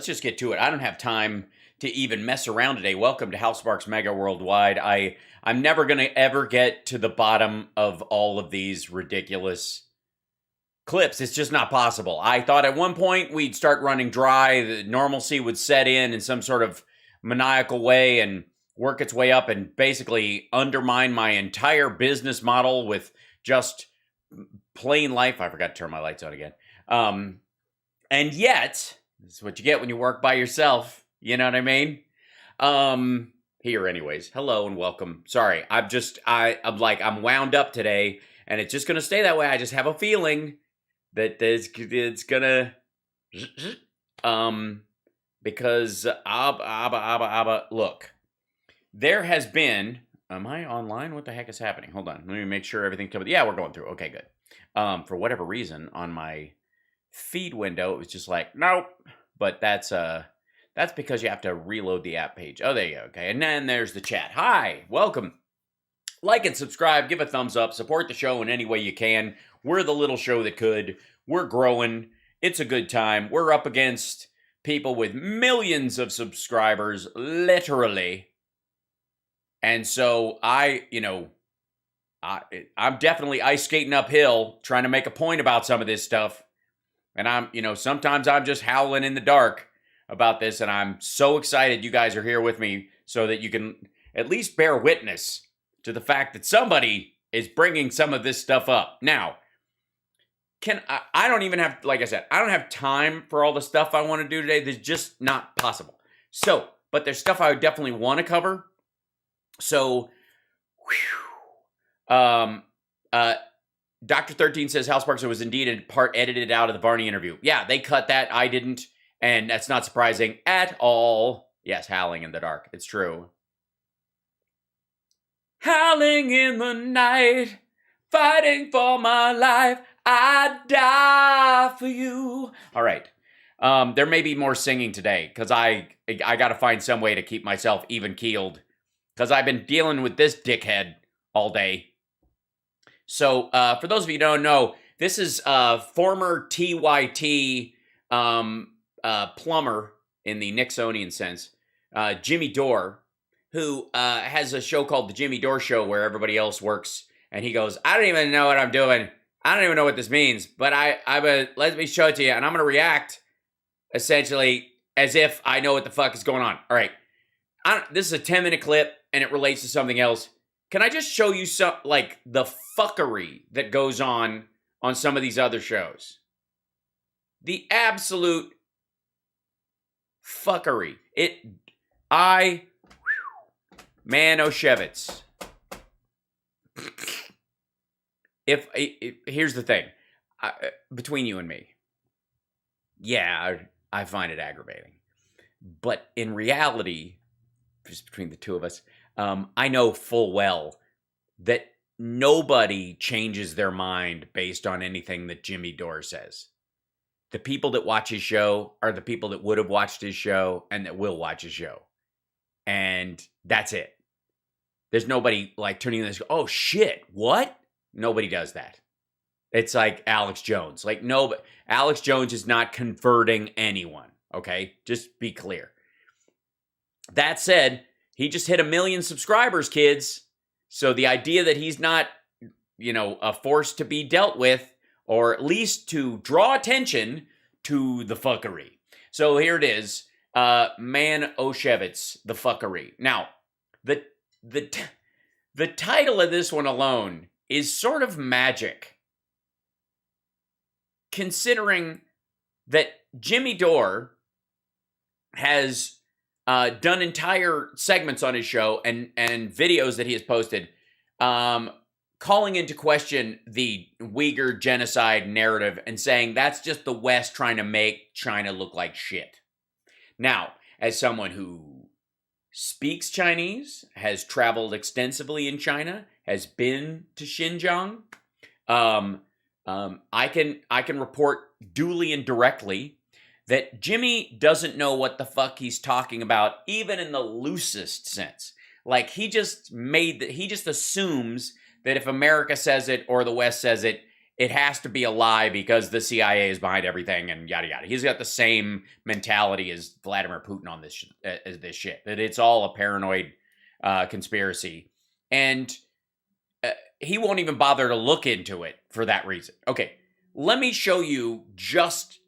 let's just get to it. I don't have time to even mess around today. Welcome to HAL SPARKS Mega Worldwide. I'm never going to ever get to the bottom of all of these ridiculous clips. It's just not possible. I thought at one point we'd start running dry, the normalcy would set in some sort of maniacal way and work its way up and basically undermine my entire business model with just plain life. I forgot to turn my lights on again. And yet, this is what you get when you work by yourself. You know what I mean? Here anyways. Hello and welcome. Sorry, I'm wound up today and it's just going to stay that way. I just have a feeling that it's going to because look, there has been, am I online? What the heck is happening? Hold on. Let me make sure everything's covered. Yeah, we're going through. Okay, good. For whatever reason on my feed window, it was just like, nope. But that's because you have to reload the app page. Oh, there you go. Okay. And then there's the chat. Hi, welcome. Like and subscribe, give a thumbs up, support the show in any way you can. We're the little show that could. We're growing. It's a good time. We're up against people with millions of subscribers, literally. And so I'm definitely ice skating uphill, trying to make a point about some of this stuff. And sometimes I'm just howling in the dark about this. And I'm so excited you guys are here with me so that you can at least bear witness to the fact that somebody is bringing some of this stuff up. Now, I don't even have, like I said, I don't have time for all the stuff I want to do today. That's just not possible. So, but there's stuff I would definitely want to cover. So, Dr. 13 says HAL SPARKS was indeed in part edited out of the Barney interview. Yeah, they cut that. I didn't. And that's not surprising at all. Yes, howling in the dark. It's true. Howling in the night, fighting for my life. I'd die for you. All right. There may be more singing today because I got to find some way to keep myself even keeled because I've been dealing with this dickhead all day. So for those of you who don't know, this is former TYT plumber in the Nixonian sense, Jimmy Dore, who has a show called The Jimmy Dore Show where everybody else works. And he goes, I don't even know what I'm doing. I don't even know what this means, but let me show it to you. And I'm going to react essentially as if I know what the fuck is going on. All right. This is a 10-minute clip and it relates to something else. Can I just show you some, like, the fuckery that goes on some of these other shows? The absolute fuckery. Manoshevitz. Here's the thing, between you and me, yeah, I find it aggravating, but in reality, just between the two of us, I know full well that nobody changes their mind based on anything that Jimmy Dore says. The people that watch his show are the people that would have watched his show and that will watch his show. And that's it. There's nobody like turning this, oh shit, what? Nobody does that. It's like Alex Jones. Like, no, Alex Jones is not converting anyone, okay? Just be clear. That said, he just hit 1 million subscribers, kids. So the idea that he's not, a force to be dealt with, or at least to draw attention to the fuckery. So here it is, Manoshevitz, the fuckery. Now, the title of this one alone is sort of magic, considering that Jimmy Dore has done entire segments on his show and videos that he has posted calling into question the Uyghur genocide narrative and saying that's just the West trying to make China look like shit. Now, as someone who speaks Chinese, has traveled extensively in China, has been to Xinjiang, I can report duly and directly that Jimmy doesn't know what the fuck he's talking about, even in the loosest sense. Like, he just assumes that if America says it or the West says it, it has to be a lie because the CIA is behind everything and yada yada. He's got the same mentality as Vladimir Putin on this shit. That it's all a paranoid conspiracy, and he won't even bother to look into it for that reason. Okay, let me show you just.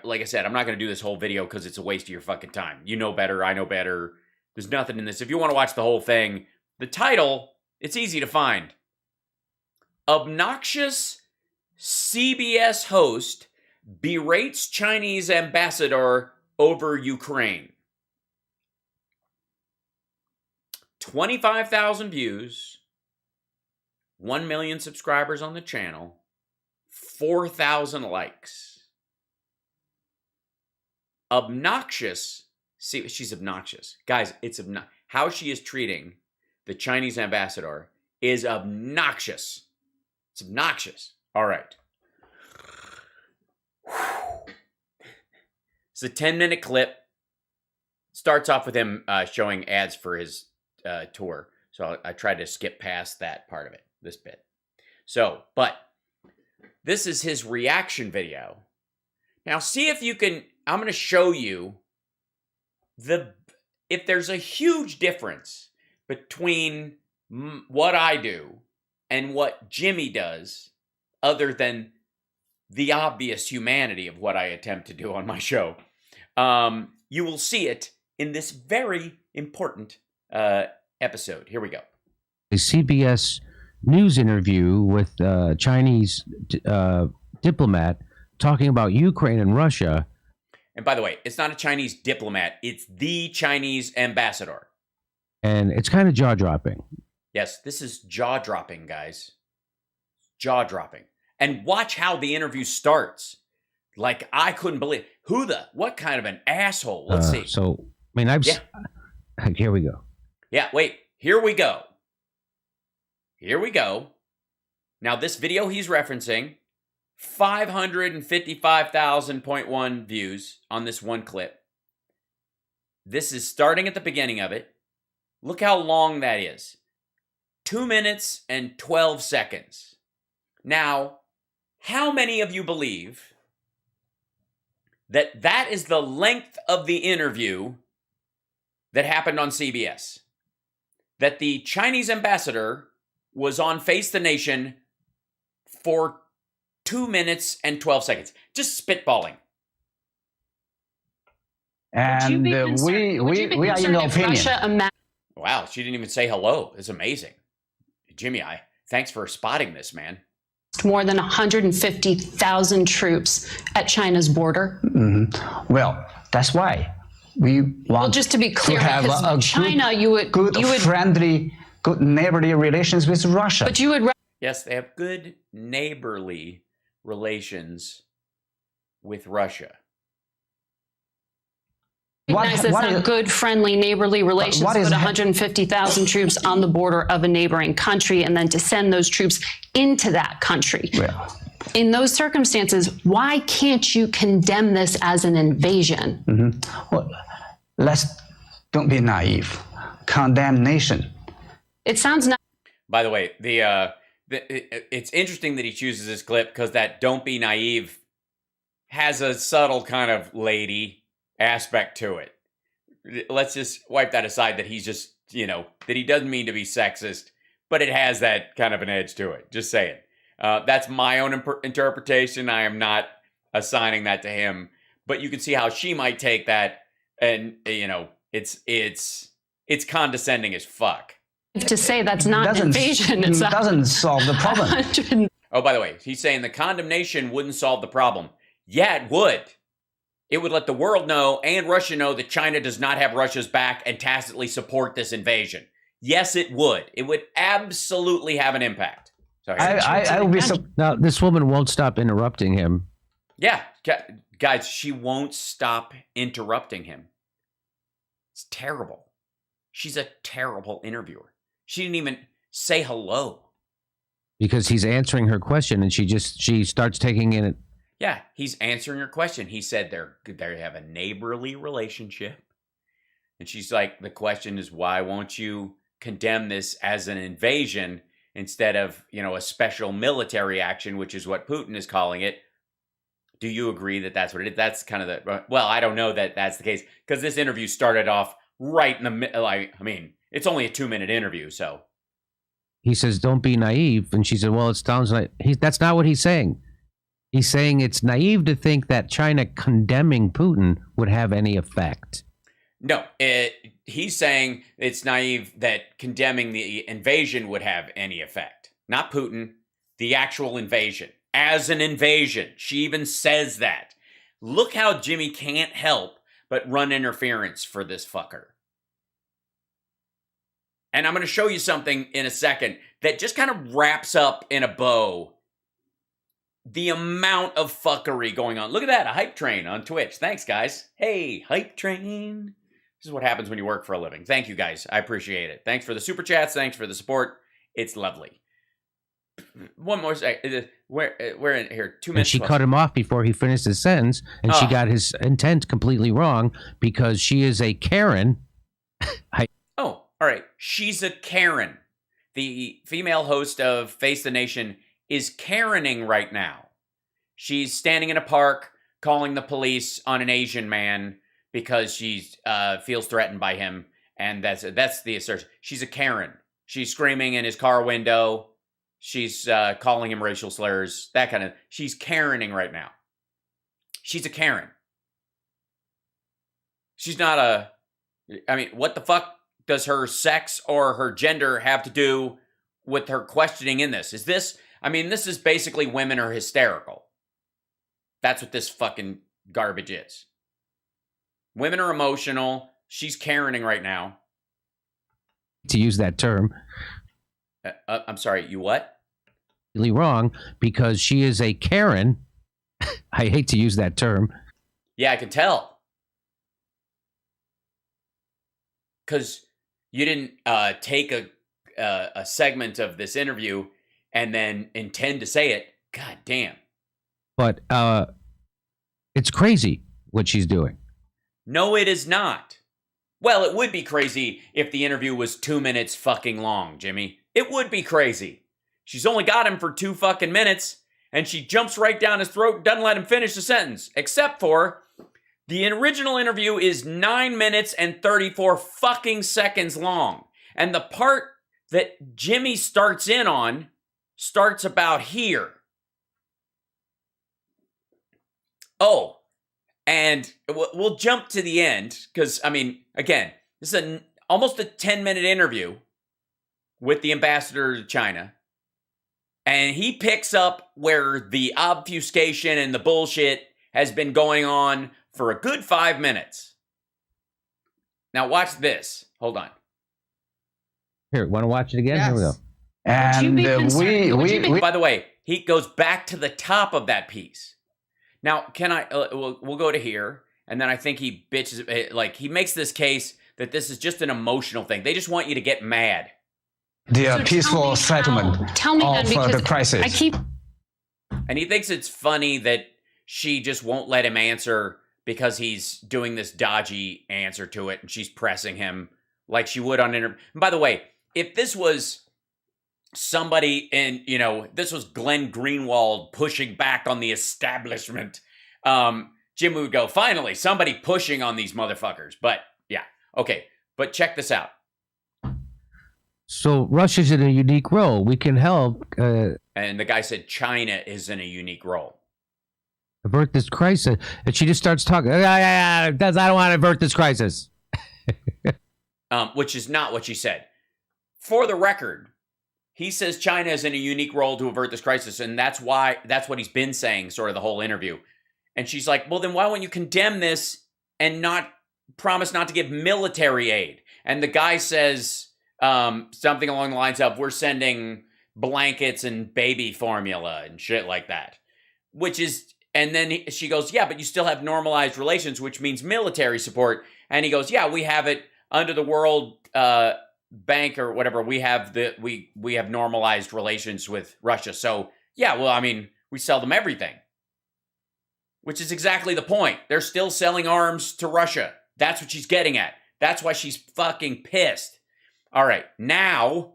Like I said, I'm not going to do this whole video because it's a waste of your fucking time. You know better. I know better. There's nothing in this. If you want to watch the whole thing, the title, it's easy to find. Obnoxious CBS host berates Chinese ambassador over Ukraine. 25,000 views, 1 million subscribers on the channel, 4,000 likes. Obnoxious. See, she's obnoxious. Guys, it's how she is treating the Chinese ambassador is obnoxious. It's obnoxious. All right. It's a 10-minute clip. Starts off with him showing ads for his tour. So I tried to skip past that part of it, this bit. So, but this is his reaction video. Now, see if you can. I'm going to show you if there's a huge difference between what I do and what Jimmy does, other than the obvious humanity of what I attempt to do on my show. You will see it in this very important episode. Here we go. A CBS News interview with a Chinese diplomat talking about Ukraine and Russia. And by the way, it's not a Chinese diplomat. It's the Chinese ambassador. And it's kind of jaw-dropping. Yes, this is jaw-dropping, guys. Jaw-dropping. And watch how the interview starts. Like, I couldn't believe. What kind of an asshole? Let's see. So, I mean, here we go. Yeah, wait. Here we go. Here we go. Now, this video he's referencing, 555,000.1 views on this one clip. This is starting at the beginning of it. Look how long that is. 2 minutes and 12 seconds. Now, how many of you believe that that is the length of the interview that happened on CBS? That the Chinese ambassador was on Face the Nation for 2 minutes and 12 seconds. Just spitballing. And we are in the opinion. Wow, she didn't even say hello. It's amazing. Jimmy, thanks for spotting this, man. More than 150,000 troops at China's border. Mm-hmm. Well, that's why we want. Well, just to be clear, to have because a China, good, friendly, good neighborly relations with Russia. But you would. Yes, they have good neighborly relations with Russia. That's not good, friendly, neighborly relations with 150,000 troops on the border of a neighboring country, and then to send those troops into that country. Well, in those circumstances, why can't you condemn this as an invasion? Mm-hmm. Well, don't be naive. Condemnation. It sounds not. By the way, it's interesting that he chooses this clip because that "don't be naive" has a subtle kind of lady aspect to it. Let's just wipe that aside, that he's just, that he doesn't mean to be sexist, but it has that kind of an edge to it. Just saying. That's my own interpretation. I am not assigning that to him, but you can see how she might take that, and it's condescending as fuck. To say that's not an invasion, it doesn't solve the problem. Oh, by the way, he's saying the condemnation wouldn't solve the problem. Yeah, it would. It would let the world know and Russia know that China does not have Russia's back and tacitly support this invasion. Yes, it would. It would absolutely have an impact. Sorry. I will be Now, this woman won't stop interrupting him. Yeah, guys, she won't stop interrupting him. It's terrible. She's a terrible interviewer. She didn't even say hello. Because he's answering her question, and she starts taking in it. Yeah, he's answering her question. He said they have a neighborly relationship. And she's like, the question is, why won't you condemn this as an invasion? instead of, a special military action, which is what Putin is calling it. Do you agree that that's what it is? That's kind of the, well, I don't know that that's the case, because this interview started off right in the middle. It's only a 2-minute interview, so. He says, don't be naive. And she said, well, it sounds like, that's not what he's saying. He's saying it's naive to think that China condemning Putin would have any effect. No, he's saying it's naive that condemning the invasion would have any effect. Not Putin, the actual invasion. As an invasion. She even says that. Look how Jimmy can't help but run interference for this fucker. And I'm going to show you something in a second that just kind of wraps up in a bow the amount of fuckery going on. Look at that, a hype train on Twitch. Thanks, guys. Hey, hype train. This is what happens when you work for a living. Thank you, guys. I appreciate it. Thanks for the super chats. Thanks for the support. It's lovely. One more second. We're in here. 2 minutes. And she cut him off before he finished his sentence, and she got his intent completely wrong because she is a Karen. All right. She's a Karen. The female host of Face the Nation is Karening right now. She's standing in a park calling the police on an Asian man because she feels threatened by him, and that's the assertion. She's a Karen. She's screaming in his car window. She's calling him racial slurs, that kind of. She's Karening right now. She's a Karen. She's not a. What the fuck does her sex or her gender have to do with her questioning in this? This is basically women are hysterical. That's what this fucking garbage is. Women are emotional. She's Karening right now. To use that term. I'm sorry, you what? Really wrong, because she is a Karen. I hate to use that term. Yeah, I can tell. Because you didn't take a segment of this interview and then intend to say it. God damn. But it's crazy what she's doing. No, it is not. Well, it would be crazy if the interview was 2 minutes fucking long, Jimmy. It would be crazy. She's only got him for 2 fucking minutes, and she jumps right down his throat and doesn't let him finish the sentence. Except for the original interview is 9 minutes and 34 fucking seconds long. And the part that Jimmy starts in on starts about here. Oh, and we'll jump to the end because, again, this is almost a 10-minute interview with the ambassador to China. And he picks up where the obfuscation and the bullshit has been going on for a good 5 minutes. Now watch this. Hold on. Here, want to watch it again? Yes. Here we go. And By the way, he goes back to the top of that piece. Now, can I? We'll go to here, and then I think he bitches. He makes this case that this is just an emotional thing. They just want you to get mad. The peaceful settlement of the crisis. And he thinks it's funny that she just won't let him answer because he's doing this dodgy answer to it, and she's pressing him like she would on interview. By the way, if this was somebody in, this was Glenn Greenwald pushing back on the establishment, Jim would go, finally, somebody pushing on these motherfuckers. But yeah, okay. But check this out. So Russia's in a unique role. We can help. And the guy said China is in a unique role. Avert this crisis. And she just starts talking. I don't want to avert this crisis. Which is not what she said. For the record, he says China is in a unique role to avert this crisis, and that's what he's been saying sort of the whole interview. And she's like, well, then why won't you condemn this and not promise not to give military aid? And the guy says something along the lines of, we're sending blankets and baby formula and shit like that. And then she goes, yeah, but you still have normalized relations, which means military support. And he goes, yeah, we have it under the World Bank or whatever. We have we have normalized relations with Russia. So yeah, well, we sell them everything, which is exactly the point. They're still selling arms to Russia. That's what she's getting at. That's why she's fucking pissed. All right, now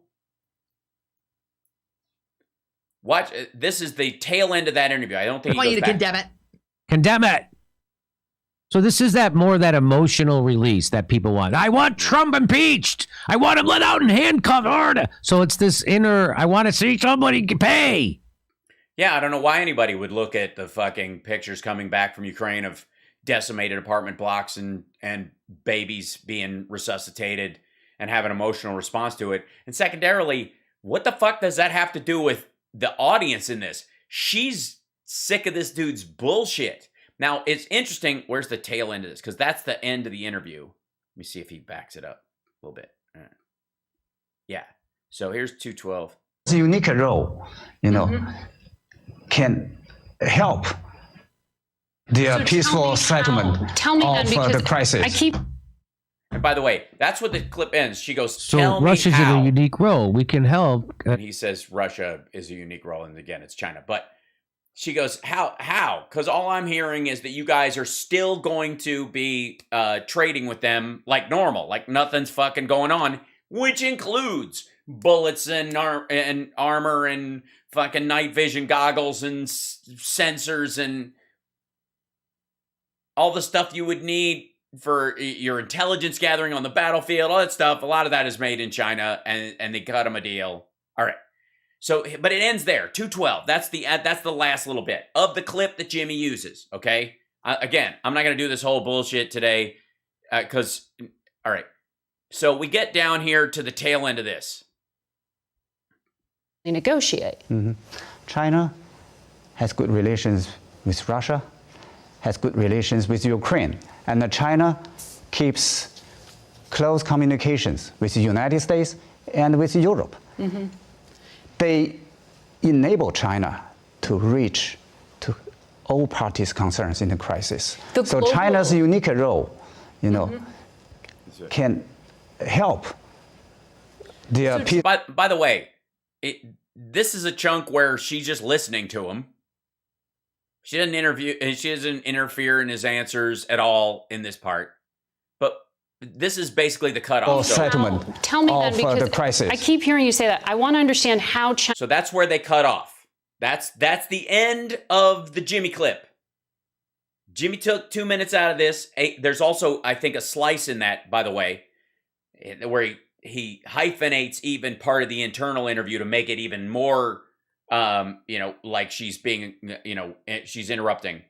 Watch. This is the tail end of that interview. I don't think I want you to condemn it. Condemn it. So this is that emotional release that people want. I want Trump impeached. I want him let out in handcuffs. So it's this inner, I want to see somebody pay. Yeah, I don't know why anybody would look at the fucking pictures coming back from Ukraine of decimated apartment blocks and babies being resuscitated and have an emotional response to it. And secondarily, what the fuck does that have to do with the audience in this? She's sick of this dude's bullshit. Now, it's interesting. Where's the tail end of this? Because that's the end of the interview. Let me see if he backs it up a little bit. Yeah. So here's 212. It's a unique role, can help the peaceful settlement of the crisis. And by the way, that's what the clip ends. She goes, so tell Russia's me how. in a unique role. We can help. And he says Russia is a unique role. And again, it's China. But she goes, how? Because all I'm hearing is that you guys are still going to be trading with them like normal, like nothing's fucking going on, which includes bullets and armor and fucking night vision goggles and sensors and all the stuff you would need for your intelligence gathering on the battlefield, all that stuff. A lot of that is made in China, and they cut them a deal. All right. So, but it ends there. 212. That's the last little bit of the clip that Jimmy uses. Okay. Again, I'm not going to do this whole bullshit today because, all right. So we get down here to the tail end of this. They negotiate. Mm-hmm. China has good relations with Russia, has good relations with Ukraine, and China keeps close communications with the United States and with Europe. Mm-hmm. They enable China to reach to all parties' concerns in the crisis. So China's unique role, can help the people. By the way, this is a chunk where she's just listening to him. She doesn't interfere in his answers at all in this part. But this is basically the cutoff. Settlement tell me then, because the crisis. I keep hearing you say that. I want to understand how China. So that's where they cut off. That's the end of the Jimmy clip. Jimmy took 2 minutes out of this. There's also, I think, a slice in that, by the way, where he hyphenates even part of the internal interview to make it even more, like she's being, she's interrupting.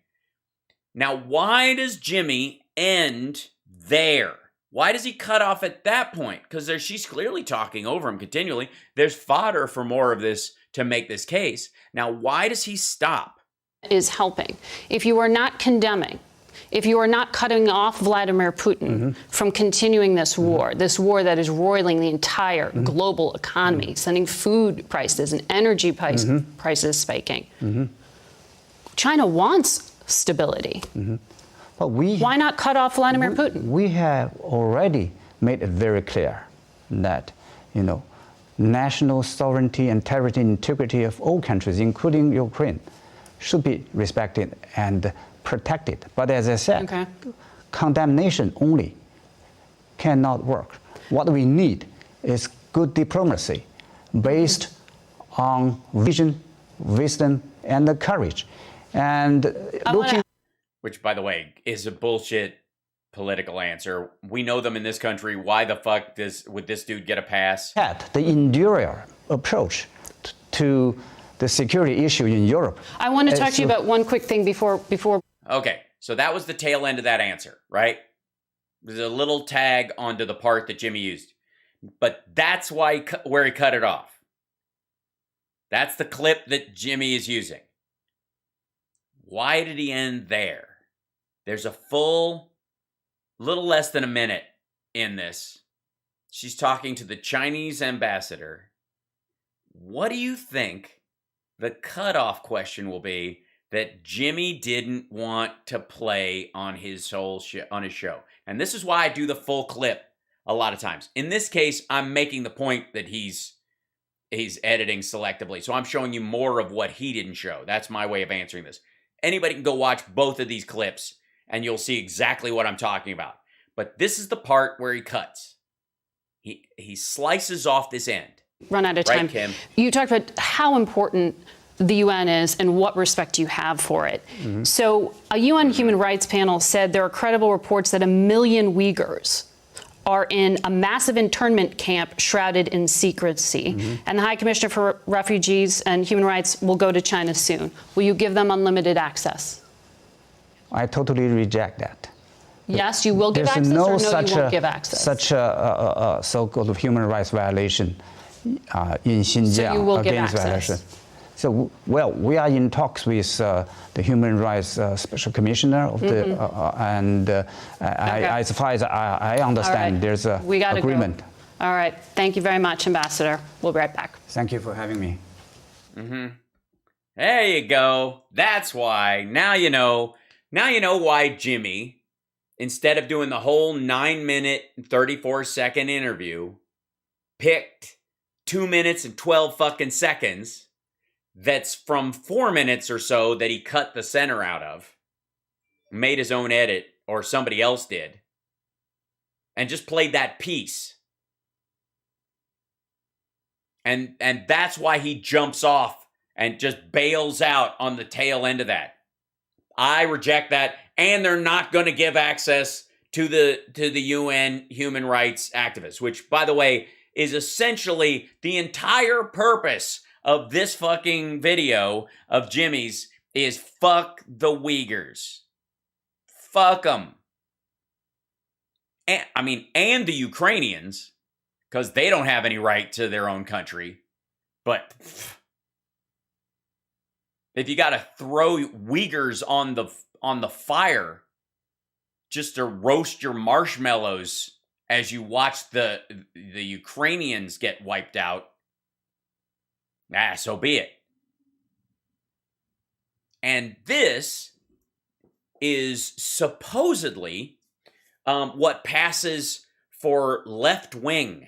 Now, why does Jimmy end there? Why does he cut off at that point? Because she's clearly talking over him continually. There's fodder for more of this to make this case. Now, why does he stop? Is helping. If you are not condemning, if you are not cutting off Vladimir Putin from continuing this war that is roiling the entire global economy, sending food prices and energy prices spiking. China wants stability. But why not cut off Vladimir Putin? We have already made it very clear that, national sovereignty and territorial integrity of all countries, including Ukraine, should be respected and protected. But as I said, condemnation only cannot work. What we need is good diplomacy based on vision, wisdom, and the courage. And which, by the way, is a bullshit political answer. We know them in this country. Why the fuck would this dude get a pass? The enduring approach to the security issue in Europe. I want to talk to you about one quick thing before. Okay, so that was the tail end of that answer, right? There's a little tag onto the part that Jimmy used. But that's where he cut it off. That's the clip that Jimmy is using. Why did he end there? There's a full, little less than a minute in this. She's talking to the Chinese ambassador. What do you think the cutoff question will be that Jimmy didn't want to play on his show? And this is why I do the full clip a lot of times. In this case, I'm making the point that he's editing selectively. So I'm showing you more of what he didn't show. That's my way of answering this. Anybody can go watch both of these clips and you'll see exactly what I'm talking about. But this is the part where he cuts. He slices off this end. Run out of time. Right, Kim? You talked about how important the UN is and what respect you have for it. So a UN human rights panel said there are credible reports that 1 million Uyghurs are in a massive internment camp shrouded in secrecy. And the High Commissioner for Refugees and Human Rights will go to China soon. Will you give them unlimited access? I totally reject that. Yes, you will give There's access, no or no, such you won't a, give access? such a so-called human rights violation in Xinjiang you will give against access? violation. So, well, we are in talks with the Human Rights Special Commissioner of the, and as far as I understand, right. there's a We gotta agreement. Go. All right. Thank you very much, Ambassador. We'll be right back. Thank you for having me. There you go. That's why. Now you know. Now you know why Jimmy, instead of doing the whole 9-minute and 34-second interview, picked 2 minutes and 12 fucking seconds that's from 4 minutes or so that he cut the center out of, made his own edit, or somebody else did, and just played that piece. And that's why he jumps off and just bails out on the tail end of that. I reject that, and they're not going to give access to the UN human rights activists, which, by the way, is essentially the entire purpose of this fucking video of Jimmy's is fuck the Uyghurs. Fuck them. And the Ukrainians, because they don't have any right to their own country. But if you got to throw Uyghurs on the fire just to roast your marshmallows as you watch the Ukrainians get wiped out, so be it. And this is supposedly what passes for left wing.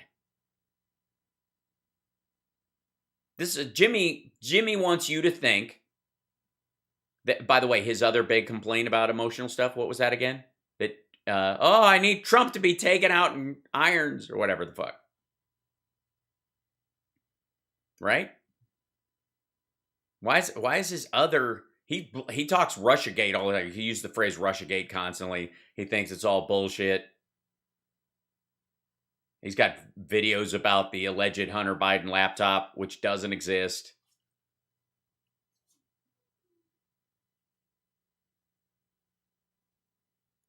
This is Jimmy wants you to think that, by the way, his other big complaint about emotional stuff, what was that again? That I need Trump to be taken out in irons or whatever the fuck. Right? Why is his other he talks Russiagate all the time. He used the phrase Russiagate constantly. He thinks it's all bullshit. He's got videos about the alleged Hunter Biden laptop, which doesn't exist.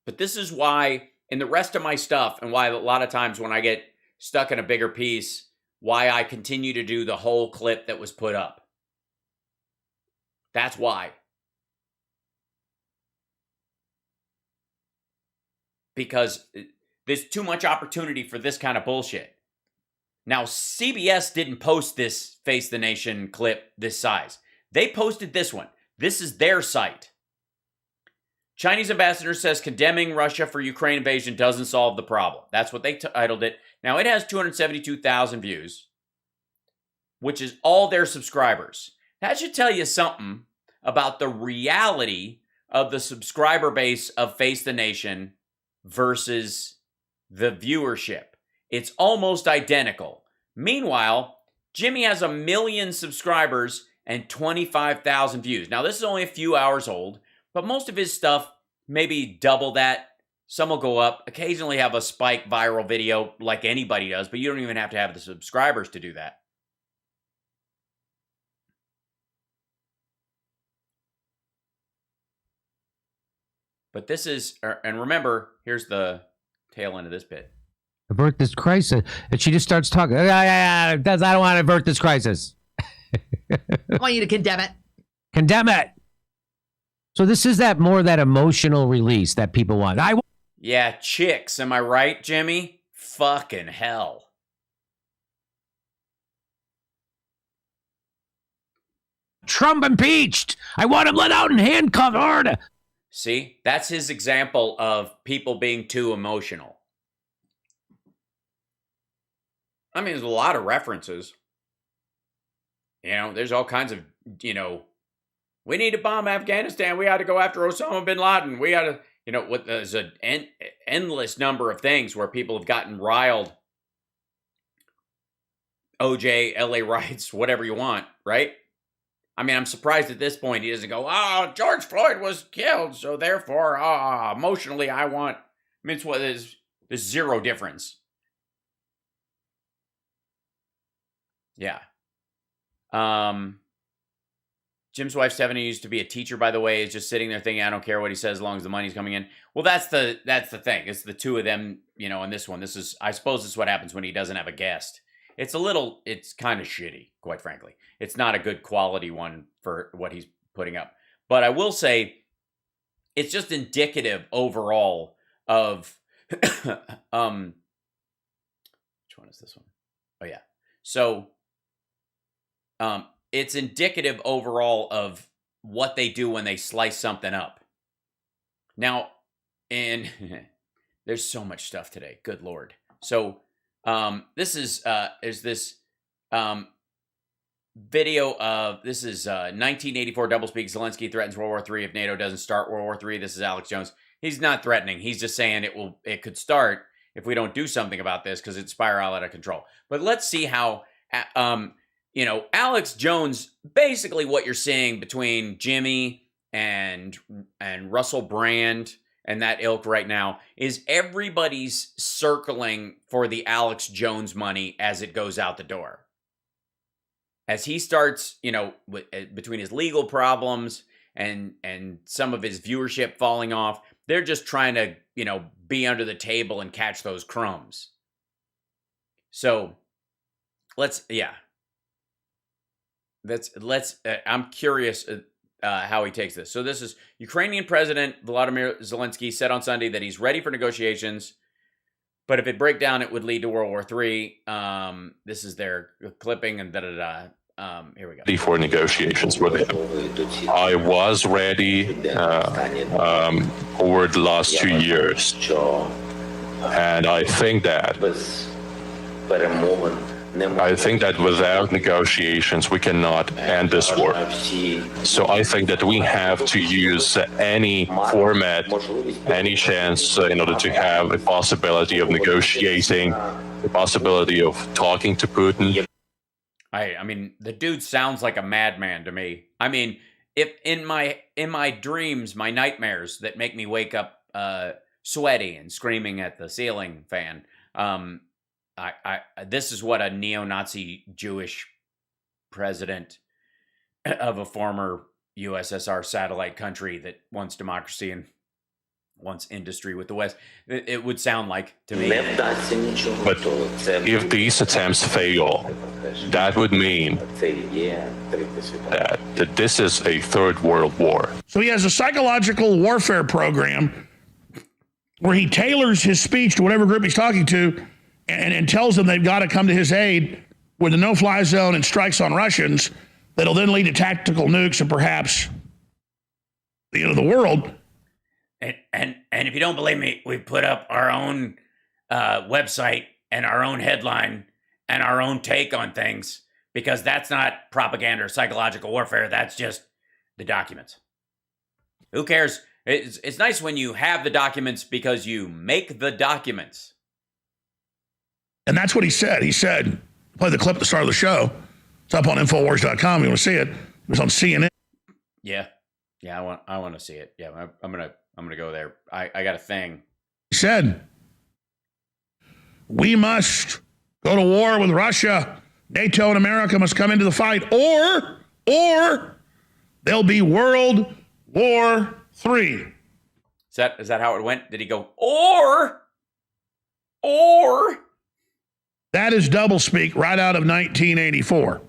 But this is why, in the rest of my stuff, and why a lot of times when I get stuck in a bigger piece, why I continue to do the whole clip that was put up. That's why. Because there's too much opportunity for this kind of bullshit. Now, CBS didn't post this Face the Nation clip this size. They posted this one. This is their site. Chinese ambassador says condemning Russia for Ukraine invasion doesn't solve the problem. That's what they titled it. Now, it has 272,000 views, which is all their subscribers. That should tell you something about the reality of the subscriber base of Face the Nation versus the viewership. It's almost identical. Meanwhile, Jimmy has 1 million subscribers and 25,000 views. Now, this is only a few hours old, but most of his stuff, maybe double that. Some will go up, occasionally have a spike viral video like anybody does, but you don't even have to have the subscribers to do that. But this is, and remember, here's the tail end of this bit. Avert this crisis. And she just starts talking. I don't want to avert this crisis. I want you to condemn it. Condemn it. So this is that emotional release that people want. Yeah, chicks. Am I right, Jimmy? Fucking hell. Trump impeached. I want him let out in handcuffed. See, that's his example of people being too emotional. I mean, there's a lot of references. You know, there's all kinds of, we need to bomb Afghanistan. We ought to go after Osama bin Laden. We ought to, there's an endless number of things where people have gotten riled. OJ, LA riots, whatever you want, right? I mean, I'm surprised at this point he doesn't go, oh, George Floyd was killed, so therefore, emotionally, I want. I mean, it's what is there's zero difference. Yeah. Jim's wife, Stephanie, used to be a teacher, by the way, is just sitting there thinking, I don't care what he says as long as the money's coming in. Well, that's the thing. It's the two of them, you know, in this one. I suppose this is what happens when he doesn't have a guest. It's kind of shitty, quite frankly. It's not a good quality one for what he's putting up. But I will say, it's just indicative overall of, which one is this one? Oh, yeah. So, it's indicative overall of what they do when they slice something up. Now, and there's so much stuff today. Good Lord. So, this is this video of, this is 1984 doublespeak. Zelensky threatens World War III if NATO doesn't start World War III. This is Alex Jones. He's not threatening. He's just saying it could start if we don't do something about this because it's spiral out of control. But let's see how, you know, Alex Jones, basically what you're seeing between Jimmy and Russell Brand and that ilk right now is everybody's circling for the Alex Jones money as it goes out the door. As he starts, you know, between his legal problems and some of his viewership falling off, they're just trying to, you know, be under the table and catch those crumbs. So I'm curious how he takes this. So this is Ukrainian President Volodymyr Zelensky said on Sunday that he's ready for negotiations, but if it break down, it would lead to World War III. This is their clipping and da-da-da. Here we go. For negotiations with him. I was ready over the last 2 years. And I think that without negotiations, we cannot end this war. So I think that we have to use any format, any chance in order to have a possibility of negotiating, the possibility of talking to Putin. I mean, the dude sounds like a madman to me. I mean, if in my dreams, my nightmares that make me wake up sweaty and screaming at the ceiling fan, this is what a neo-Nazi Jewish president of a former USSR satellite country that wants democracy and wants industry with the West, it would sound like to me. But if these attempts fail, that would mean that this is a third world war. So he has a psychological warfare program where he tailors his speech to whatever group he's talking to and tells them they've got to come to his aid with a no-fly zone and strikes on Russians that'll then lead to tactical nukes and perhaps the end of the world. And if you don't believe me, we put up our own website and our own headline and our own take on things, because that's not propaganda or psychological warfare. That's just the documents. Who cares? It's nice when you have the documents because you make the documents. And that's what he said. He said, play the clip at the start of the show. It's up on Infowars.com. You want to see it? It was on CNN. Yeah, I want to see it. Yeah, I'm gonna go there. I got a thing. He said, we must go to war with Russia. NATO and America must come into the fight, or there'll be World War III. Is that how it went? Did he go, or? That is doublespeak right out of 1984.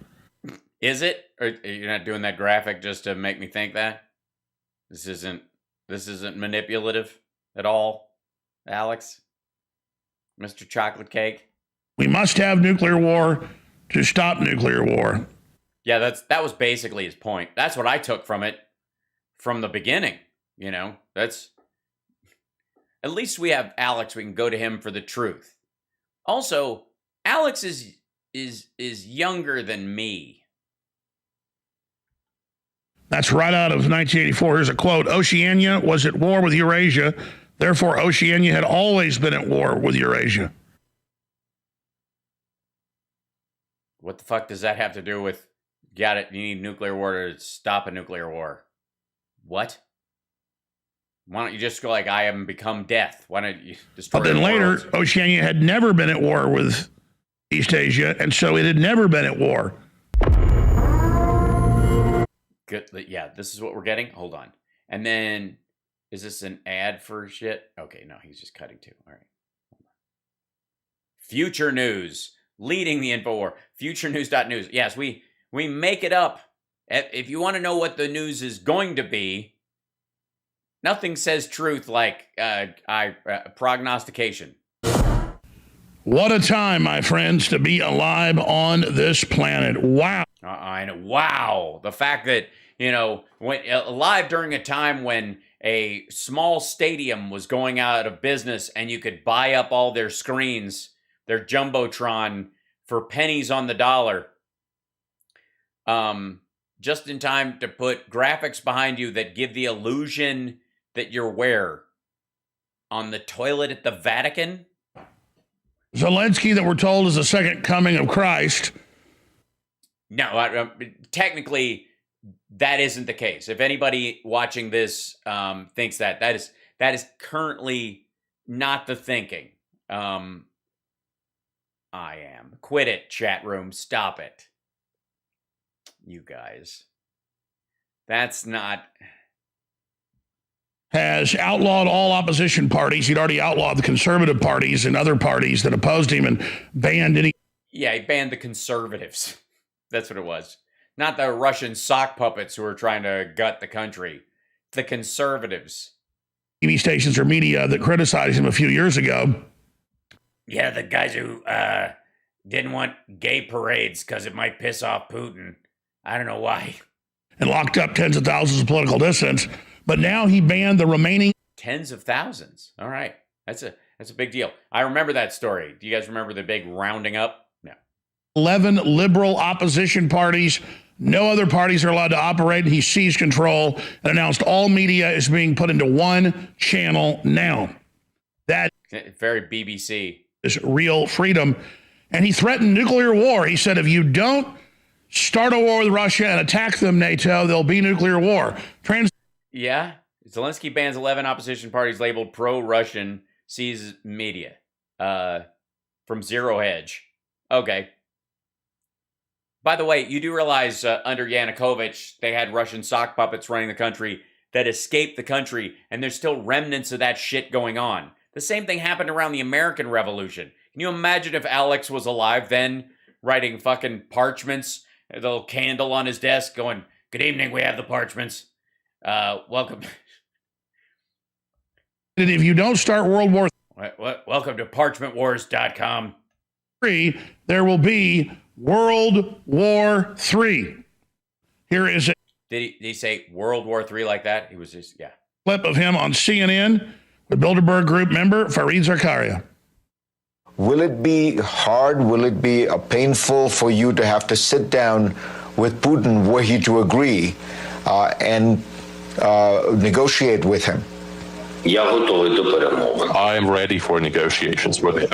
Is it? Or you're not doing that graphic just to make me think that? This isn't manipulative at all, Alex? Mr. Chocolate Cake? We must have nuclear war to stop nuclear war. Yeah, that was basically his point. That's what I took from it from the beginning. You know, that's at least we have Alex. We can go to him for the truth. Also, Alex is younger than me. That's right out of 1984. Here's a quote. Oceania was at war with Eurasia. Therefore, Oceania had always been at war with Eurasia. What the fuck does that have to do with Got it. You need nuclear war to stop a nuclear war. What? Why don't you just go like, I am become death? Why don't you destroy But then the later, world? Oceania had never been at war with East Asia, and so it had never been at war. Good. Yeah, this is what we're getting. Hold on. And then, is this an ad for shit? Okay, no, he's just cutting too. All right. Future News, leading the info war. FutureNews.news. Yes, we make it up. If you want to know what the news is going to be, nothing says truth like prognostication. What a time, my friends, to be alive on this planet. Wow. I know. Wow. The fact that, when alive during a time when a small stadium was going out of business and you could buy up all their screens, their Jumbotron, for pennies on the dollar. Just in time to put graphics behind you that give the illusion that you're where? On the toilet at the Vatican? Zelensky, that we're told is the second coming of Christ. No, technically, that isn't the case. If anybody watching this thinks that is currently not the thinking. I am. Quit it, chat room. Stop it. You guys. That's not... Has outlawed all opposition parties. He'd already outlawed the conservative parties and other parties that opposed him and banned any... Yeah, he banned the conservatives. That's what it was. Not the Russian sock puppets who were trying to gut the country. The conservatives. TV stations or media that criticized him a few years ago. Yeah, the guys who didn't want gay parades because it might piss off Putin. I don't know why. And locked up tens of thousands of political dissidents. But now he banned the remaining... Tens of thousands. All right. That's a big deal. I remember that story. Do you guys remember the big rounding up? No. 11 liberal opposition parties. No other parties are allowed to operate. He seized control and announced all media is being put into one channel now. That very BBC. Is real freedom. And he threatened nuclear war. He said, if you don't start a war with Russia and attack them, NATO, there'll be nuclear war. Yeah. Zelensky bans 11 opposition parties labeled pro-Russian, seizes media. From Zero Hedge. Okay. By the way, you do realize under Yanukovych, they had Russian sock puppets running the country that escaped the country, and there's still remnants of that shit going on. The same thing happened around the American Revolution. Can you imagine if Alex was alive then, writing fucking parchments, a little candle on his desk going, good evening, we have the parchments. Welcome. If you don't start World War welcome to parchmentwars.com. III, there will be World War III. Here is a Did he say World War III like that? He was just, yeah. Clip of him on CNN with Bilderberg Group member Fareed Zakaria. Will it be hard? Will it be painful for you to have to sit down with Putin were he to agree and negotiate with him? I am ready for negotiations with him.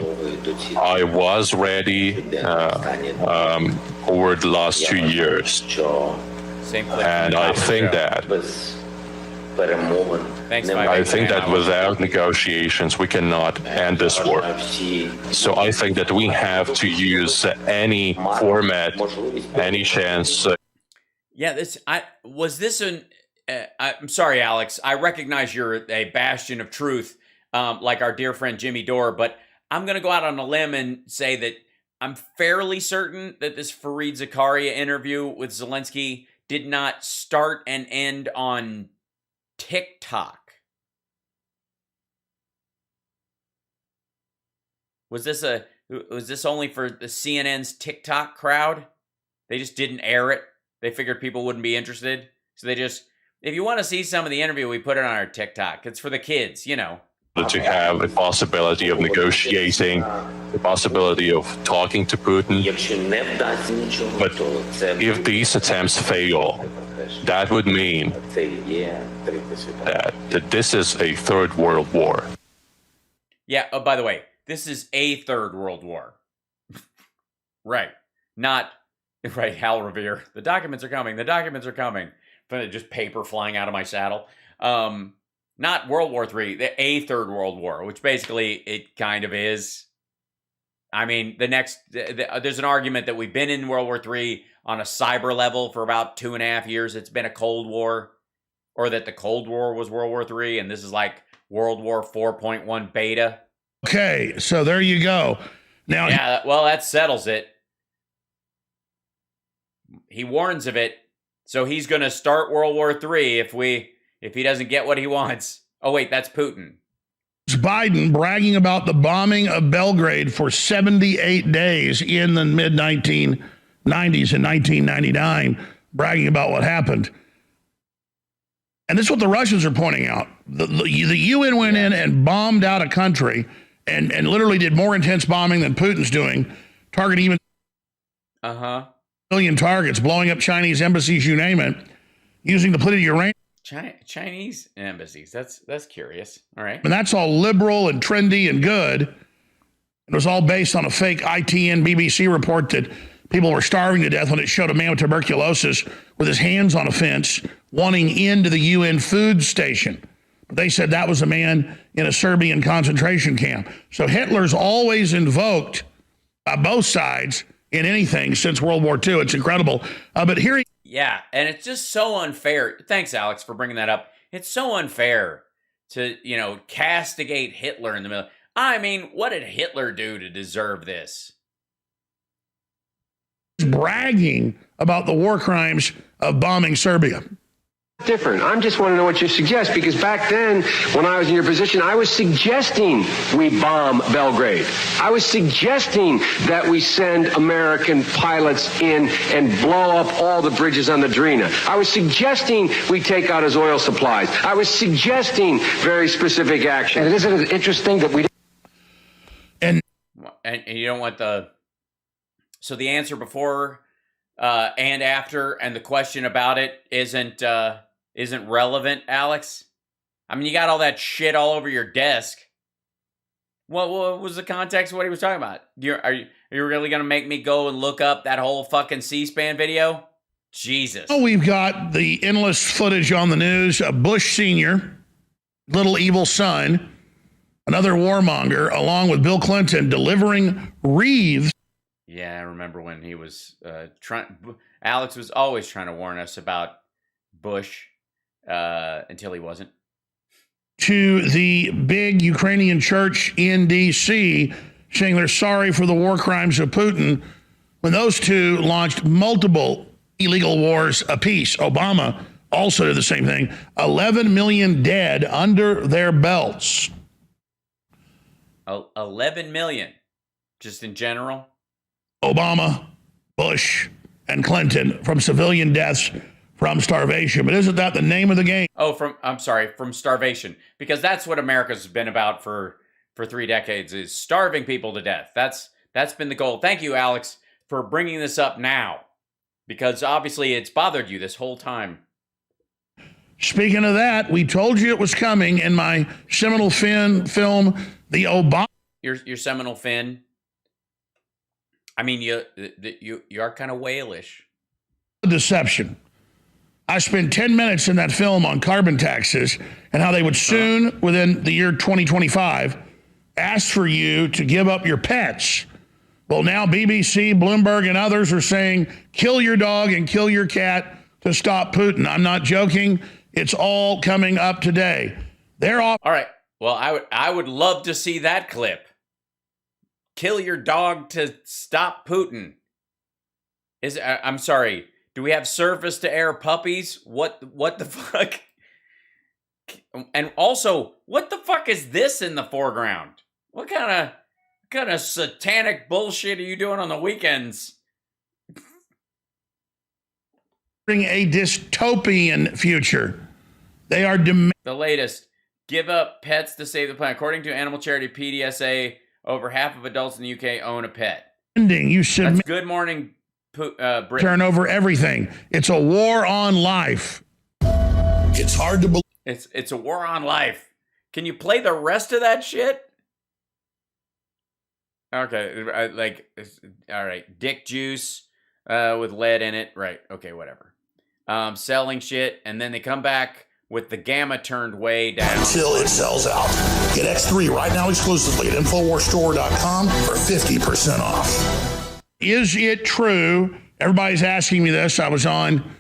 I was ready over the last 2 years. And I think that without negotiations, we cannot end this war. So I think that we have to use any format, any chance. Yeah, I'm sorry, Alex. I recognize you're a bastion of truth, like our dear friend Jimmy Dore, but I'm going to go out on a limb and say that I'm fairly certain that this Fareed Zakaria interview with Zelensky did not start and end on TikTok. Was this only for the CNN's TikTok crowd? They just didn't air it. They figured people wouldn't be interested. So they just, if you want to see some of the interview, we put it on our TikTok. It's for the kids, you know. To have a possibility of negotiating, the possibility of talking to Putin. But if these attempts fail, that would mean that this is a third world war. Yeah, oh, by the way, this is a third world war. Right. Not, Right, Hal Revere. The documents are coming. The documents are coming. But just paper flying out of my saddle. Not World War III, a Third World War, which basically it kind of is. I mean, there's an argument that we've been in World War III on a cyber level for about 2.5 years. It's been a Cold War, or that the Cold War was World War III, and this is like World War 4.1 beta. Okay, so there you go. Now, yeah, well, that settles it. He warns of it, so he's going to start World War III if he doesn't get what he wants. Oh wait, that's Putin. Biden bragging about the bombing of Belgrade for 78 days in the mid-1990s in 1999, bragging about what happened. And this is what the Russians are pointing out. The UN went in and bombed out a country and literally did more intense bombing than Putin's doing, targeting even million targets, blowing up Chinese embassies, you name it, using depleted uranium. Chinese embassies. That's curious. All right. And that's all liberal and trendy and good. It was all based on a fake ITN BBC report that people were starving to death when it showed a man with tuberculosis with his hands on a fence wanting into the UN food station. But they said that was a man in a Serbian concentration camp. So Hitler's always invoked by both sides in anything since World War II. It's incredible. But here he... Yeah, and it's just so unfair. Thanks, Alex, for bringing that up. It's so unfair to, castigate Hitler in the middle. I mean, what did Hitler do to deserve this? Bragging about the war crimes of bombing Serbia. Different. I just want to know what you suggest, because back then, when I was in your position, I was suggesting we bomb Belgrade. I was suggesting that we send American pilots in and blow up all the bridges on the Drina. I was suggesting we take out his oil supplies. I was suggesting very specific action. And isn't it interesting that we... And you don't want the... So the answer before and after, and the question about it isn't relevant, Alex? I mean, you got all that shit all over your desk. What was the context of what he was talking about? Are you really going to make me go and look up that whole fucking C-SPAN video? Jesus. Oh, we've got the endless footage on the news of Bush Sr., little evil son, another warmonger, along with Bill Clinton, delivering wreaths. Yeah, I remember when he was Alex was always trying to warn us about Bush until he wasn't. To the big Ukrainian church in D.C., saying they're sorry for the war crimes of Putin, when those two launched multiple illegal wars apiece. Obama also did the same thing. 11 million dead under their belts. 11 million, just in general? Obama, Bush, and Clinton from civilian deaths from starvation. But isn't that the name of the game? Oh, from starvation. Because that's what America's been about for 3 decades, is starving people to death. That's been the goal. Thank you, Alex, for bringing this up now. Because obviously it's bothered you this whole time. Speaking of that, we told you it was coming in my seminal film, The Obama. Your seminal fin. I mean, you are kind of whalish. Deception. I spent 10 minutes in that film on carbon taxes and how they would soon, within the year 2025, ask for you to give up your pets. Well, now BBC, Bloomberg, and others are saying, kill your dog and kill your cat to stop Putin. I'm not joking. It's all coming up today. They're off. All right. Well, I would love to see that clip. Kill your dog to stop Putin. I'm sorry. Do we have surface to air puppies? What the fuck? And also, what the fuck is this in the foreground? What kind of satanic bullshit are you doing on the weekends? Bring a dystopian future. They are the latest. Give up pets to save the planet. According to animal charity PDSA, over half of adults in the UK own a pet. You should. That's Good Morning Britain. Turn over everything. It's a war on life. It's hard to believe. It's a war on life. Can you play the rest of that shit? Okay, all right. Dick juice. with lead in it. Right. Okay, whatever. Selling shit, and then they come back with the gamma turned way down. Until it sells out. Get X3 right now exclusively at InfoWarsStore.com for 50% off. Is it true? Everybody's asking me this. I was on.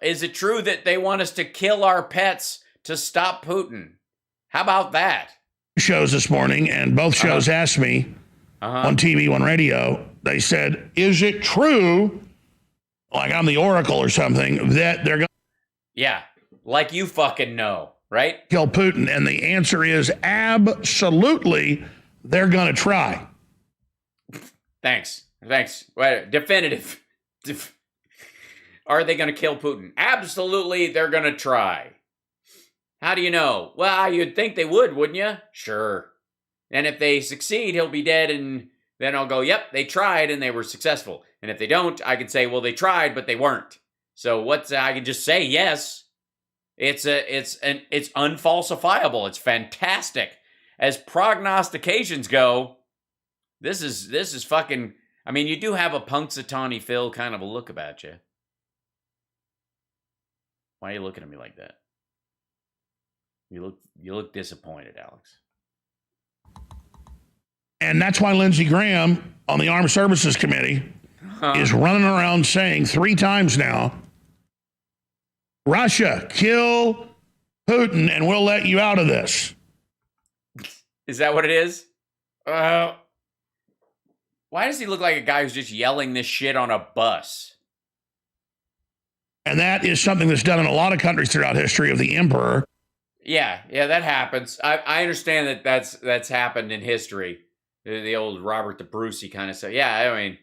Is it true that they want us to kill our pets to stop Putin? How about that? Shows this morning, and both shows asked me on TV, on radio. They said, is it true, like I'm the Oracle or something, that they're going to... Yeah, like you fucking know, right? Kill Putin. And the answer is absolutely, they're going to try. Thanks. Wait, definitive. Are they going to kill Putin? Absolutely, they're going to try. How do you know? Well, you'd think they would, wouldn't you? Sure. And if they succeed, he'll be dead, and then I'll go, yep, they tried and they were successful. And if they don't, I can say, well, they tried, but they weren't. So I can just say yes. It's unfalsifiable. It's fantastic. As prognostications go, this is fucking. I mean, you do have a Punxsutawney Phil kind of a look about you. Why are you looking at me like that? You look disappointed, Alex. And that's why Lindsey Graham on the Armed Services Committee is running around saying 3 times now, Russia, kill Putin and we'll let you out of this. Is that what it is? Why does he look like a guy who's just yelling this shit on a bus? And that is something that's done in a lot of countries throughout history of the emperor. Yeah, that happens. I understand that's happened in history. The old Robert the Brucey kind of stuff. Yeah, I mean,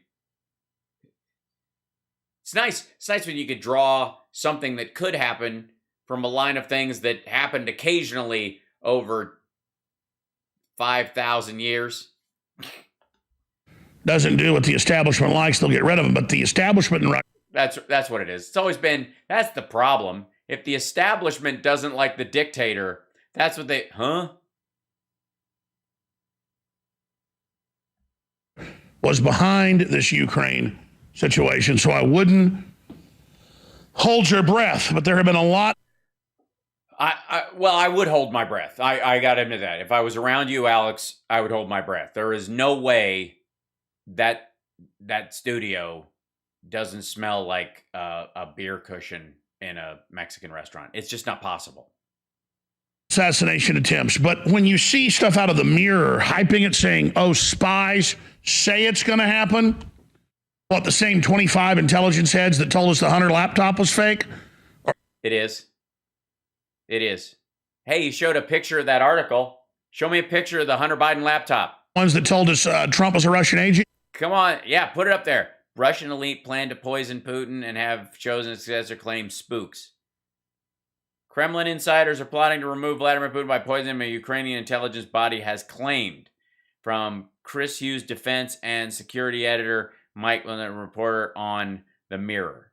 it's nice. It's nice when you could draw something that could happen from a line of things that happened occasionally over 5,000 years. Doesn't do what the establishment likes, they'll get rid of them. But the establishment in Russia. That's what it is. It's always been, that's the problem. If the establishment doesn't like the dictator, that's what they, was behind this Ukraine situation. So I wouldn't hold your breath, but there have been a lot. Well, I would hold my breath. I got into that. If I was around you, Alex, I would hold my breath. There is no way that studio doesn't smell like a beer cushion in a Mexican restaurant. It's just not possible. Assassination attempts. But when you see stuff out of the Mirror, hyping it, saying, oh, spies say it's going to happen. What, the same 25 intelligence heads that told us the Hunter laptop was fake? It is. Hey, you showed a picture of that article. Show me a picture of the Hunter Biden laptop. Ones that told us Trump was a Russian agent? Come on. Yeah, put it up there. Russian elite plan to poison Putin and have chosen successor claim spooks. Kremlin insiders are plotting to remove Vladimir Putin by poisoning him, a Ukrainian intelligence body has claimed. From Chris Hughes, defense and security editor, Mike Lynn, reporter on The Mirror.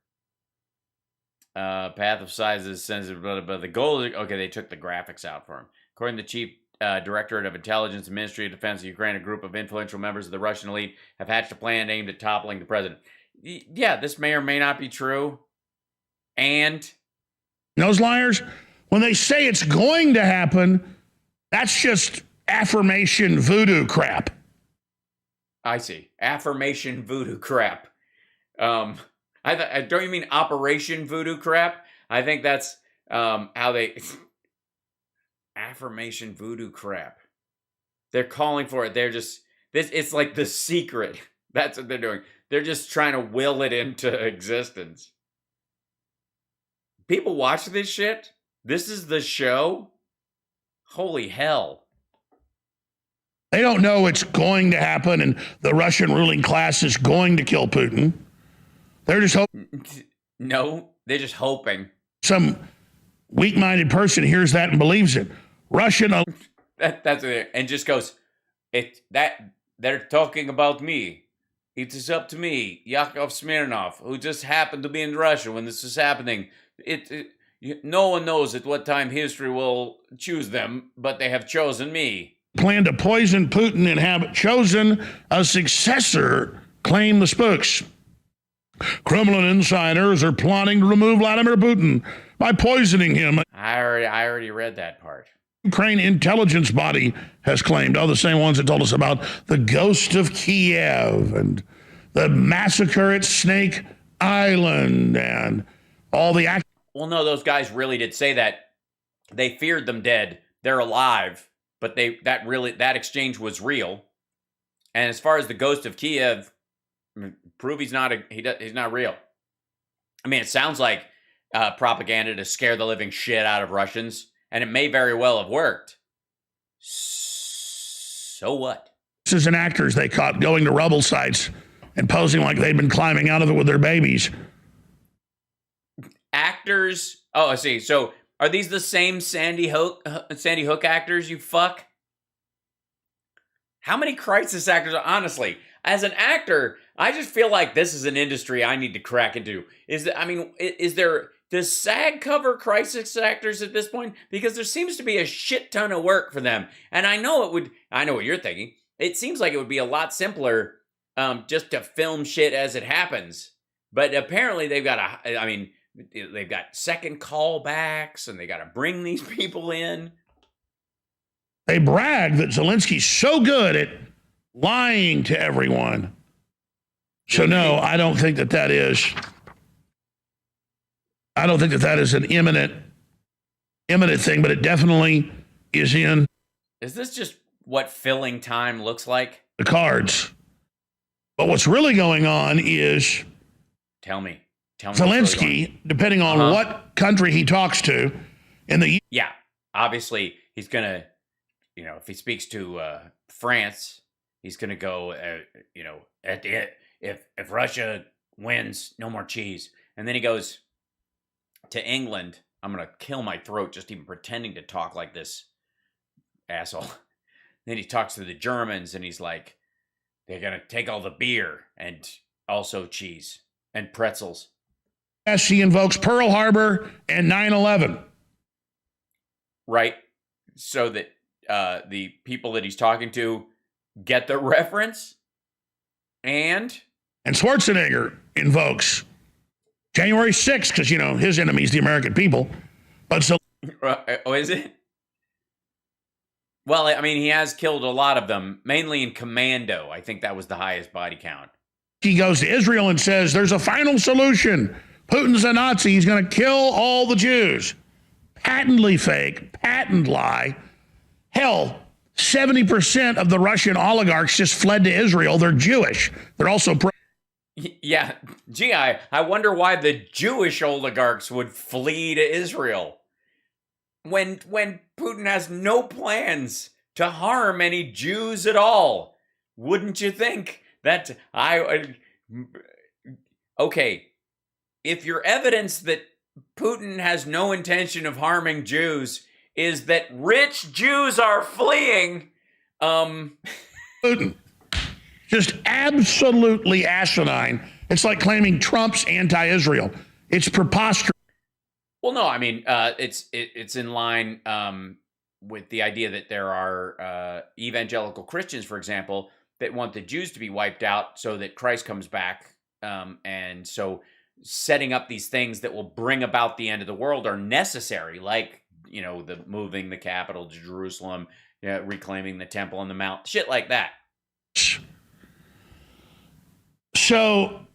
Path of sizes, sensitive, but the goal is, okay, they took the graphics out for him. According to the chief Directorate of Intelligence and Ministry of Defense of Ukraine, a group of influential members of the Russian elite have hatched a plan aimed at toppling the president. Yeah, this may or may not be true. And those liars, when they say it's going to happen, that's just affirmation voodoo crap. I see. Affirmation voodoo crap. Don't you mean Operation Voodoo crap? I think that's how they... Affirmation voodoo crap. They're calling for it. They're just... It's like The Secret. That's what they're doing. They're just trying to will it into existence. People watch this shit? This is the show? Holy hell. They don't know it's going to happen and the Russian ruling class is going to kill Putin. They're just hoping. No, they're just hoping. Some weak-minded person hears that and believes it. Russian. That's it. And just goes, they're talking about me. It is up to me, Yakov Smirnov, who just happened to be in Russia when this was happening. No one knows at what time history will choose them, but they have chosen me. plan to poison Putin and have chosen a successor, claim the spooks. Kremlin insiders are plotting to remove Vladimir Putin by poisoning him. I already read that part. Ukraine intelligence body has claimed, the same ones that told us about the ghost of Kiev and the massacre at Snake Island and all the Well, no, those guys really did say that. They feared them dead. They're alive, but that exchange was real. And as far as the ghost of Kiev, prove he's not real. I mean, it sounds like propaganda to scare the living shit out of Russians, and it may very well have worked. So what? and actors they caught going to rubble sites and posing like they'd been climbing out of it with their babies. Actors? Oh, I see. So are these the same Sandy Hook actors, you fuck? How many crisis actors? Honestly, as an actor, I just feel like this is an industry I need to crack into. Does SAG cover crisis actors at this point? Because there seems to be a shit ton of work for them. And I know what you're thinking. It seems like it would be a lot simpler just to film shit as it happens. But apparently they've got second callbacks and they got to bring these people in. They brag that Zelensky's so good at lying to everyone. So no, I don't think that is an imminent thing, but it definitely is in. Is this just what filling time looks like? The cards. But what's really going on is Tell me Zelensky, depending on what country he talks to, yeah, obviously he's gonna, if he speaks to France, he's gonna go, if Russia wins, no more cheese, and then he goes to England. I'm gonna kill my throat just even pretending to talk like this asshole. Then he talks to the Germans, and he's like, they're gonna take all the beer and also cheese and pretzels. Yes, he invokes Pearl Harbor and 9/11. Right, so that the people that he's talking to get the reference. And Schwarzenegger invokes January 6th because, his enemy's the American people. But so, oh, is it? Well, I mean, he has killed a lot of them, mainly in Commando. I think that was the highest body count. He goes to Israel and says, there's a final solution. Putin's a Nazi. He's going to kill all the Jews. Patently fake, patent lie. Hell, 70% of the Russian oligarchs just fled to Israel. They're Jewish. They're also yeah. Gee, I wonder why the Jewish oligarchs would flee to Israel when Putin has no plans to harm any Jews at all. Wouldn't you think that okay, if your evidence that Putin has no intention of harming Jews is that rich Jews are fleeing, Putin. Just absolutely asinine. It's like claiming Trump's anti-Israel. It's preposterous. Well, no, I mean, it's in line with the idea that there are evangelical Christians, for example, that want the Jews to be wiped out so that Christ comes back. And so setting up these things that will bring about the end of the world are necessary, like, the moving the capital to Jerusalem, reclaiming the temple on the mount, shit like that. So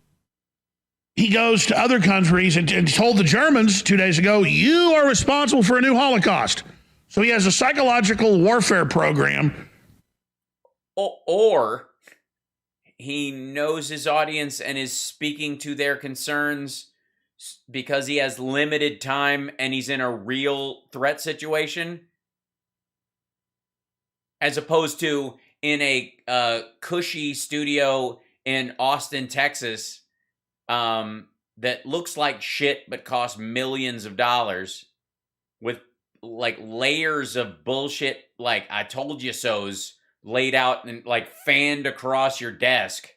he goes to other countries and told the Germans 2 days ago, you are responsible for a new Holocaust. So he has a psychological warfare program. Or he knows his audience and is speaking to their concerns because he has limited time and he's in a real threat situation, as opposed to in a cushy studio in Austin, Texas, that looks like shit but costs millions of dollars, with like layers of bullshit, like I told you so's laid out and like fanned across your desk.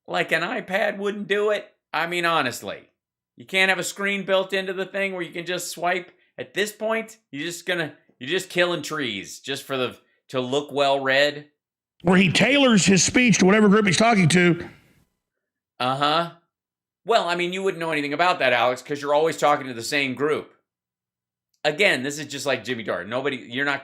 Like an iPad wouldn't do it. I mean, honestly, you can't have a screen built into the thing where you can just swipe. At this point, you're just gonna You're just killing trees just for to look well read. Where he tailors his speech to whatever group he's talking to. Uh-huh. Well, I mean, you wouldn't know anything about that, Alex, because you're always talking to the same group. Again, this is just like Jimmy Dore. You're not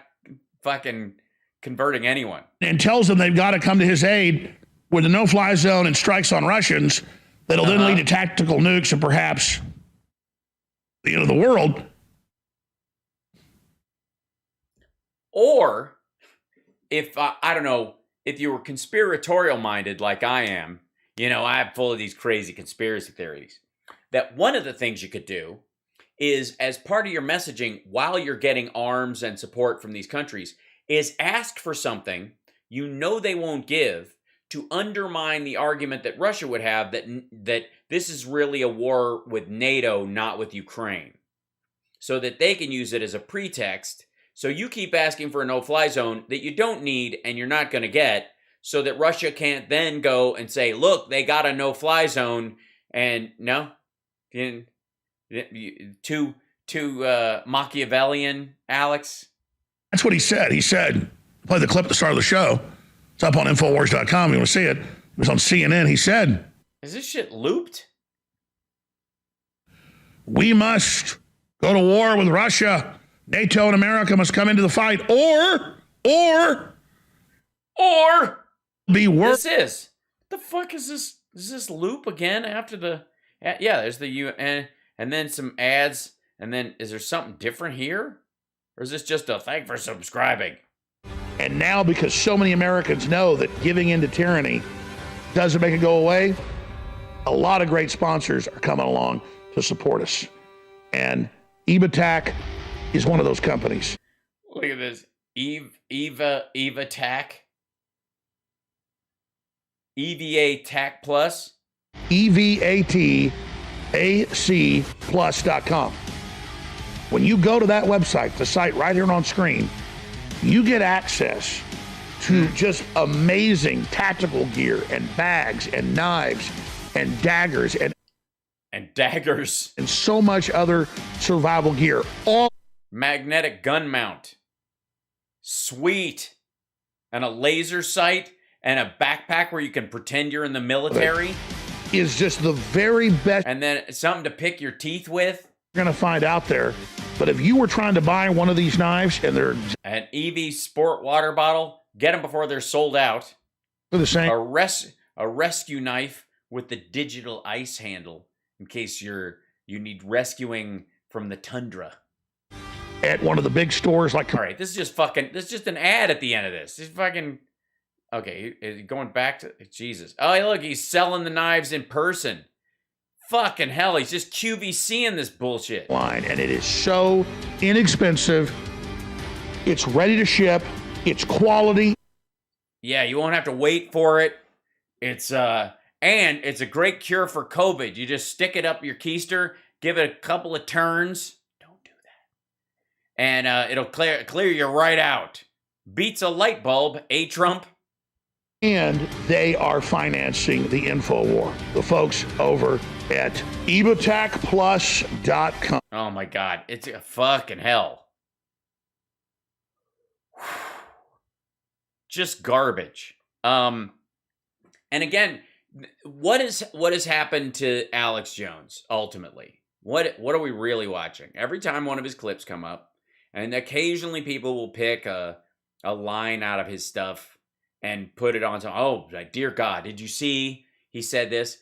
fucking converting anyone. And tells them they've got to come to his aid with a no-fly zone and strikes on Russians that'll then lead to tactical nukes and perhaps the end of the world. Or, if, I don't know, if you were conspiratorial minded like I am, I'm full of these crazy conspiracy theories, that one of the things you could do is, as part of your messaging, while you're getting arms and support from these countries, is ask for something they won't give to undermine the argument that Russia would have that this is really a war with NATO, not with Ukraine, so that they can use it as a pretext. So you keep asking for a no-fly zone that you don't need and you're not going to get, so that Russia can't then go and say, look, they got a no-fly zone, and no, too Machiavellian, Alex. That's what he said. He said, play the clip at the start of the show. It's up on Infowars.com. You want to see it? It was on CNN. He said, is this shit looped? We must go to war with Russia. NATO and America must come into the fight, or be worse. The fuck is this? Is this loop again after the? Yeah, there's the UN, and then some ads, and then is there something different here, or is this just a thank for subscribing? And now, because so many Americans know that giving in to tyranny doesn't make it go away, a lot of great sponsors are coming along to support us, and EvaTac is one of those companies. Look at this, EvaTac. EVA TAC Plus? EVATACplus.com. When you go to that website, the site right here on screen, you get access to just amazing tactical gear and bags and knives and daggers and so much other survival gear. All magnetic gun mount. Sweet. And a laser sight. And a backpack where you can pretend you're in the military. Is just the very best. And then something to pick your teeth with. You're going to find out there. But if you were trying to buy one of these knives and they're... An EV Sport water bottle. Get them before they're sold out. They're the same. A rescue knife with the digital ice handle. In case you need rescuing from the tundra. At one of the big stores like... All right, this is just an ad at the end of this. This is fucking... Okay, going back to Jesus. Oh, look, he's selling the knives in person. Fucking hell, he's just QVCing this bullshit. Line, and it is so inexpensive. It's ready to ship. It's quality. Yeah, you won't have to wait for it. It's and it's a great cure for COVID. You just stick it up your keister, give it a couple of turns. Don't do that. And it'll clear you right out. Beats a light bulb, Trump? And they are financing the InfoWar. The folks over at EvaTacPlus.com. Oh my God, it's a fucking hell. Just garbage. And again, what has happened to Alex Jones ultimately? What are we really watching? Every time one of his clips come up, and occasionally people will pick a line out of his stuff and put it on some, oh, dear God, did you see he said this?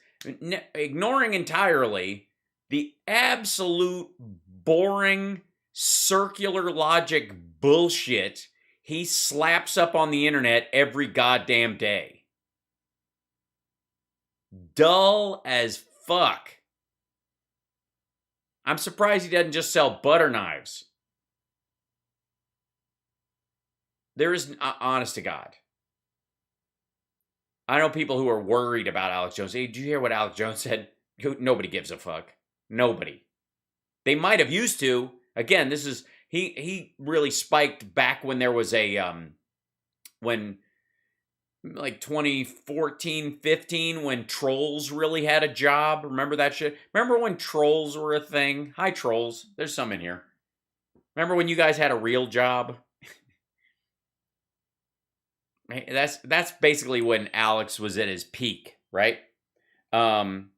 Ignoring entirely the absolute boring circular logic bullshit he slaps up on the internet every goddamn day. Dull as fuck. I'm surprised he doesn't just sell butter knives. There is, honest to God. I know people who are worried about Alex Jones. Hey, did you hear what Alex Jones said? Nobody gives a fuck. Nobody. They might have used to. Again, this is, he really spiked back when there was when like 2014, 15, when trolls really had a job. Remember that shit? Remember when trolls were a thing? Hi, trolls. There's some in here. Remember when you guys had a real job? That's basically when Alex was at his peak, right? And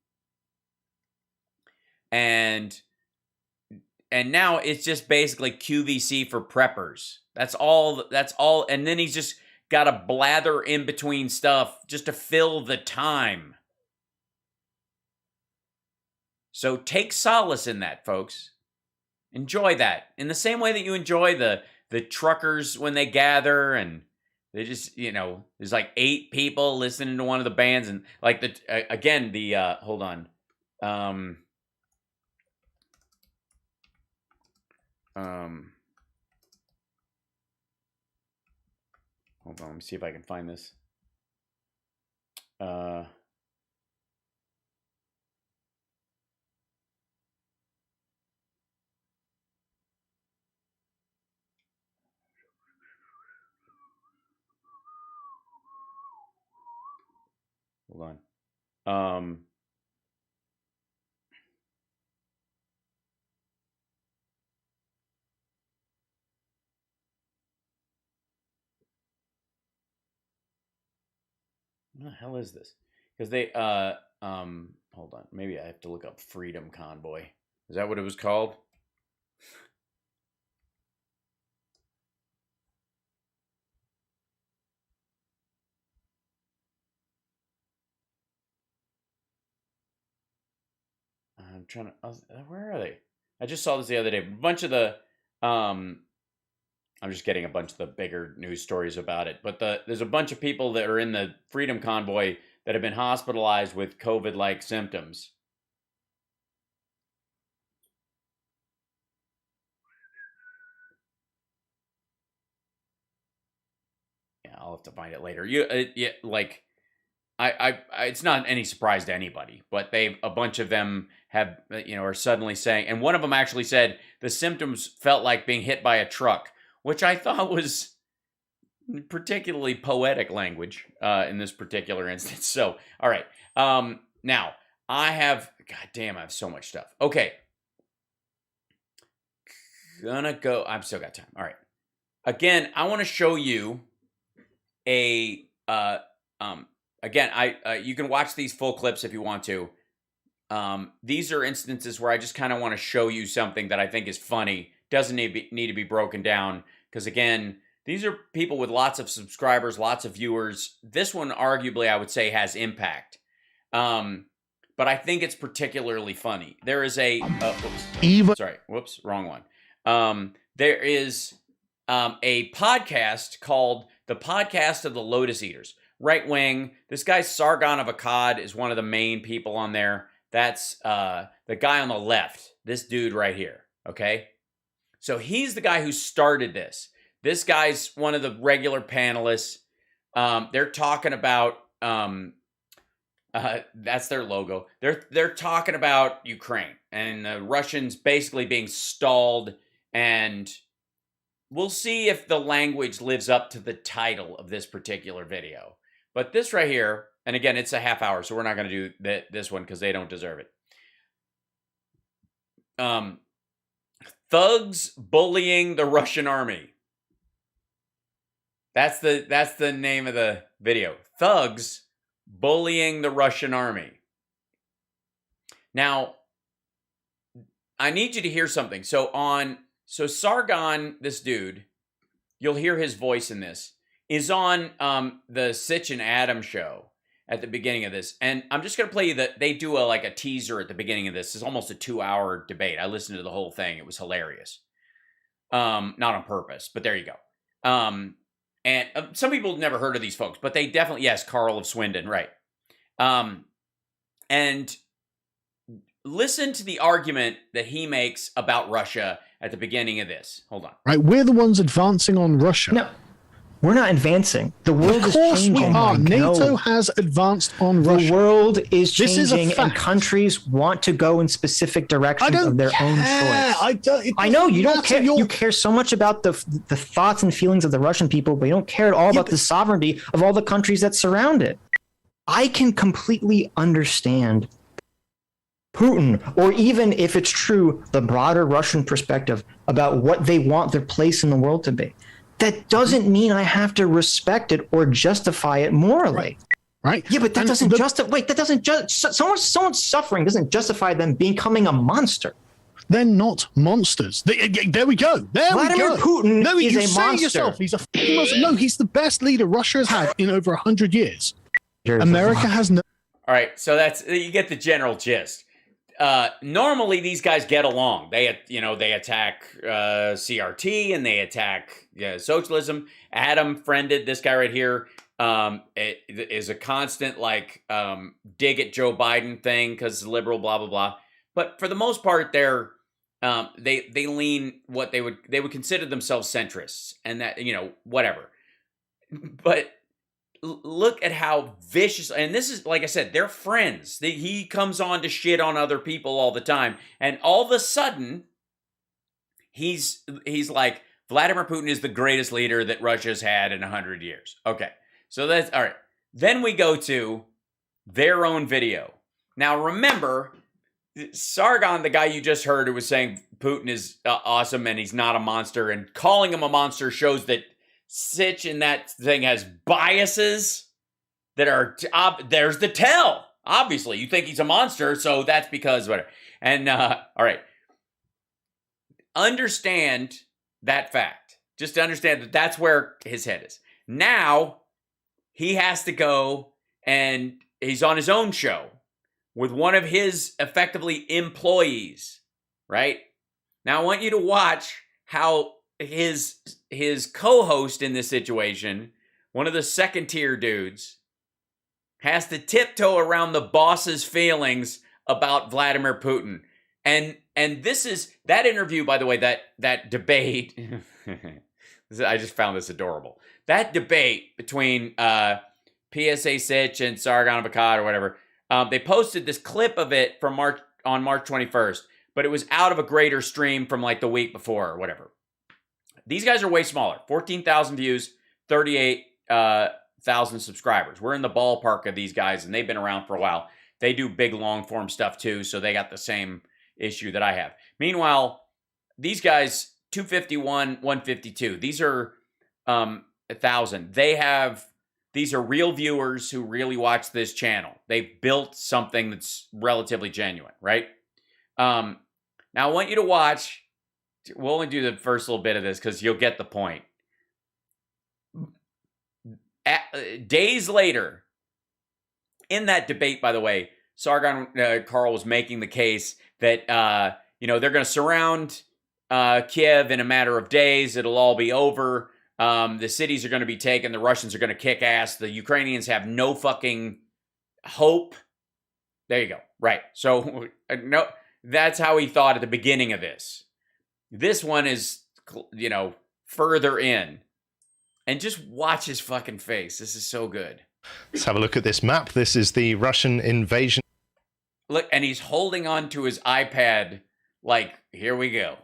now it's just basically QVC for preppers. That's all. And then he's just got to blather in between stuff just to fill the time. So take solace in that, folks. Enjoy that. In the same way that you enjoy the truckers when they gather and they just, there's like 8 people listening to one of the bands and like hold on. Hold on, let me see if I can find this. Hold on. What the hell is this? Because they hold on, maybe I have to look up Freedom Convoy. Is that what it was called? I'm trying to. Where are they? I just saw this the other day. A bunch of the. I'm just getting a bunch of the bigger news stories about it. But there's a bunch of people that are in the Freedom Convoy that have been hospitalized with COVID-like symptoms. Yeah, I'll have to find it later. It's not any surprise to anybody, but a bunch of them have, are suddenly saying, and one of them actually said the symptoms felt like being hit by a truck, which I thought was particularly poetic language in this particular instance. So, all right. Now I have so much stuff. Okay. Gonna go. I've still got time. All right. Again, I want to show you you can watch these full clips if you want to. These are instances where I just kind of want to show you something that I think is funny. Doesn't need to be broken down. Because again, these are people with lots of subscribers, lots of viewers. This one, arguably, I would say has impact. But I think it's particularly funny. There is wrong one. There is a podcast called The Podcast of the Lotus Eaters. Right wing. This guy Sargon of Akkad is one of the main people on there. That's the guy on the left. This dude right here. Okay? So he's the guy who started this. This guy's one of the regular panelists. They're talking about that's their logo. They're talking about Ukraine and the Russians basically being stalled, and we'll see if the language lives up to the title of this particular video. But this right here, and again, it's a half hour, so we're not going to do this one because they don't deserve it. Thugs bullying the Russian army. That's the name of the video. Thugs bullying the Russian army. Now, I need you to hear something. So Sargon, this dude, you'll hear his voice in this, is on the Sitch and Adam show at the beginning of this. And I'm just going to play you that they do a teaser at the beginning of this. It's almost a 2-hour debate. I listened to the whole thing. It was hilarious. Not on purpose, but there you go. And some people have never heard of these folks, but they definitely, yes, Carl of Swindon, right. And listen to the argument that he makes about Russia at the beginning of this. Hold on. Right, we're the ones advancing on Russia. No, we're not advancing. The world is changing. Of course we are. NATO has advanced on Russia. The world is changing, and countries want to go in specific directions of their own choice. I know you don't care. You care so much about the thoughts and feelings of the Russian people, but you don't care at all about the sovereignty of all the countries that surround it. I can completely understand Putin, or even if it's true, the broader Russian perspective about what they want their place in the world to be, that doesn't mean I have to respect it or justify it morally. Right. Yeah, but that doesn't justify. Wait, that doesn't someone's suffering doesn't justify them becoming a monster. They're not monsters. There we go. Vladimir Putin no, is you a say monster. Yourself, he's a fucking monster. No, he's the best leader Russia has had in over 100 years. America has no. All right, so you get the general gist. Normally, these guys get along. They attack CRT and they attack socialism. Adam friended this guy right here. It is a constant dig at Joe Biden thing because liberal, blah blah blah. But for the most part, they lean what they would consider themselves centrists, and that whatever. But look at how vicious, and this is, like I said, they're friends. He comes on to shit on other people all the time, and all of a sudden, he's like, Vladimir Putin is the greatest leader that Russia's had in 100 years. Okay, so that's all right. Then we go to their own video. Now remember, Sargon, the guy you just heard who was saying Putin is awesome and he's not a monster, and calling him a monster shows that Sitch in that thing has biases that are there's the tell. Obviously, you think he's a monster, so that's because whatever. And all right, understand that fact. Just to understand that that's where his head is. Now he has to go, and he's on his own show with one of his effectively employees. Right now, I want you to watch how his co-host in this situation, one of the second tier dudes, has to tiptoe around the boss's feelings about Vladimir Putin. And this is that interview, by the way, that debate. I just found this adorable. That debate between PSA Sitch and Sargon of Akkad or whatever. They posted this clip of it from on March 21st, but it was out of a greater stream from like the week before or whatever. These guys are way smaller. 14,000 views, 38,000 subscribers. We're in the ballpark of these guys, and they've been around for a while. They do big, long-form stuff, too, so they got the same issue that I have. Meanwhile, these guys, 251, 152. These are 1,000. These are real viewers who really watch this channel. They've built something that's relatively genuine, right? Now, I want you to watch. We'll only do the first little bit of this because you'll get the point. Days later, in that debate, by the way, Sargon Karl was making the case that they're going to surround Kiev in a matter of days. It'll all be over. The cities are going to be taken. The Russians are going to kick ass. The Ukrainians have no fucking hope. There you go. Right. So no, that's how he thought at the beginning of this. This one is, further in. And just watch his fucking face. This is so good. Let's have a look at this map. This is the Russian invasion. Look, and he's holding on to his iPad like, here we go.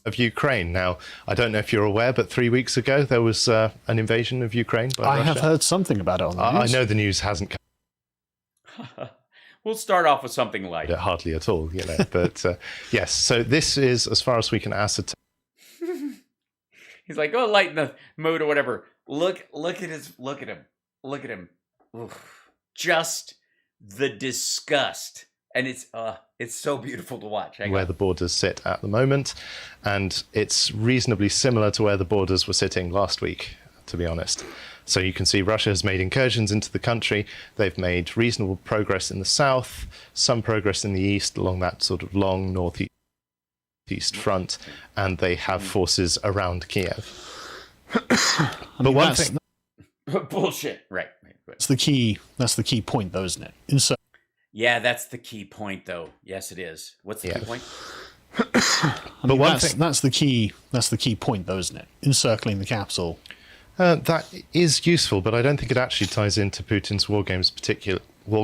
Of Ukraine. Now, I don't know if you're aware, but 3 weeks ago, there was an invasion of Ukraine by Russia. I have heard something about it on the news. I know the news hasn't come. We'll start off with something light. Hardly at all, But yes, so this is, as far as we can ascertain. He's like, oh, lighten the mood or whatever. Look at him. Oof. Just the disgust. And it's so beautiful to watch. Where the borders sit at the moment. And it's reasonably similar to where the borders were sitting last week, to be honest. So you can see Russia has made incursions into the country. They've made reasonable progress in the south, some progress in the east along that sort of long northeast front, and they have forces around Kiev. But one thing... Bullshit. Right. That's the key point, though, isn't it? Yeah, that's the key point, though. Yes, it is. What's the key point? That's the key point, though, isn't it? Encircling the capital. That is useful, but I don't think it actually ties into Putin's war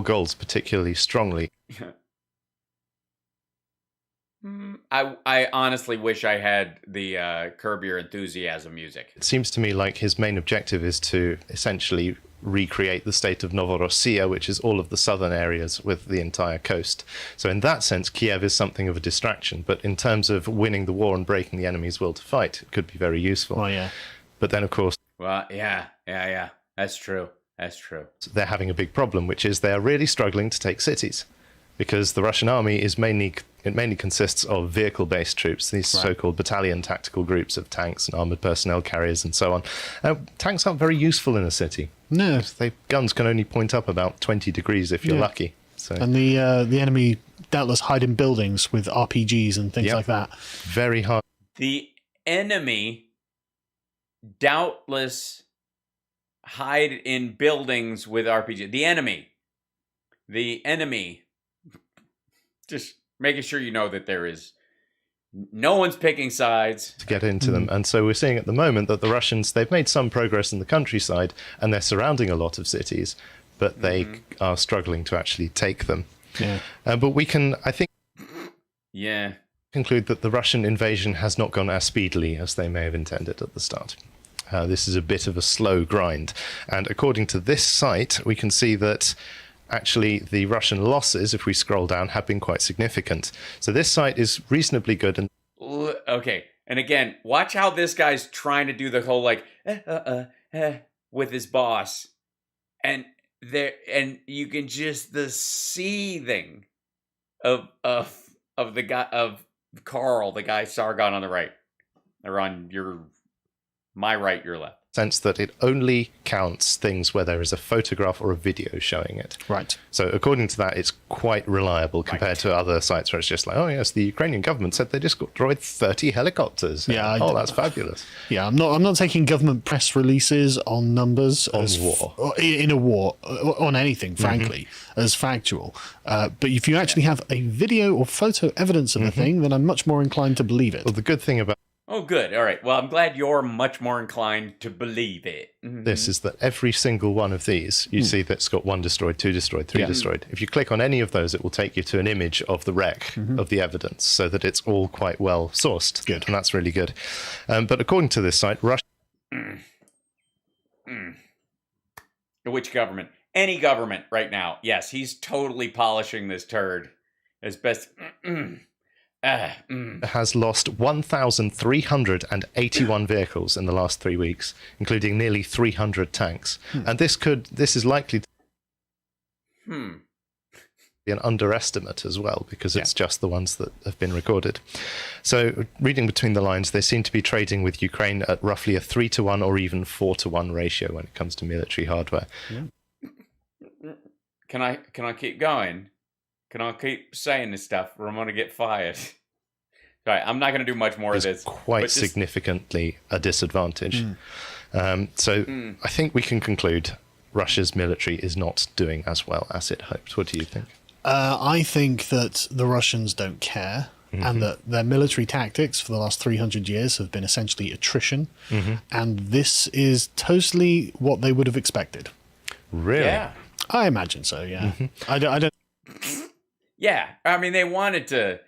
goals particularly strongly. I honestly wish I had the Curb Your Enthusiasm music. It seems to me like his main objective is to essentially recreate the state of Novorossiya, which is all of the southern areas with the entire coast. So in that sense, Kiev is something of a distraction. But in terms of winning the war and breaking the enemy's will to fight, it could be very useful. Oh, yeah. But then, of course... Well, yeah. That's true. They're having a big problem, which is they're really struggling to take cities. Because the Russian army is mainly consists of vehicle-based troops, these so-called battalion tactical groups of tanks and armored personnel carriers and so on. Tanks aren't very useful in a city. No. Guns can only point up about 20 degrees if you're lucky. So. And the enemy doubtless hide in buildings with RPGs and things like that. Very hard. The enemy doubtless hide in buildings with RPG. The enemy. Just making sure you know that there is no one's picking sides to get into them. And so we're seeing at the moment that the Russians, they've made some progress in the countryside and they're surrounding a lot of cities, but they are struggling to actually take them. Yeah. But we can, I think, conclude that the Russian invasion has not gone as speedily as they may have intended at the start. This is a bit of a slow grind. And according to this site, we can see that actually the Russian losses, if we scroll down, have been quite significant. So this site is reasonably good. And okay, and again, watch how this guy's trying to do the whole like with his boss, and you can just the seething of the guy of Carl, the guy Sargon on the right, or on my right, your left. Sense that it only counts things where there is a photograph or a video showing it. Right. So according to that, it's quite reliable compared to other sites where it's just like, oh yes, the Ukrainian government said they just destroyed 30 helicopters. Yeah. Oh, that's fabulous. Yeah, I'm not taking government press releases on numbers on war in a war on anything, frankly, as factual. But if you actually have a video or photo evidence of a thing, then I'm much more inclined to believe it. Well, the good thing about Oh, good. All right. Well, I'm glad you're much more inclined to believe it. This is that every single one of these, you see that's got 1 destroyed, 2 destroyed, 3 destroyed. If you click on any of those, it will take you to an image of the wreck of the evidence, so that it's all quite well sourced. Good. And that's really good. But according to this site, Russia... Which government? Any government right now. Yes, he's totally polishing this turd as best... has lost 1,381 vehicles in the last 3 weeks, including nearly 300 tanks. And this is likely to be an underestimate as well, because it's just the ones that have been recorded. So reading between the lines, they seem to be trading with Ukraine at roughly a 3-to-1 or even 4-to-1 ratio when it comes to military hardware. Can I keep going? Can I keep saying this stuff or I'm going to get fired? All right, I'm not going to do much more of this. Quite significantly a disadvantage. I think we can conclude Russia's military is not doing as well as it hoped. What do you think? I think that the Russians don't care, and that their military tactics for the last 300 years have been essentially attrition, and this is totally what they would have expected. Really? Yeah. I imagine so, yeah. I don't... Yeah, I mean, they wanted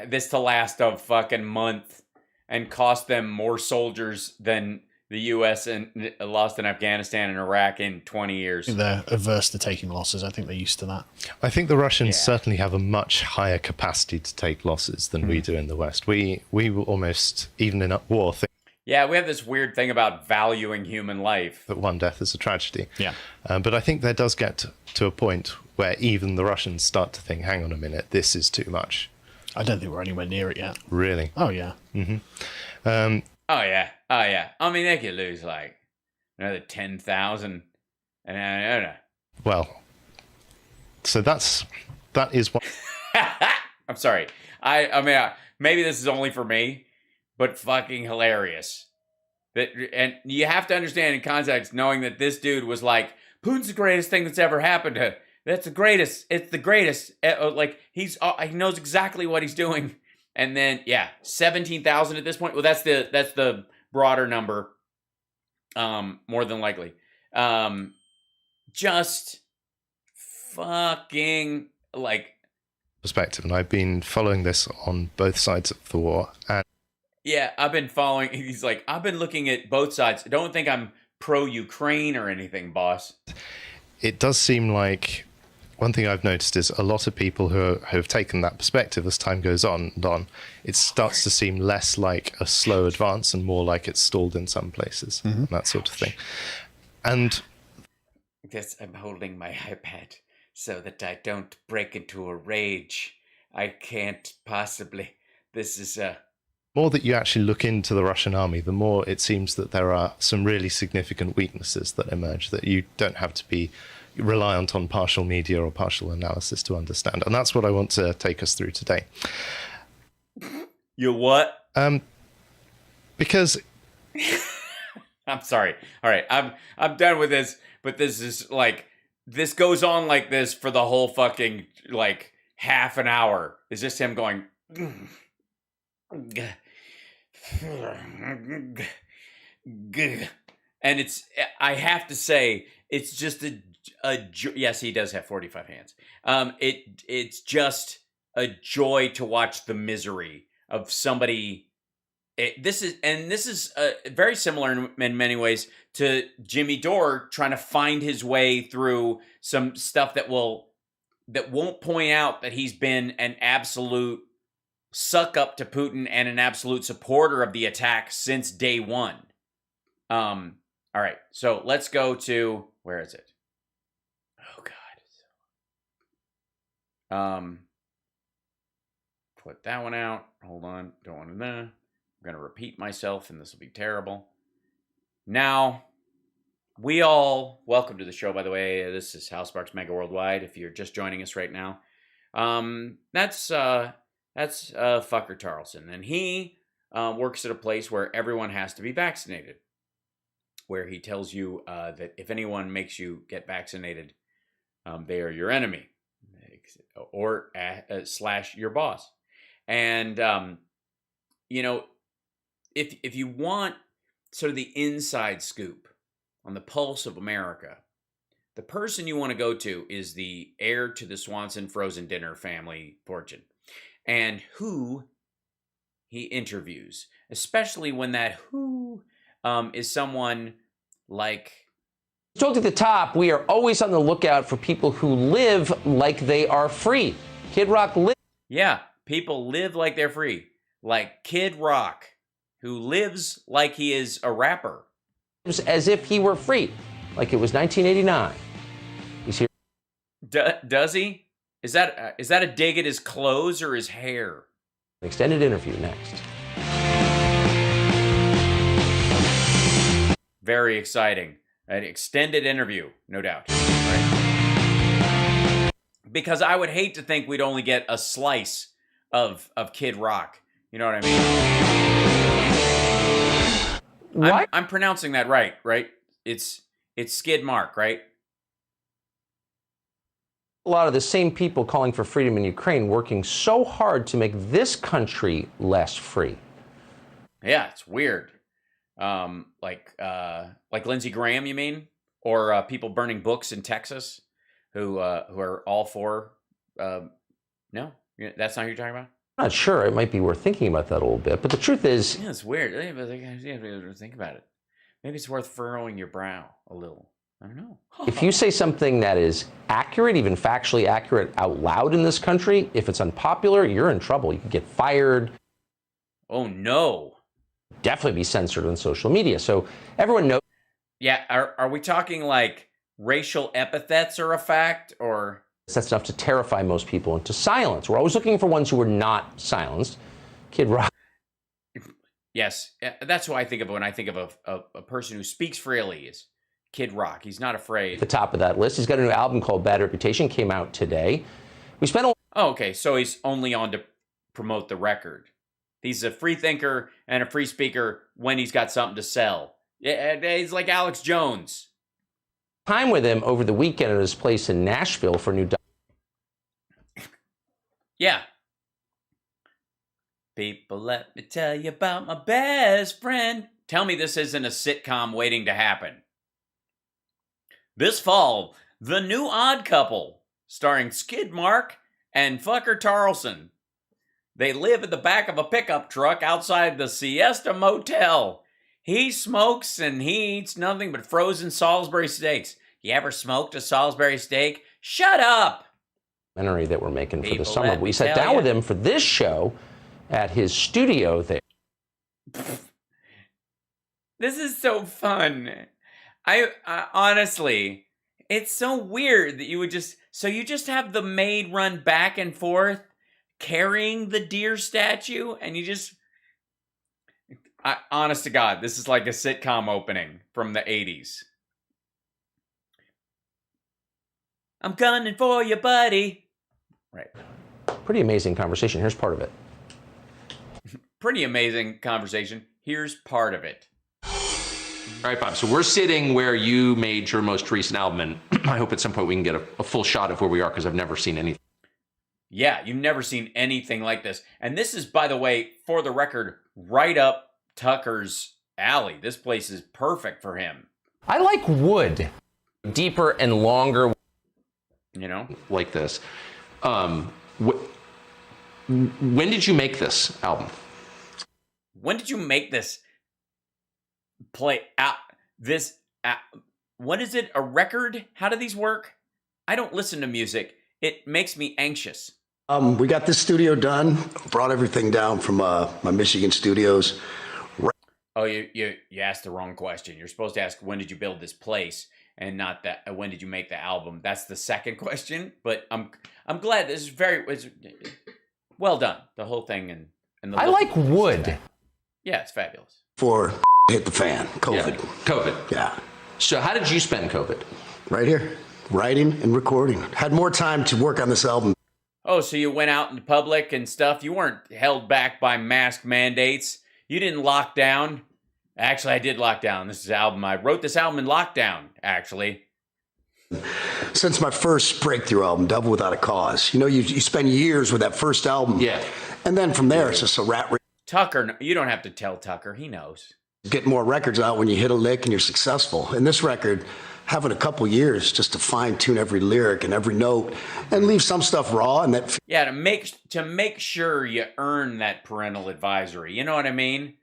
this to last a fucking month and cost them more soldiers than the U.S. and lost in Afghanistan and Iraq in 20 years. They're averse to taking losses. I think they're used to that. I think the Russians certainly have a much higher capacity to take losses than we do in the West. We will almost, even in a war, think we have this weird thing about valuing human life. that one death is a tragedy. Yeah. But I think there does get to a point where even the Russians start to think, hang on a minute, this is too much. I don't think we're anywhere near it yet. Really? Oh, yeah. Oh, yeah. I mean, they could lose like another 10,000. And I don't know. Well, so that is what... I'm sorry. I mean, maybe this is only for me, but fucking hilarious. And you have to understand in context, knowing that this dude was like, Putin's the greatest thing that's ever happened to... That's the greatest. It's the greatest. Like, he knows exactly what he's doing. And then, 17,000 at this point. Well, that's the broader number. More than likely. Just fucking, like... perspective. And I've been following this on both sides of the war. And I've been following... He's like, I've been looking at both sides. Don't think I'm pro-Ukraine or anything, boss. It does seem like one thing I've noticed is a lot of people who have taken that perspective as time goes on and on, it starts to seem less like a slow advance and more like it's stalled in some places, that sort of thing. And yes, I'm holding my iPad so that I don't break into a rage. I can't possibly. This is more that you actually look into the Russian army, the more it seems that there are some really significant weaknesses that emerge that you don't have to be reliant on partial media or partial analysis to understand. And that's what I want to take us through today. You what? Because I'm sorry. All right, I'm done with this, but this is like, this goes on like this for the whole fucking like half an hour. Is just him going and it's, I have to say, it's just a yes, he does have 45 hands. It's just a joy to watch the misery of somebody. This is very similar in many ways to Jimmy Dore trying to find his way through some stuff that won't point out that he's been an absolute suck up to Putin and an absolute supporter of the attack since day one. All right, so let's go to, where is it? Oh God. Put that one out. Hold on. Don't want to know. I'm going to repeat myself, and this will be terrible. Now, welcome to the show, by the way. This is HAL SPARKS Mega Worldwide, if you're just joining us right now. That's Fucker Tarleson, and he works at a place where everyone has to be vaccinated, where he tells you that if anyone makes you get vaccinated, they are your enemy, or / your boss. And, if you want sort of the inside scoop on the pulse of America, the person you want to go to is the heir to the Swanson frozen dinner family fortune, and who he interviews, especially when that who is someone like... I told you at the top, we are always on the lookout for people who live like they are free. Kid Rock Yeah, people live like they're free. Like Kid Rock, who lives like he is a rapper. As if he were free, like it was 1989. He's here. Does he? Is that a dig at his clothes or his hair? Extended interview next. Very exciting. An extended interview, no doubt. Right? Because I would hate to think we'd only get a slice of Kid Rock. You know what I mean? What? I'm pronouncing that right? It's Skid Mark, right? A lot of the same people calling for freedom in Ukraine working so hard to make this country less free. Yeah, it's weird. Like Lindsey Graham, you mean? Or people burning books in Texas who are all for... No? That's not who you're talking about? I'm not sure. It might be worth thinking about that a little bit. But the truth is... Yeah, it's weird. Think about it. Maybe it's worth furrowing your brow a little. I don't know. If you say something that is accurate, even factually accurate out loud in this country, if it's unpopular, you're in trouble. You could get fired. Oh, no. Definitely be censored on social media. So everyone knows. Yeah, are we talking like racial epithets are a fact, or? That's enough to terrify most people into silence. We're always looking for ones who are not silenced. Kid Rock. Yes, that's who I think of when I think of a person who speaks freely is Kid Rock. He's not afraid. At the top of that list, he's got a new album called Bad Reputation, came out today. We spent a... Oh, okay, so he's only on to promote the record. He's a free thinker and a free speaker when he's got something to sell. Yeah, he's like Alex Jones. Time with him over the weekend at his place in Nashville for a new... Yeah. People, let me tell you about my best friend. Tell me this isn't a sitcom waiting to happen. This fall, The New Odd Couple, starring Skid Mark and Fucker Tarleson. They live in the back of a pickup truck outside the Siesta Motel. He smokes and he eats nothing but frozen Salisbury steaks. You ever smoked a Salisbury steak? Shut up! That we're making for People, the summer. let me We sat tell down ya. with him for this show at his studio there. This is so fun. I honestly, it's so weird that you would just, so you just have the maid run back and forth carrying the deer statue, and you just, honest to God, this is like a sitcom opening from the 80s. I'm gunning for you, buddy. Right. Pretty amazing conversation. Here's part of it. Pretty amazing conversation. Here's part of it. All right, Bob. So we're sitting where you made your most recent album, and I hope at some point we can get a full shot of where we are, because I've never seen anything. Yeah, you've never seen anything like this. And this is, by the way, for the record, right up Tucker's alley. This place is perfect for him. I like wood. Deeper and longer. You know? Like this. When did you make this album? When did you make this play out? What is it? A record? How do these work? I don't listen to music. It makes me anxious. We got this studio done. Brought everything down from my Michigan studios. Oh, you asked the wrong question. You're supposed to ask, when did you build this place, and not that when did you make the album? That's the second question. But I'm glad this is it's well done. The whole thing and the I like wood. Yeah, it's fabulous. Before hit the fan, COVID. Yeah. COVID. Yeah. So how did you spend COVID? Right here, writing and recording. Had more time to work on this album. Oh, so you went out in public and stuff. You weren't held back by mask mandates. You didn't lock down. Actually, I did lock down. This is album. I wrote this album in lockdown, actually. Since my first breakthrough album, Devil Without a Cause. You know, you spend years with that first album. Yeah. And then from there, it's just a rat race. Tucker, you don't have to tell Tucker. He knows. Get more records out when you hit a lick and you're successful. And this record, having a couple years just to fine tune every lyric and every note and leave some stuff raw. And that. Yeah, to make sure you earn that parental advisory. You know what I mean?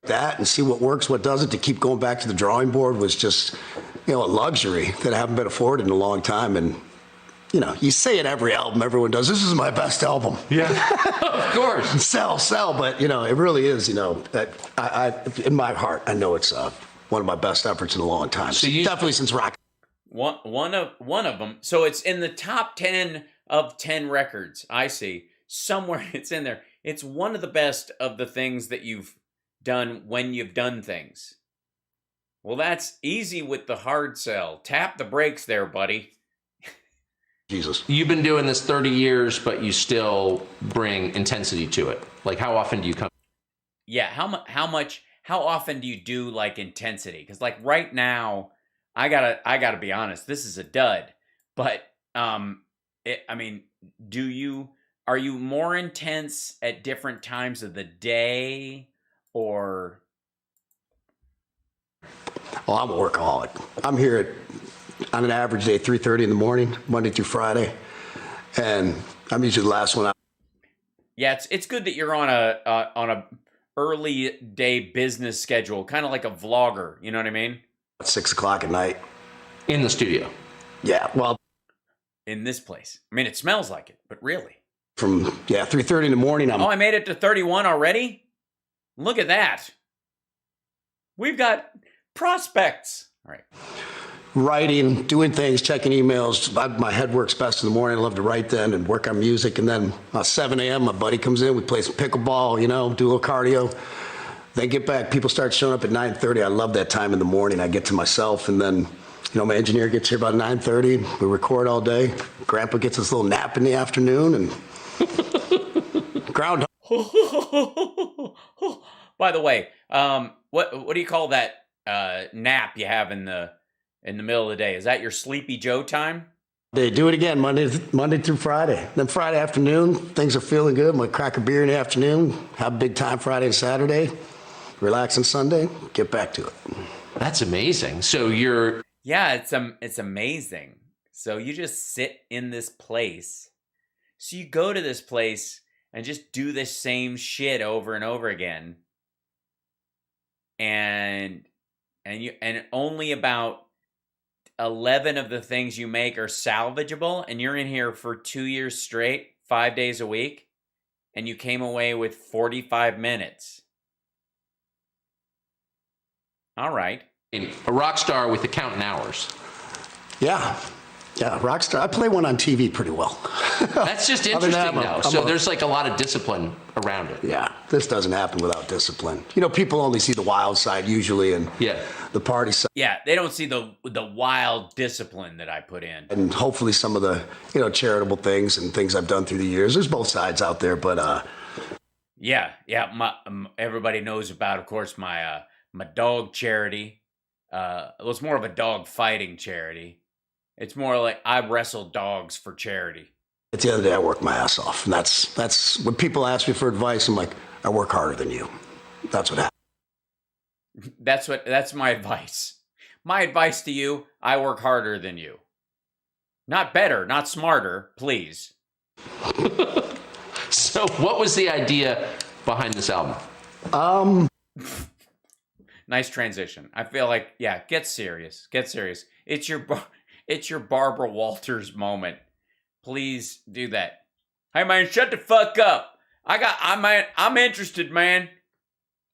That and see what works, what doesn't, to keep going back to the drawing board was just, a luxury that I haven't been afforded in a long time. And, you say it every album, everyone does, this is my best album. Yeah, of course. Sell, but, it really is, that I in my heart, I know it's one of my best efforts in a long time. So definitely since rock. One of them. So it's in the top 10 of 10 records. I see. Somewhere it's in there. It's one of the best of the things that you've done when you've done things. Well, that's easy with the hard sell. Tap the brakes there, buddy. Jesus. You've been doing this 30 years, but you still bring intensity to it. Like, how often do you come? Yeah, how often do you do like intensity? Because like right now, I gotta be honest, this is a dud. But are you more intense at different times of the day, or? Well, I'm a workaholic. I'm here on an average day, 3:30 in the morning, Monday through Friday, and I'm usually the last one out. Yeah, it's good that you're on a early day business schedule, kind of like a vlogger. You know what I mean? At 6 o'clock at night. In the studio. Yeah, well. In this place. I mean, it smells like it, but really. From 3:30 in the morning. I made it to 31 already. Look at that. We've got prospects. All right. Writing, doing things, checking emails. My head works best in the morning. I love to write then and work on music. And then about 7 a.m., my buddy comes in. We play some pickleball, do a little cardio. Then get back. People start showing up at 9:30. I love that time in the morning. I get to myself. And then, my engineer gets here about 9:30. We record all day. Grandpa gets his little nap in the afternoon. And groundhog. By the way, what do you call that nap you have in the middle of the day? Is that your Sleepy Joe time? They do it again Monday through Friday. Then Friday afternoon, things are feeling good. I'm gonna crack a beer in the afternoon, have a big time Friday and Saturday, relax on Sunday, get back to it. That's amazing. So you're... Yeah, it's amazing. So you just sit in this place. So you go to this place and just do the same shit over and over again. and only about 11 of the things you make are salvageable, and you're in here for 2 years straight, 5 days a week, and you came away with 45 minutes. All right. A rock star with the counting hours. Yeah, rock star. I play one on TV pretty well. That's just interesting, though. So there's like a lot of discipline around it. Yeah, this doesn't happen without discipline. You know, people only see the wild side usually, and the party side. Yeah, they don't see the wild discipline that I put in. And hopefully some of the, charitable things and things I've done through the years. There's both sides out there, but Yeah. Everybody knows about, of course, my dog charity. It's more of a dog fighting charity. It's more like I wrestle dogs for charity. at the end of the day, I work my ass off. And that's when people ask me for advice, I'm like, I work harder than you. That's what happens. That's my advice. My advice to you, I work harder than you. Not better, not smarter, please. So what was the idea behind this album? Nice transition. I feel like, yeah, get serious. Get serious. It's your Barbara Walters moment. Please do that. Hey man, shut the fuck up. I'm interested, man.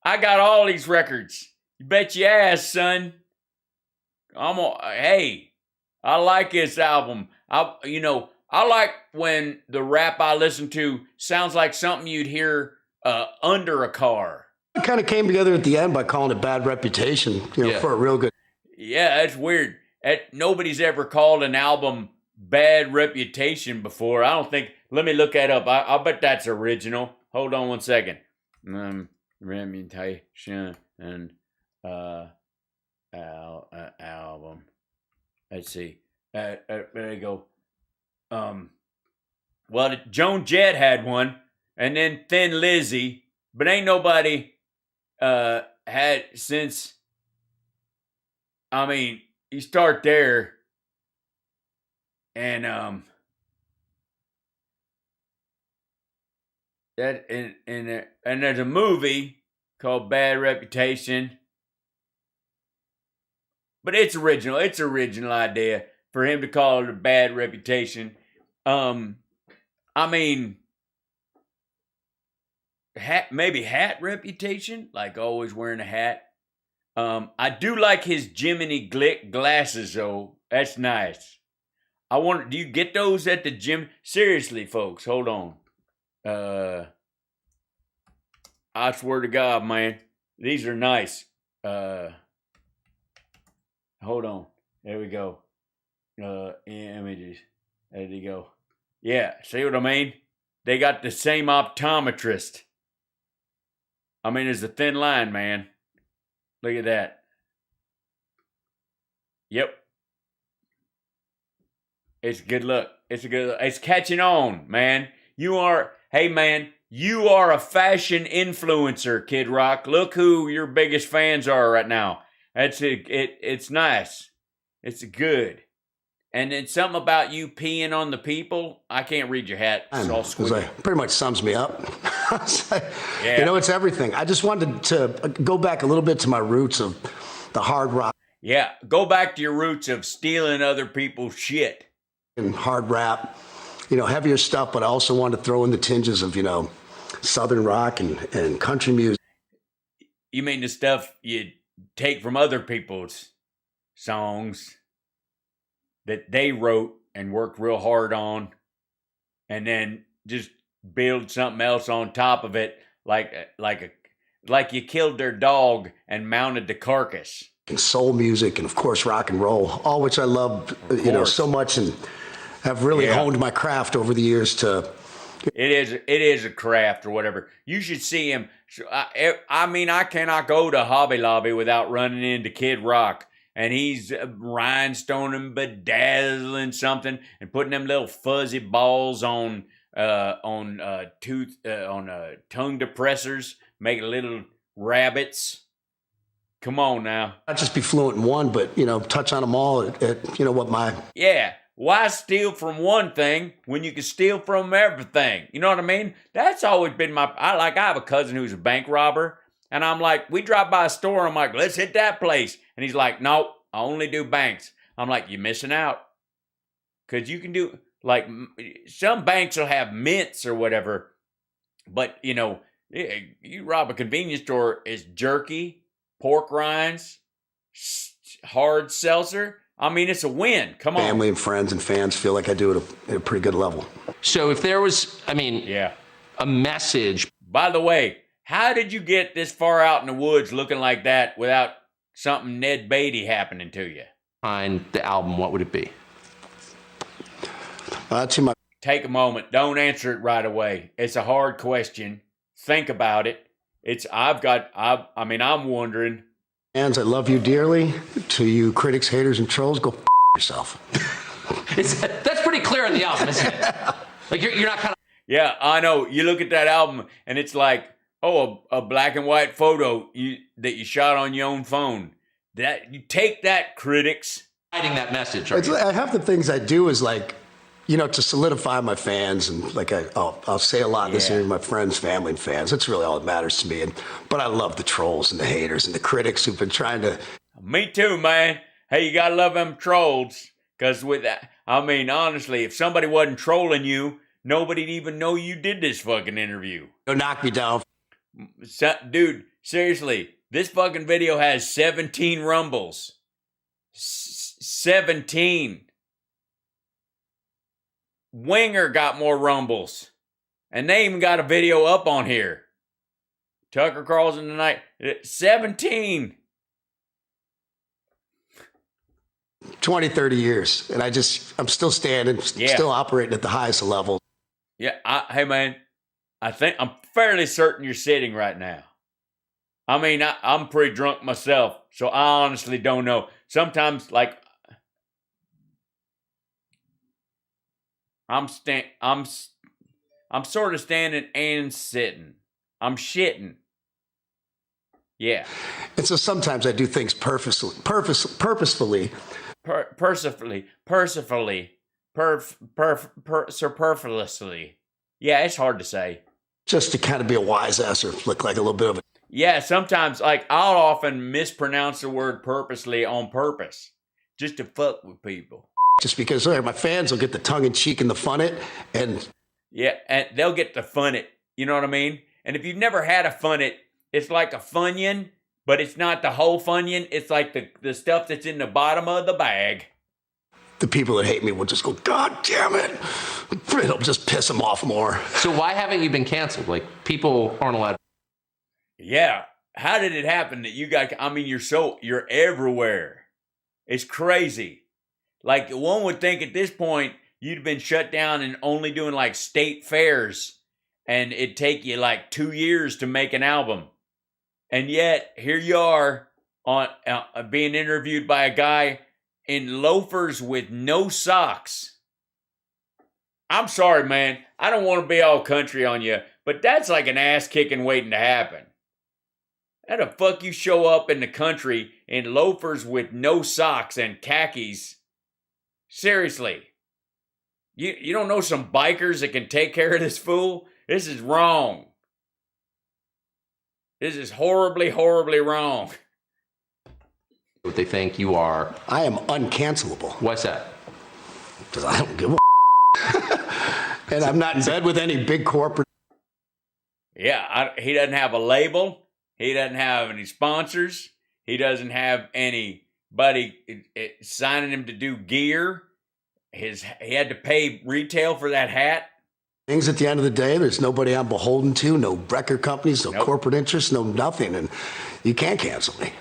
I got all these records. You bet your ass, son. Hey, I like this album. I like when the rap I listen to sounds like something you'd hear under a car. It kind of came together at the end by calling it Bad Reputation, for a real good. Yeah, that's weird. Nobody's ever called an album Bad Reputation before. I don't think. Let me look that up. I'll bet that's original. Hold on one second. Reputation and album. Let's see. There you go. Well, Joan Jett had one, and then Thin Lizzy, but ain't nobody had since. I mean, you start there, and that and there's a movie called Bad Reputation, but it's original. It's an original idea for him to call it a Bad Reputation. I mean, maybe hat reputation, like always wearing a hat. I do like his Jiminy Glick glasses, though. That's nice. Do you get those at the gym? Seriously, folks, hold on. I swear to God, man, these are nice. Hold on. There we go. Images. There you go. Yeah, see what I mean? They got the same optometrist. I mean, there's a thin line, man. Look at that. Yep. It's a good look. It's catching on, man. Hey man, you are a fashion influencer, Kid Rock. Look who your biggest fans are right now. It's nice. It's good. And then something about you peeing on the people. I can't read your hat. It's all squishy. Pretty much sums me up. Yeah. It's everything. I just wanted to go back a little bit to my roots of the hard rock. Yeah, go back to your roots of stealing other people's shit. And hard rap, heavier stuff, but I also wanted to throw in the tinges of, Southern rock and country music. You mean the stuff you take from other people's songs that they wrote and worked real hard on, and then just build something else on top of it, like you killed their dog and mounted the carcass. And soul music, and of course rock and roll, all which I love, so much, and have really honed my craft over the years to. It is a craft or whatever. You should see him. I cannot go to Hobby Lobby without running into Kid Rock. And he's rhinestoning, bedazzling something, and putting them little fuzzy balls on tongue depressors, making little rabbits. Come on now. Not just be fluent in one, but touch on them all. What my Why steal from one thing when you can steal from everything? You know what I mean? That's always been I have a cousin who's a bank robber, And I'm like, we drive by a store. I'm like, let's hit that place. And he's like, no, I only do banks. I'm like, you're missing out. Because you can do, like, some banks will have mints or whatever. But, you know, you rob a convenience store, it's jerky, pork rinds, hard seltzer. I mean, it's a win. Come on. Family and friends and fans feel like I do it at a pretty good level. So if there was, I mean, a message. By the way, how did you get this far out in the woods looking like that without something Ned Beatty happening to you? On the album, what would it be? Take a moment. Don't answer it right away. It's a hard question. Think about it. I'm wondering. Fans, I love you dearly. To you critics, haters, and trolls, go yourself. That's pretty clear on the album, isn't it? Like you're not kind of. Yeah, I know. You look at that album and it's like, oh, a black and white photo that you shot on your own phone. That you take that, critics. Hiding that message. Half the things I do is like, you know, to solidify my fans, and like I'll say a lot this to my friends, family, and fans. That's really all that matters to me. But I love the trolls and the haters and the critics who've been trying to. Me too, man. Hey, you gotta love them trolls, because with that, I mean, honestly, if somebody wasn't trolling you, nobody'd even know you did this fucking interview. Don't knock me down, dude. Seriously, this fucking video has 17 rumbles. 17. WIGHER got more rumbles. And they even got a video up on here. Tucker Carlson tonight. 17. 20, 30 years. And I'm still standing, still operating at the highest level. Yeah, hey man, I'm fairly certain you're sitting right now. I mean, I'm pretty drunk myself, so I honestly don't know. Sometimes, like, I'm sort of standing and sitting. I'm shitting. Yeah. And so sometimes I do things purposefully. Superfluously. Yeah, it's hard to say. Just to kind of be a wise ass or look like a little bit of a. Yeah, sometimes, like, I'll often mispronounce the word purposely on purpose, just to fuck with people. Just because my fans will get the tongue in cheek and the fun it, and yeah, and they'll get the fun it. You know what I mean? And if you've never had a fun it, it's like a Funyun, but it's not the whole Funyun. It's like the stuff that's in the bottom of the bag. The people that hate me will just go, God damn it! It'll just piss them off more. So why haven't you been canceled? Like, people aren't allowed. Yeah, how did it happen that you got? I mean, you're everywhere. It's crazy. Like, one would think at this point, you'd have been shut down and only doing like state fairs, and it'd take you like 2 years to make an album. And yet, here you are on being interviewed by a guy in loafers with no socks. I'm sorry, man. I don't want to be all country on you, but that's like an ass kicking waiting to happen. How the fuck you show up in the country in loafers with no socks and khakis? Seriously. You don't know some bikers that can take care of this fool? This is wrong. This is horribly, horribly wrong. What they think you are. I am uncancelable. What's that? Because I don't give a and I'm not in bed with any big corporate. Yeah, he doesn't have a label. He doesn't have any sponsors. He doesn't have anybody signing him to do gear. He had to pay retail for that hat. Things at the end of the day, there's nobody I'm beholden to, no record companies, no corporate interests, no nothing, and you can't cancel me.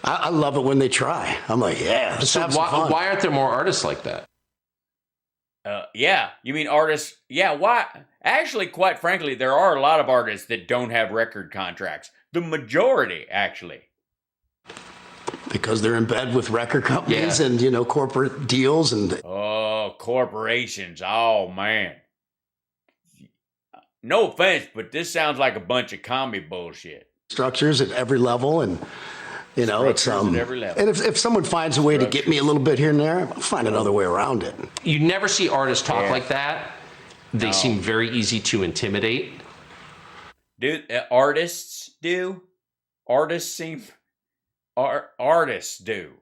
I love it when they try. I'm like, yeah. So why aren't there more artists like that? Yeah, you mean artists? Yeah, why? Actually, quite frankly, there are a lot of artists that don't have record contracts. The majority, actually. Because they're in bed with record companies and, corporate deals and. Oh, corporations. Oh, man. No offense, but this sounds like a bunch of commie bullshit. Structures at every level, and it's at every level. And if someone finds a way to get me a little bit here and there, I'll find another way around it. You never see artists talk like that. They seem very easy to intimidate. Dude, artists do? artists do.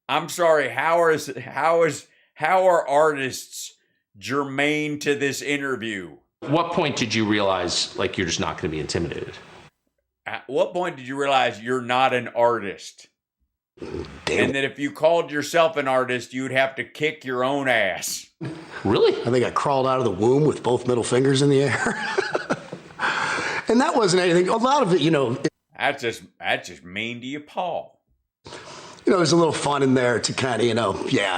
I'm sorry, how are artists germane to this interview? At what point did you realize like you're just not going to be intimidated? At what point did you realize you're not an artist? Damn. And that if you called yourself an artist, you'd have to kick your own ass. Really? I think I crawled out of the womb with both middle fingers in the air. And that wasn't anything. A lot of it, you know. That's just mean to you, Paul. You know, there's a little fun in there to kind of, you know,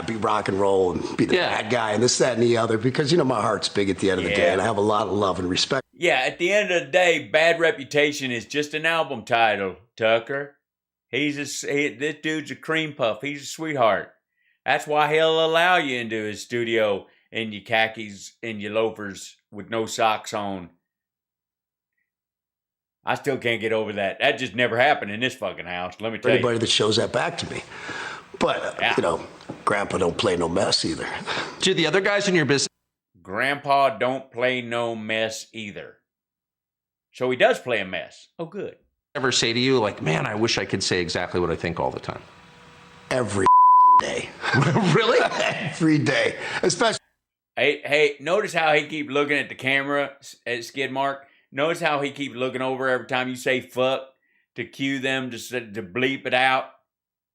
be rock and roll and be the bad guy and this, that, and the other. Because, you know, my heart's big at the end of the day, and I have a lot of love and respect. Yeah, at the end of the day, Bad Reputation is just an album title, Tucker. This dude's a cream puff. He's a sweetheart. That's why he'll allow you into his studio in your khakis and your loafers with no socks on. I still can't get over that. That just never happened in this fucking house. Let me tell you. Anybody that shows that back to me. But, you know, Grandpa don't play no mess either. Do the other guys in your business? Grandpa don't play no mess either. So he does play a mess. Oh, good. Ever say to you, like, man, I wish I could say exactly what I think all the time? Every day. Really? Every day. Especially. Hey, notice how he keep looking at the camera at Skid Mark? Notice how he keeps looking over every time you say fuck to cue them to bleep it out?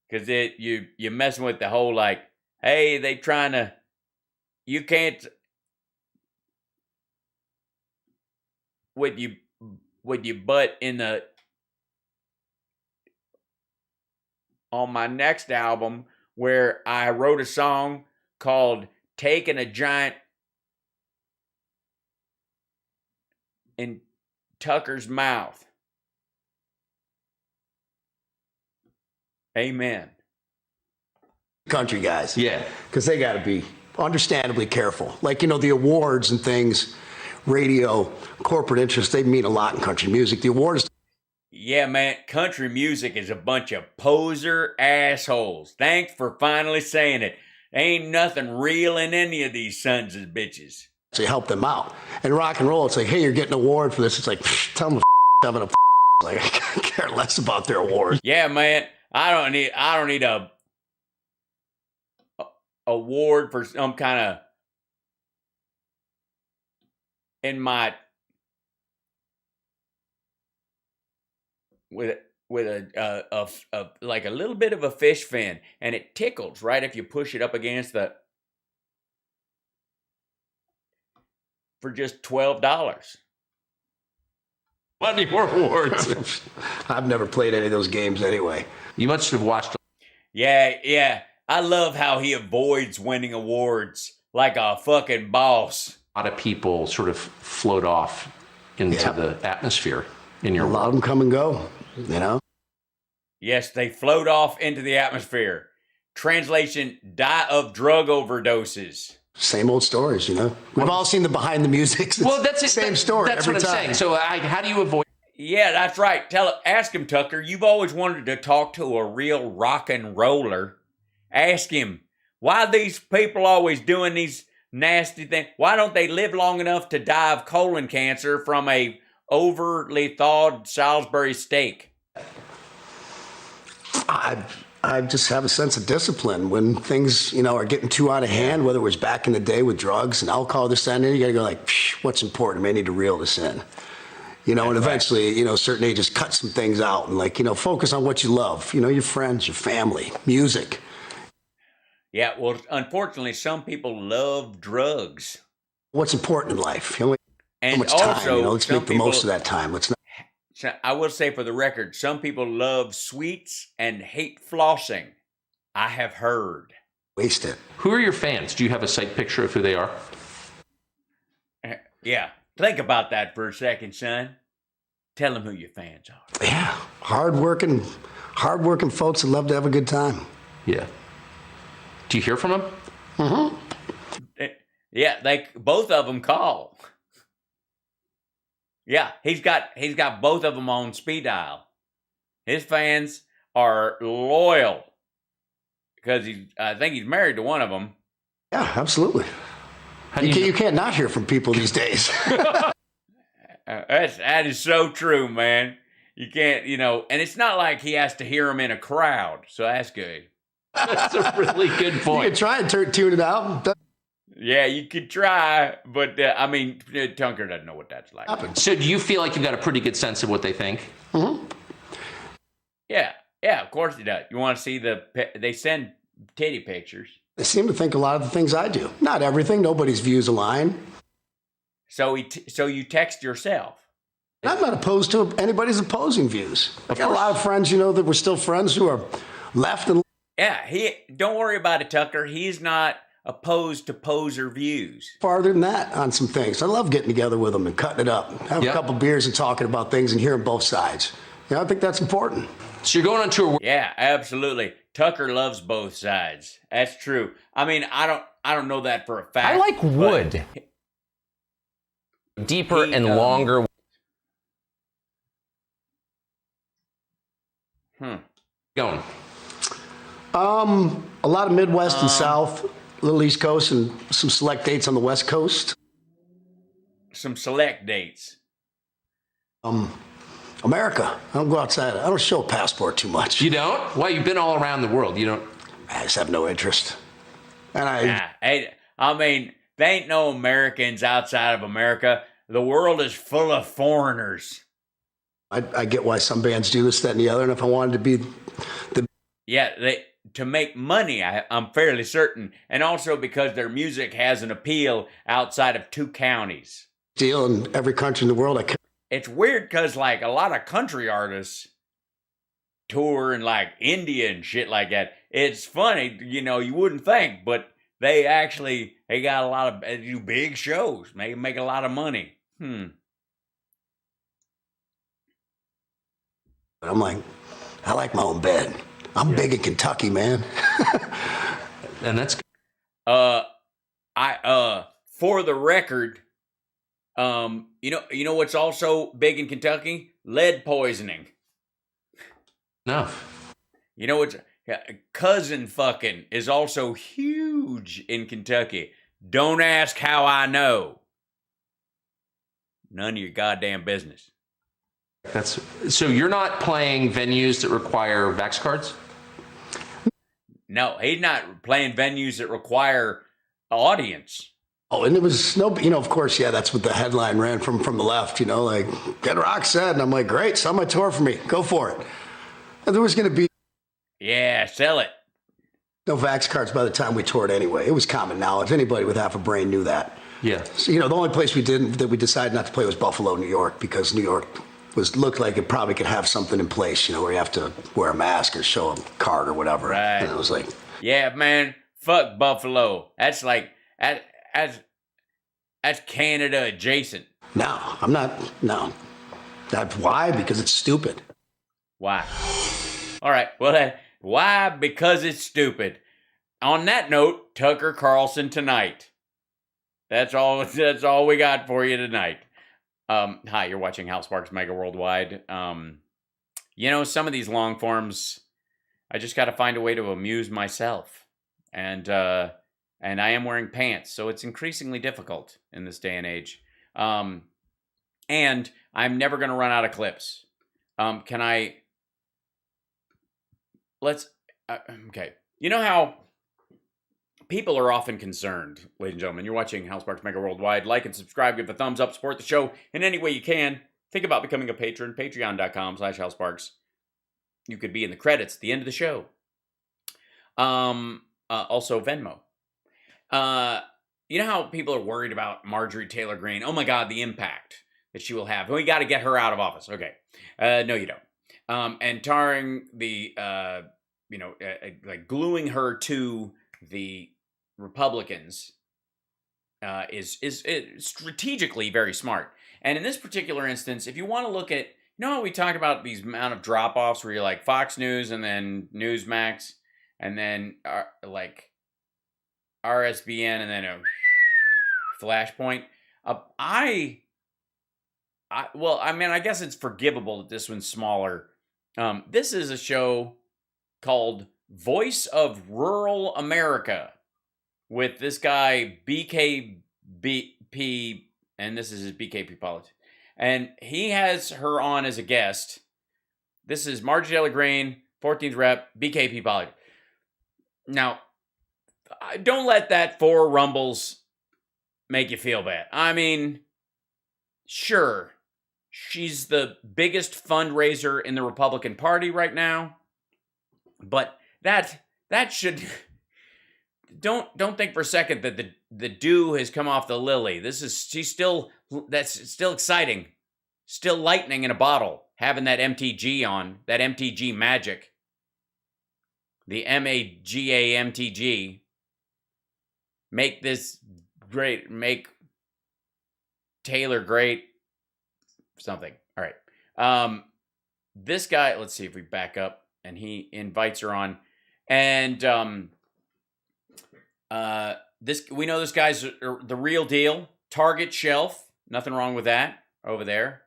Because you're messing with the whole, like, hey, they trying to, you can't, with your butt in the, on my next album where I wrote a song called Taking a Giant in Tucker's Mouth. Amen. Country guys. Yeah. Because they got to be understandably careful. Like, you know, the awards and things, radio, corporate interests, they mean a lot in country music. The awards. Yeah, man, country music is a bunch of poser assholes. Thanks for finally saying it. Ain't nothing real in any of these sons of bitches. So you help them out. And rock and roll, it's like, hey, you're getting an award for this. It's like, tell them having a like, I care less about their awards. Yeah, man, I don't need a award for some kind of in my with a like a little bit of a fish fin, and it tickles right if you push it up against the for just $12. Money for awards. I've never played any of those games anyway. You must have watched. Yeah. I love how he avoids winning awards like a fucking boss. A lot of people sort of float off into the atmosphere in your A lot of them come and go, you know? Yes, they float off into the atmosphere. Translation, die of drug overdoses. Same old stories, you know? We've all seen the behind the music. Well, that's it. Same story That's every what I'm time. saying. So how do you avoid? Yeah, that's right. Ask him, Tucker. You've always wanted to talk to a real rock and roller. Ask him, why these people always doing these nasty things? Why don't they live long enough to die of colon cancer from a overly thawed Salisbury steak? I just have a sense of discipline when things, you know, are getting too out of hand, whether it was back in the day with drugs and alcohol, this, that, and you got to go like, what's important? I may need to reel this in. You know, and eventually, you know, certain ages cut some things out and like, you know, focus on what you love, you know, your friends, your family, music. Yeah, well, unfortunately, some people love drugs. What's important in life? You know, and so much also, time, you know, let's make the most of that time. Let's not. I will say for the record, some people love sweets and hate flossing. I have heard. Waste it. Who are your fans? Do you have a sight picture of who they are? Yeah. Think about that for a second, son. Tell them who your fans are. Yeah. Hardworking folks that love to have a good time. Yeah. Do you hear from them? Mm-hmm. Yeah, both of them call. Yeah, he's got both of them on speed dial. His fans are loyal because I think he's married to one of them. Yeah, absolutely. You can't not hear from people these days. That is so true, man. You can't, and it's not like he has to hear him in a crowd. So that's good. That's a really good point. You can try and tune it out. Yeah, you could try, but Tucker doesn't know what that's like. So do you feel like you've got a pretty good sense of what they think? Mm-hmm. Yeah, of course he does. You want to see they send titty pictures. They seem to think a lot of the things I do. Not everything. Nobody's views align. So you text yourself. I'm not opposed to anybody's opposing views. I got a lot of friends, that we're still friends who are left and. Yeah, don't worry about it, Tucker. He's not opposed to poser views. Farther than that on some things. I love getting together with them and cutting it up, having a couple beers and talking about things and hearing both sides. I think that's important. So you're going on tour. Yeah, absolutely. Tucker loves both sides. That's true. I mean, I don't know that for a fact. I like wood. Deeper and longer. Going. A lot of Midwest and South, a little East Coast, and some select dates on the West Coast. Some select dates. America. I don't go outside. I don't show a passport too much. You don't? Why? You've been all around the world. You don't? I just have no interest. And I mean, there ain't no Americans outside of America. The world is full of foreigners. I get why some bands do this, that, and the other. And if I wanted to be to make money, I'm fairly certain. And also because their music has an appeal outside of 2 counties. Deal in every country in the world. It's weird because, like, a lot of country artists tour in, like, India and shit like that. It's funny, you wouldn't think, but they got a lot of, they do big shows. They make a lot of money. I'm like, I like my own bed. I'm big in Kentucky, man. And that's for the record, you know what's also big in Kentucky? Lead poisoning. No. You know what's cousin fucking is also huge in Kentucky. Don't ask how I know. None of your goddamn business. So you're not playing venues that require Vax cards? No, he's not playing venues that require audience. Oh, and it was of course, that's what the headline ran from the left, like, Get Rock said. And I'm like, great, sell my tour for me. Go for it. And there was going to be. Yeah, sell it. No Vax cards by the time we toured anyway. It was common knowledge. Anybody with half a brain knew that. Yeah. So, the only place that we decided not to play was Buffalo, New York, because New York looked like it probably could have something in place, where you have to wear a mask or show a card or whatever. Right. And I was like, yeah, man, fuck Buffalo. That's like, that's Canada adjacent. No, I'm not. No. Why? Because it's stupid. Why? All right. Well, why? Because it's stupid. On that note, Tucker Carlson tonight. That's all we got for you tonight. Hi, you're watching HAL Sparks Mega Worldwide. Some of these long forms, I just got to find a way to amuse myself. And I am wearing pants, so it's increasingly difficult in this day and age. And I'm never going to run out of clips. Okay. You know how people are often concerned, ladies and gentlemen. You're watching HAL Sparks Mega Worldwide. Like and subscribe, give a thumbs up, support the show in any way you can. Think about becoming a patron, patreon.com/HalSparks. You could be in the credits at the end of the show. Also Venmo. You know how people are worried about Marjorie Taylor Greene? Oh my God, the impact that she will have. We got to get her out of office. Okay. No, you don't. And tarring the, like gluing her to the Republicans is strategically very smart. And in this particular instance, if you want to look at, how we talked about these amount of drop-offs where you're like Fox News and then Newsmax and then like RSBN and then a Flashpoint. I guess it's forgivable that this one's smaller. This is a show called Voice of Rural America with this guy BKP, and this is his BKP politics. And he has her on as a guest, This is Marjorie Taylor Greene, 14th Rep, BKP Poly. Now, don't let that 4 rumbles make you feel bad. I mean, sure, she's the biggest fundraiser in the Republican Party right now, but that should don't think for a second that the dew has come off the lily. That's still exciting, still lightning in a bottle. Having that MTG on, that MTG magic, the MAGA MTG, make this great, make Taylor great, something. All right. This guy, let's see if we back up, and he invites her on. And we know this guy's the real deal. Target shelf, nothing wrong with that over there.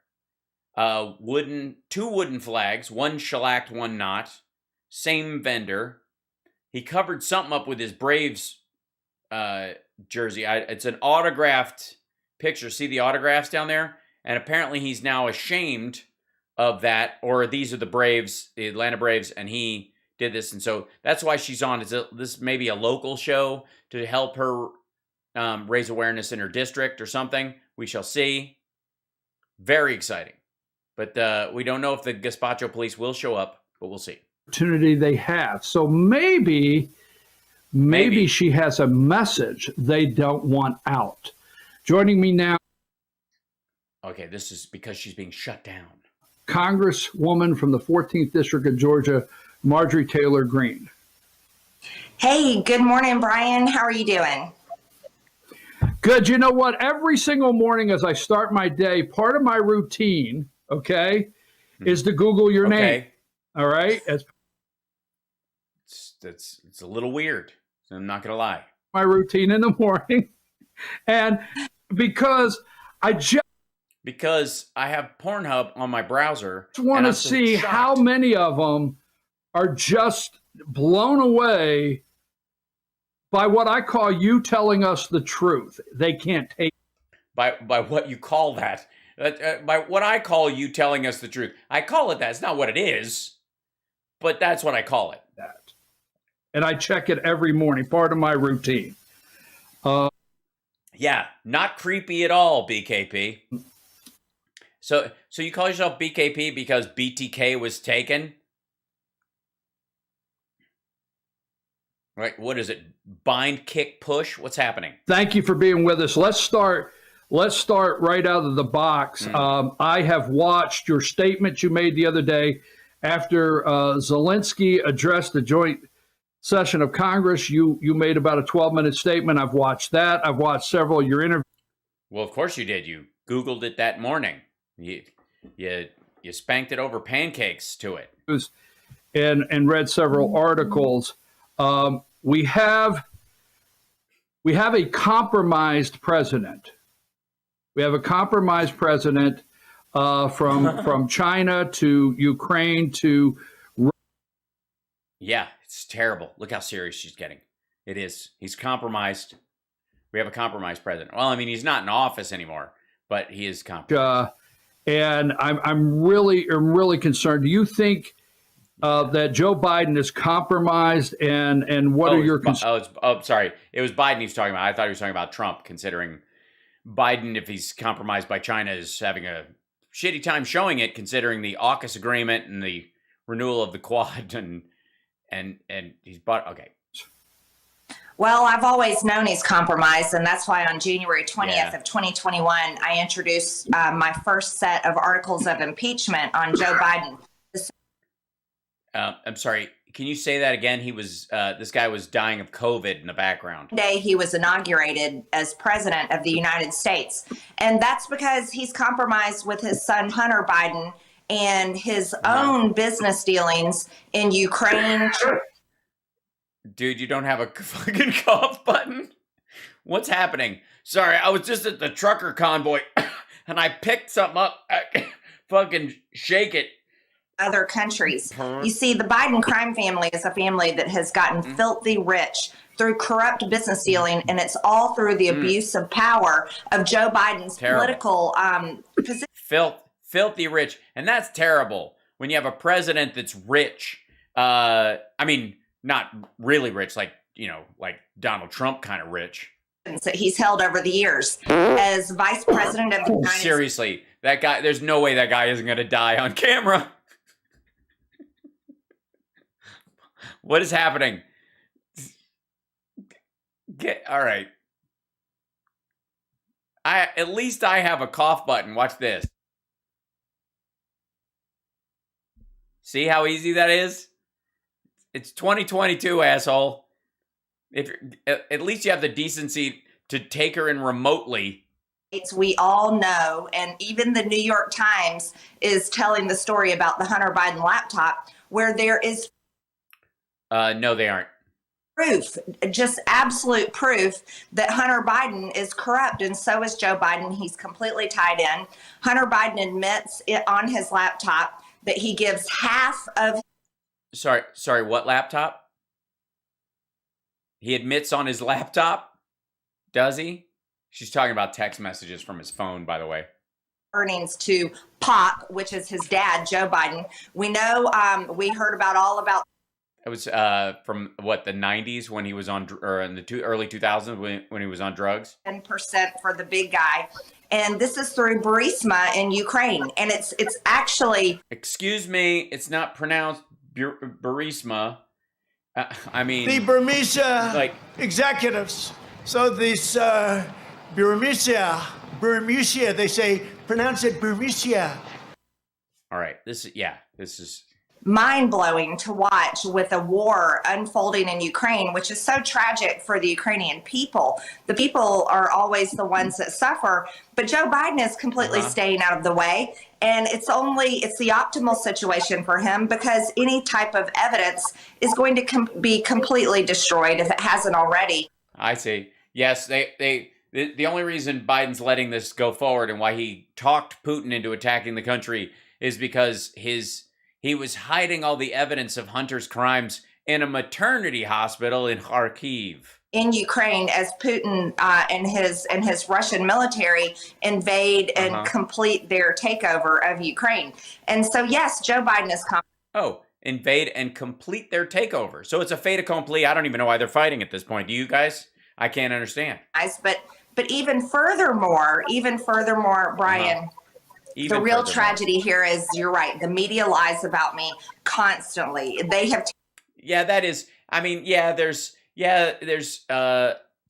2 wooden flags, one shellacked, one not. Same vendor. He covered something up with his Braves jersey. It's an autographed picture. See the autographs down there? And apparently he's now ashamed of that, or these are the Braves, the Atlanta Braves, and he did this. And so that's why she's on. Is this maybe a local show to help her raise awareness in her district or something? We shall see. Very exciting. But we don't know if the Gazpacho police will show up, but we'll see. Opportunity they have. So maybe she has a message they don't want out. Joining me now. Okay, this is because she's being shut down. Congresswoman from the 14th District of Georgia, Marjorie Taylor Greene. Hey, good morning, Brian. How are you doing? Good. You know what? Every single morning as I start my day, part of my routine, okay, is to Google your name. All right? It's a little weird. I'm not going to lie. My routine in the morning. And because I have Pornhub on my browser. I want to see how many of them are just blown away by what I call you telling us the truth. They can't take by what you call that. By what I call you telling us the truth. I call it that. It's not what it is, but that's what I call it. That. And I check it every morning, part of my routine. Yeah, not creepy at all, BKP. So you call yourself BKP because BTK was taken? Right, what is it? Bind, kick, push? What's happening? Thank you for being with us. Let's start right out of the box. I have watched your statement you made the other day after Zelensky addressed the joint session of Congress. You made about a 12-minute statement. I've watched that. I've watched several of your interviews. Well, of course you did. You Googled it that morning. You spanked it over pancakes to it. And read several articles. We have a compromised president. We have a compromised president from China to Ukraine to. Yeah, it's terrible. Look how serious she's getting. It is. He's compromised. We have a compromised president. Well, I mean, he's not in office anymore, but he is compromised. And I'm really concerned. Do you think that Joe Biden is compromised? And what are your concerns? Sorry. It was Biden he was talking about. I thought he was talking about Trump, considering Biden, if he's compromised by China, is having a shitty time showing it, considering the AUKUS agreement and the renewal of the Quad, and he's bought. Okay. Well, I've always known he's compromised, and that's why on January 20th of 2021, I introduced my first set of articles of impeachment on Joe Biden. I'm sorry. Can you say that again? He was this guy was dying of COVID in the background. Day he was inaugurated as president of the United States, and that's because he's compromised with his son Hunter Biden and his own business dealings in Ukraine. Dude, you don't have a fucking cough button? What's happening? Sorry, I was just at the trucker convoy and I picked something up. Fucking shake it. Other countries. You see, the Biden crime family is a family that has gotten filthy rich through corrupt business dealing, and it's all through the abuse of power of Joe Biden's political position. Filthy rich, and that's terrible. when you have a president that's rich, I mean, not really rich, like, like Donald Trump kind of rich. That he's held over the years as vice president of the United States. Seriously, that guy, there's no way that guy isn't going to die on camera. What is happening? All right. At least I have a cough button. Watch this. See how easy that is? It's 2022, asshole. At least you have the decency to take her in remotely. We all know, and even the New York Times is telling the story about the Hunter Biden laptop, where there is no, they aren't. Proof, just absolute proof that Hunter Biden is corrupt, and so is Joe Biden. He's completely tied in. Hunter Biden admits it on his laptop that he gives half of. Sorry, what laptop? He admits on his laptop? Does he? She's talking about text messages from his phone, by the way. Earnings to Pop, which is his dad, Joe Biden. We know, we heard all about. It was from what, the 90s when he was on, or in the early 2000s when he was on drugs. 10% for the big guy, and this is through Burisma in Ukraine, and it's actually. Excuse me, it's not pronounced Burisma. I mean, the Burisma executives. So this Burisma, they say pronounce it Burisma. All right, this is mind-blowing to watch, with a war unfolding in Ukraine, which is so tragic for the Ukrainian people. The people are always the ones that suffer, but Joe Biden is completely staying out of the way. And it's the optimal situation for him, because any type of evidence is going to be completely destroyed if it hasn't already. I see. Yes, the only reason Biden's letting this go forward and why he talked Putin into attacking the country is because he was hiding all the evidence of Hunter's crimes in a maternity hospital in Kharkiv. In Ukraine, as Putin and his Russian military invade and complete their takeover of Ukraine. And so, yes, Joe Biden is invade and complete their takeover. So it's a fait accompli. I don't even know why they're fighting at this point. Do you guys? I can't understand. But even furthermore, Brian, the real tragedy here is, you're right, the media lies about me constantly. They have. That is. I mean, there's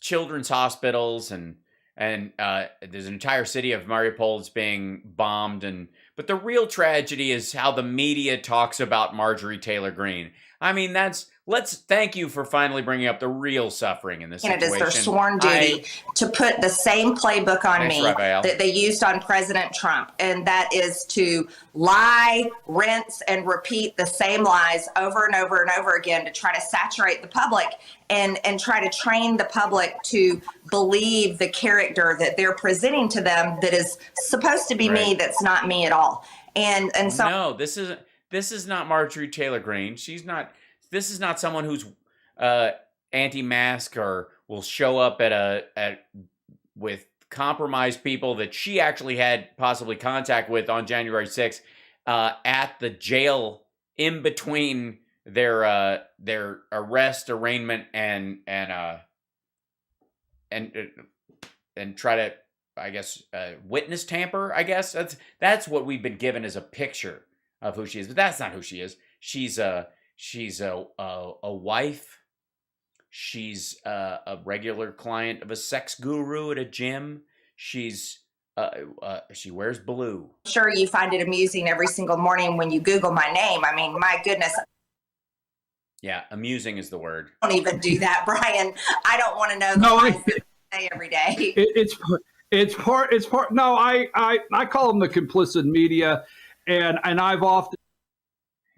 children's hospitals and there's an entire city of Mariupol that's being bombed, but the real tragedy is how the media talks about Marjorie Taylor Greene. I mean, let's thank you for finally bringing up the real suffering in this situation. It is their sworn duty to put the same playbook on me that they used on President Trump, and that is to lie, rinse, and repeat the same lies over and over and over again to try to saturate the public and try to train the public to believe the character that they're presenting to them that is supposed to be me, that's not me at all. And so no, this is not Marjorie Taylor Greene. This is not someone who's anti-mask or will show up with compromised people that she actually had possibly contact with on January 6th at the jail in between their arrest, arraignment, and try to, I guess, witness tamper. I guess that's what we've been given as a picture of who she is, but that's not who she is. She's a wife. She's a regular client of a sex guru at a gym. She wears blue. I'm sure you find it amusing every single morning when you Google my name. I mean, my goodness. Yeah, amusing is the word. Don't even do that, Brian. I don't want to know the lies that I say every day. It's part. No, I call them the complicit media, and I've often.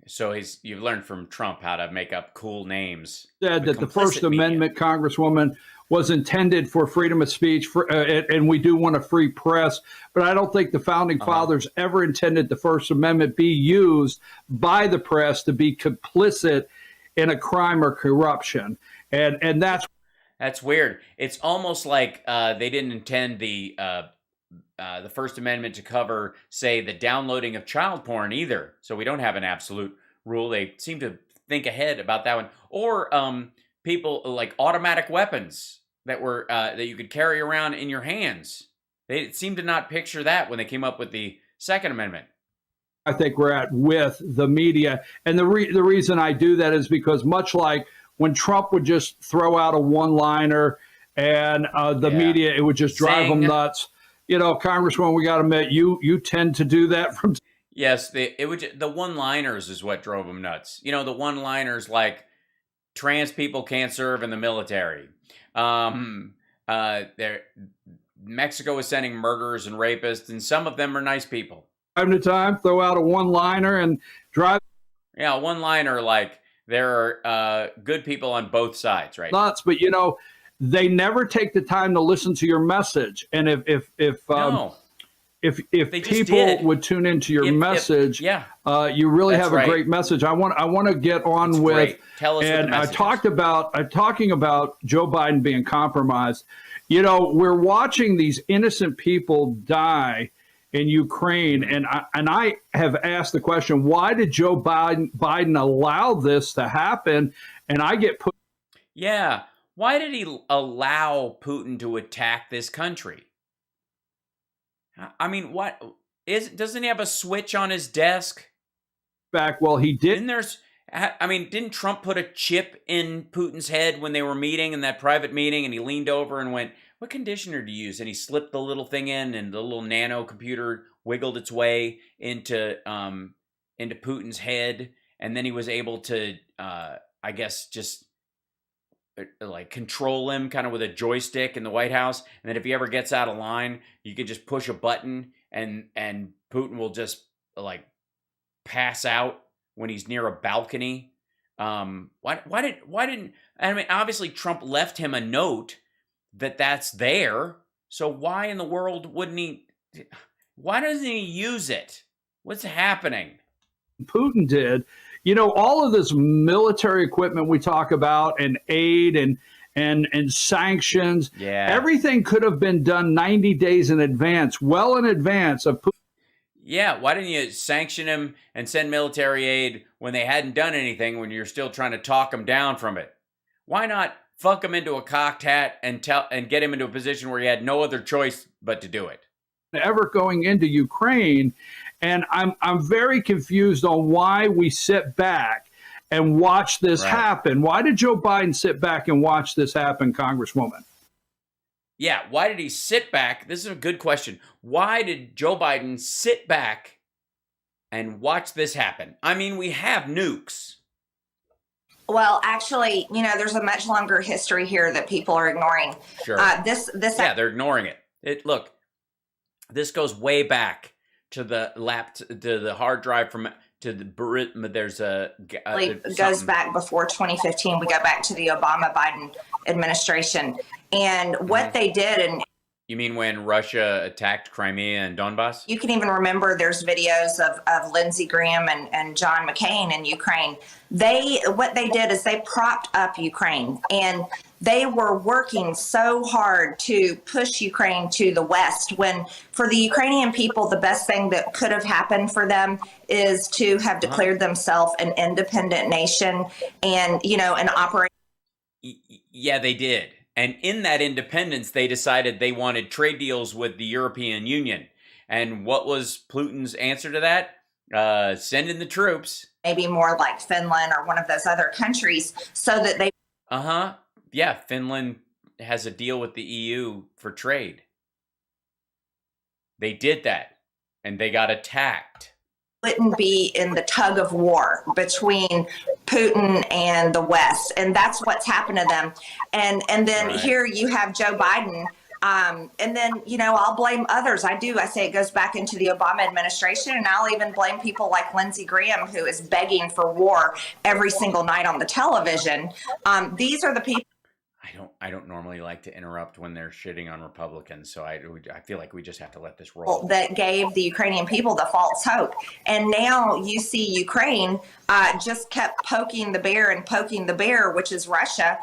So you've learned from Trump how to make up cool names. Said that the First Amendment, Congresswoman, was intended for freedom of speech, and we do want a free press. But I don't think the Founding Fathers ever intended the First Amendment be used by the press to be complicit in a crime or corruption. And that's weird. It's almost like they didn't intend the First Amendment to cover, say, the downloading of child porn either. So we don't have an absolute rule. They seem to think ahead about that one. Or people like automatic weapons that were that you could carry around in your hands. They seem to not picture that when they came up with the Second Amendment. I think we're at with the media. And the reason I do that is because much like when Trump would just throw out a one-liner and the media, it would just drive them nuts. You know, Congressman, we got to admit, you tend to do that from. Yes, the one-liners is what drove them nuts. You know, the one-liners like trans people can't serve in the military. Mexico is sending murderers and rapists, and some of them are nice people. Time to time, throw out a one-liner and drive. Yeah, a one-liner like there are good people on both sides, right? Nuts, but you know, they never take the time to listen to your message. And if people would tune into your message, you really have a great message. I want to get on with. Great. Tell us. And I'm talking about Joe Biden being compromised. You know, we're watching these innocent people die in Ukraine, and I have asked the question: why did Joe Biden allow this to happen? And I get put. Yeah, why did he allow Putin to attack this country? I mean, doesn't he have a switch on his desk? Well, he did. Didn't Trump put a chip in Putin's head when they were meeting in that private meeting, and he leaned over and went, "What conditioner do you use?" And he slipped the little thing in, and the little nano computer wiggled its way into Putin's head, and then he was able to, I guess, just like control him kind of with a joystick in the White House. And then if he ever gets out of line, you could just push a button, and Putin will just like pass out when he's near a balcony. Why didn't obviously Trump left him a note that's there. So why in the world why doesn't he use it? What's happening? Putin did. You know, all of this military equipment we talk about and aid and sanctions, everything could have been done 90 days in advance, well in advance of Putin. Yeah, why didn't you sanction him and send military aid when they hadn't done anything, when you're still trying to talk him down from it? Why not fuck him into a cocked hat and get him into a position where he had no other choice but to do it? Ever going into Ukraine, and I'm very confused on why we sit back and watch this happen. Why did Joe Biden sit back and watch this happen, Congresswoman? Yeah, why did he sit back? This is a good question. Why did Joe Biden sit back and watch this happen? I mean, we have nukes. Well, actually, you know, there's a much longer history here that people are ignoring. Sure. They're ignoring it. Look, this goes way back to the hard drive it goes back before 2015. We go back to the Obama-Biden administration. And what they did, and you mean when Russia attacked Crimea and Donbass? You can even remember there's videos of Lindsey Graham and John McCain in Ukraine. What they did is they propped up Ukraine, and they were working so hard to push Ukraine to the West, when for the Ukrainian people, the best thing that could have happened for them is to have declared themselves an independent nation and, you know, an operation. Yeah, they did. And in that independence, they decided they wanted trade deals with the European Union. And what was Putin's answer to that? Send in the troops. Maybe more like Finland or one of those other countries, so that they... Yeah, Finland has a deal with the EU for trade. They did that, and they got attacked. Wouldn't be in the tug of war between Putin and the West, and that's what's happened to them. And then here you have Joe Biden, and then, you know, I'll blame others. I say it goes back into the Obama administration, and I'll even blame people like Lindsey Graham, who is begging for war every single night on the television. These are the people. I don't normally like to interrupt when they're shitting on Republicans, so I feel like we just have to let this roll. That gave the Ukrainian people the false hope. And now you see Ukraine just kept poking the bear, which is Russia.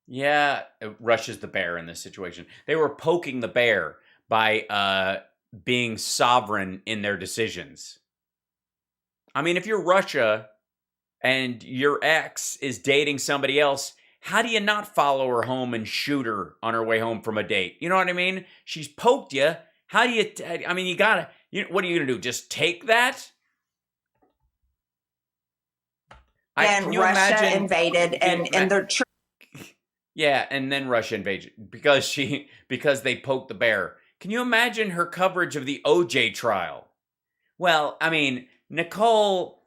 Yeah, Russia's the bear in this situation. They were poking the bear by being sovereign in their decisions. I mean, if you're Russia and your ex is dating somebody else, how do you not follow her home and shoot her on her way home from a date? You know what I mean? She's poked you. How do you, I mean, you gotta, what are you gonna do? Just take that? And Russia invaded and they're yeah, and then Russia invaded because they poked the bear. Can you imagine her coverage of the OJ trial? Well, I mean, Nicole,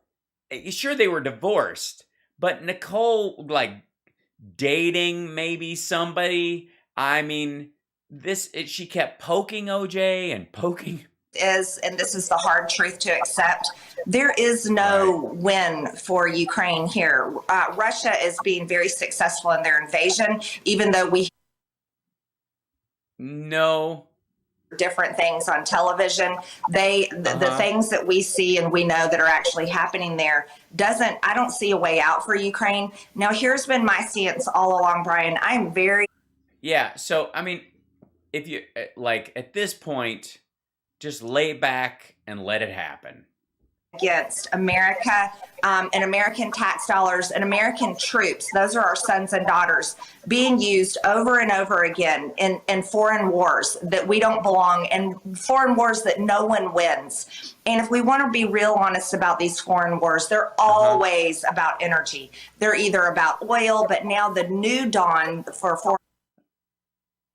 sure they were divorced, but Nicole, like, dating maybe somebody. I mean, she kept poking OJ and poking. And this is the hard truth to accept, there is no win for Ukraine here. Russia is being very successful in their invasion, even though we know different things on television. The things that we see and we know that are actually happening there I don't see a way out for Ukraine. Now, here's been my stance all along, Brian. I'm very so I mean, if you like at this point, just lay back and let it happen. Against America and American tax dollars and American troops. Those are our sons and daughters being used over and over again in foreign wars that we don't belong in, foreign wars that no one wins. And if we want to be real honest about these foreign wars, they're always about energy. They're either about oil, but now the new dawn for foreign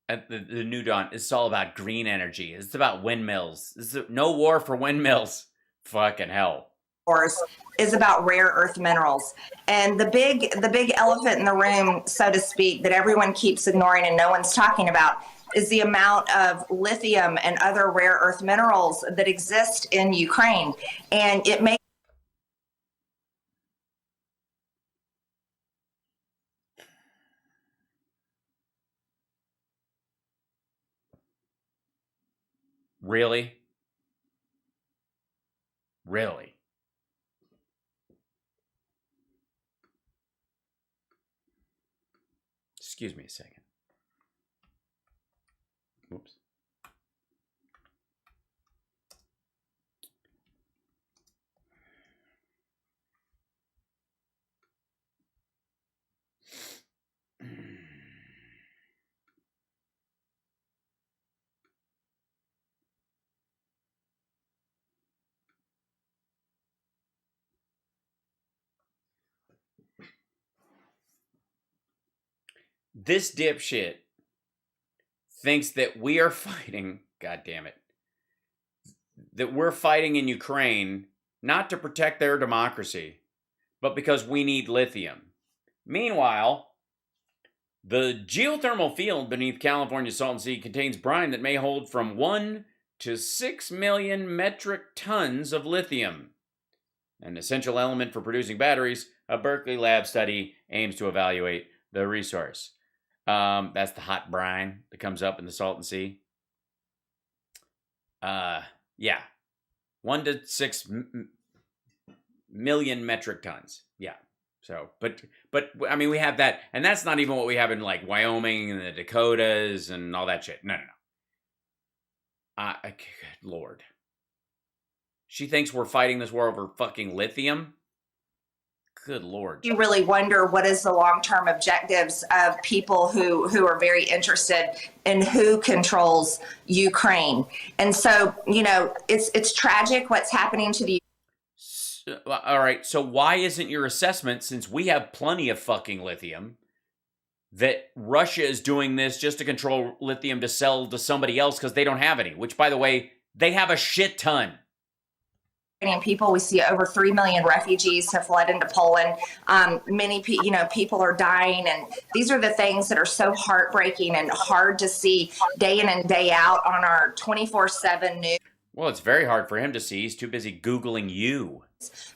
the new dawn is all about green energy. It's about windmills. No war for windmills. Fucking hell. Wars is about rare earth minerals. And the big elephant in the room, so to speak, that everyone keeps ignoring and no one's talking about is the amount of lithium and other rare earth minerals that exist in Ukraine. And it may Really? Really? Excuse me a second. Whoops. This dipshit thinks that we are fighting, God damn it, that we're fighting in Ukraine not to protect their democracy, but because we need lithium. Meanwhile, the geothermal field beneath California's Salton Sea contains brine that may hold from 1 to 6 million metric tons of lithium, an essential element for producing batteries. A Berkeley lab study aims to evaluate the resource. That's the hot brine that comes up in the Salton Sea. Yeah. 1 to 6 million metric tons. Yeah. So, but I mean, we have that, and that's not even what we have in like Wyoming and the Dakotas and all that shit. No. Good Lord. She thinks we're fighting this war over fucking lithium? Good Lord. You really wonder what is the long-term objectives of people who are very interested in who controls Ukraine. And so, it's tragic what's happening to the all right, so why isn't your assessment, since we have plenty of fucking lithium, that Russia is doing this just to control lithium to sell to somebody else because they don't have any, which, by the way, they have a shit ton. People, we see over 3 million refugees have fled into Poland. Many people are dying, and these are the things that are so heartbreaking and hard to see day in and day out on our 24/7 news. Well, it's very hard for him to see. He's too busy Googling you.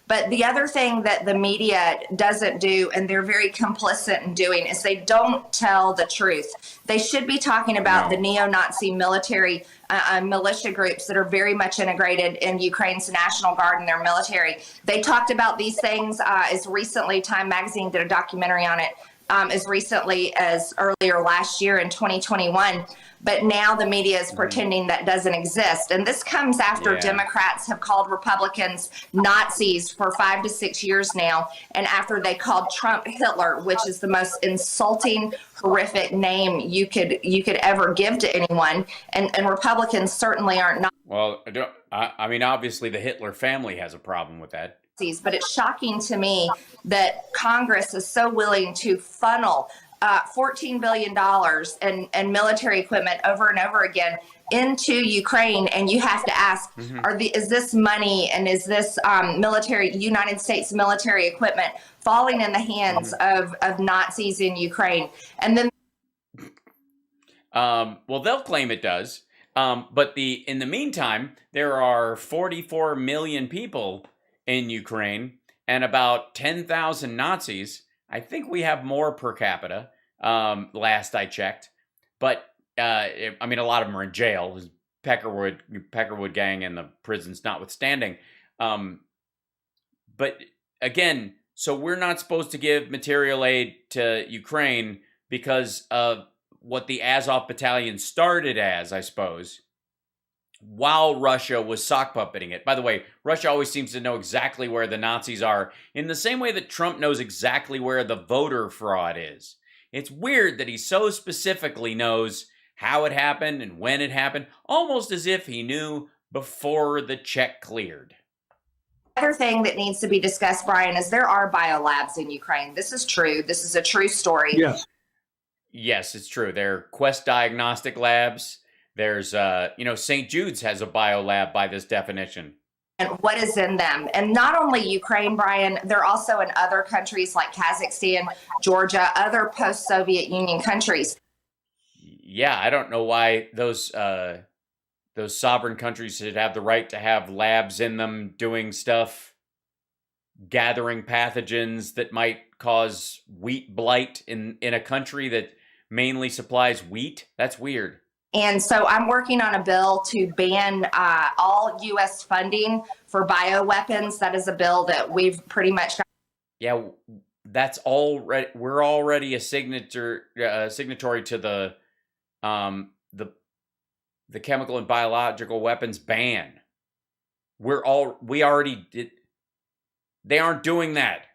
But the other thing that the media doesn't do, and they're very complicit in doing, is they don't tell the truth. They should be talking about the neo-Nazi military militia groups that are very much integrated in Ukraine's National Guard and their military. They talked about these things as recently, Time Magazine did a documentary on it, as recently as earlier last year in 2021. but now the media is pretending that doesn't exist. And this comes after Democrats have called Republicans Nazis for 5 to 6 years now, and after they called Trump Hitler, which is the most insulting, horrific name you could ever give to anyone. And Republicans certainly aren't Nazis. Well, I mean, obviously the Hitler family has a problem with that. But it's shocking to me that Congress is so willing to funnel $14 billion and military equipment over and over again into Ukraine, and you have to ask, is this money and is this United States military equipment falling in the hands of Nazis in Ukraine? And then, well, they'll claim it does, but in the meantime, there are 44 million people in Ukraine and about 10,000 Nazis. I think we have more per capita, last I checked. But, I mean, a lot of them are in jail, Peckerwood gang and the prisons notwithstanding. But, again, so we're not supposed to give material aid to Ukraine because of what the Azov Battalion started as, I suppose, while Russia was sock puppeting it. By the way, Russia always seems to know exactly where the Nazis are, in the same way that Trump knows exactly where the voter fraud is. It's weird that he so specifically knows how it happened and when it happened, almost as if he knew before the check cleared. Other thing that needs to be discussed, Brian, is there are biolabs in Ukraine. This is true. This is a true story. Yes. Yes, it's true. There are Quest diagnostic labs. There's, St. Jude's has a biolab by this definition. And what is in them? And not only Ukraine, Brian, they're also in other countries like Kazakhstan, Georgia, other post-Soviet Union countries. Yeah, I don't know why those sovereign countries should have the right to have labs in them doing stuff, gathering pathogens that might cause wheat blight in a country that mainly supplies wheat. That's weird. And so I'm working on a bill to ban all U.S. funding for bioweapons. That is a bill that we've pretty much got. Yeah, that's already, we're already a signatory to the chemical and biological weapons ban. We already did. They aren't doing that.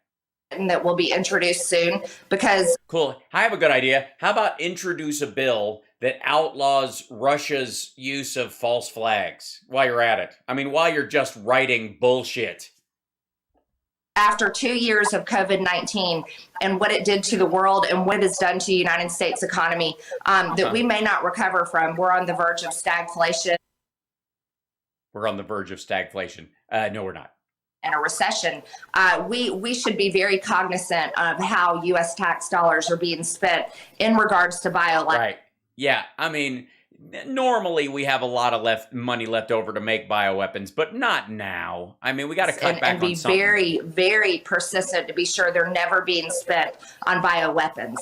And that will be introduced soon because. Cool. I have a good idea. How about introduce a bill that outlaws Russia's use of false flags while you're at it? I mean, while you're just writing bullshit. After 2 years of COVID-19 and what it did to the world and what it's done to the United States economy, that we may not recover from. We're on the verge of stagflation. We're on the verge of stagflation. No, we're not. And a recession. We should be very cognizant of how U.S. tax dollars are being spent in regards to biolabs. Right. Yeah, I mean, normally we have a lot of money left over to make bioweapons, but not now. I mean, we got to cut back on something. And be very, very persistent to be sure they're never being spent on bioweapons.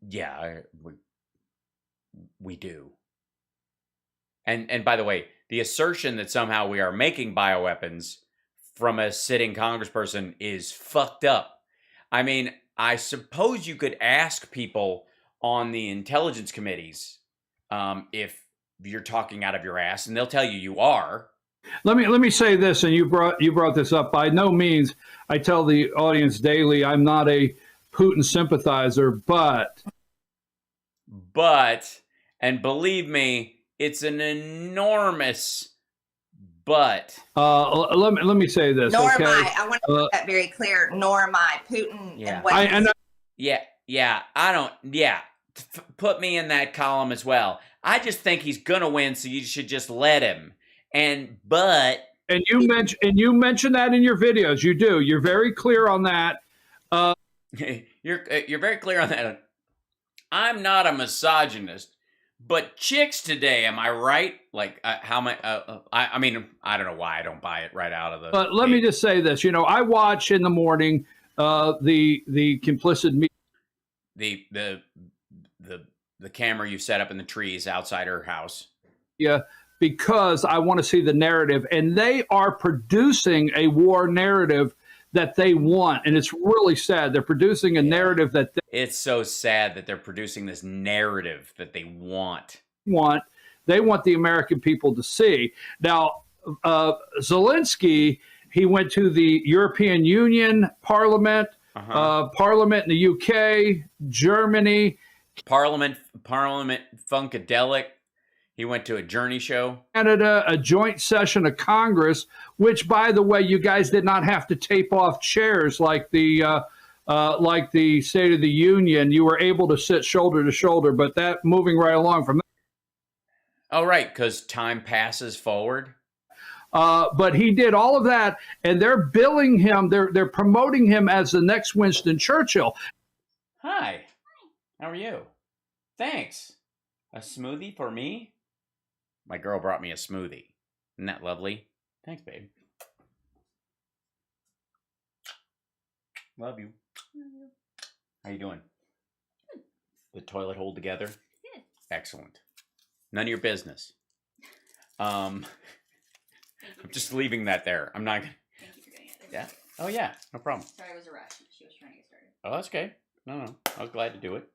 Yeah, we do. And by the way, the assertion that somehow we are making bioweapons from a sitting congressperson is fucked up. I mean, I suppose you could ask people on the intelligence committees if you're talking out of your ass, and they'll tell you are. Let me say this, and you brought this up. By no means, I tell the audience daily, I'm not a Putin sympathizer, but, and believe me, it's an enormous but. Let me say this. Nor okay? am I. I want to make that very clear. Nor am I. Putin. Yeah. And what I don't. Yeah. Put me in that column as well. I just think he's gonna win, so you should just let him. And you mention that in your videos. You do. You're very clear on that. You're very clear on that. I'm not a misogynist, but chicks today, am I right? Like how am I mean, I don't know why I don't buy it right out of the. But let me just say this. I watch in the morning the complicit media. The camera you set up in the trees outside her house. Yeah, because I want to see the narrative, and they are producing a war narrative that they want. And it's really sad. They're producing a narrative that it's so sad that they're producing this narrative that they want. They want the American people to see. Now, Zelensky, he went to the European Union Parliament, Parliament in the UK, Germany. Parliament Funkadelic. He went to a journey show. Canada, a joint session of Congress, which, by the way, you guys did not have to tape off chairs like the State of the Union. You were able to sit shoulder to shoulder, but that moving right along from that. Oh, right, because time passes forward. But he did all of that, and they're billing him. They're promoting him as the next Winston Churchill. Hi, how are you? Thanks. A smoothie for me? My girl brought me a smoothie. Isn't that lovely? Thanks, babe. Love you. How you doing? The toilet hold together? Yeah. Excellent. None of your business. I'm just leaving that there. I'm not gonna... Thank you for doing it. Yeah. Oh yeah, no problem. Sorry, it was a rush. She was trying to get started. Oh, that's okay. No. I was glad to do it.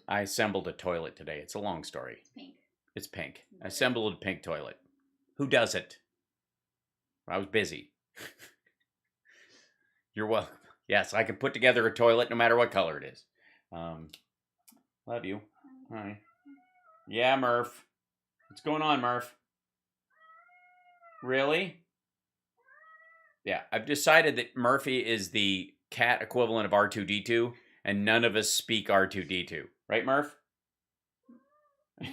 I assembled a toilet today. It's a long story. Pink. It's pink. I assembled a pink toilet. Who does it? I was busy. You're welcome. Yes, I can put together a toilet no matter what color it is. Love you. Hi. Yeah, Murph. What's going on, Murph? Really? Yeah, I've decided that Murphy is the cat equivalent of R2-D2, and none of us speak R2-D2. Right, Murph? Yeah.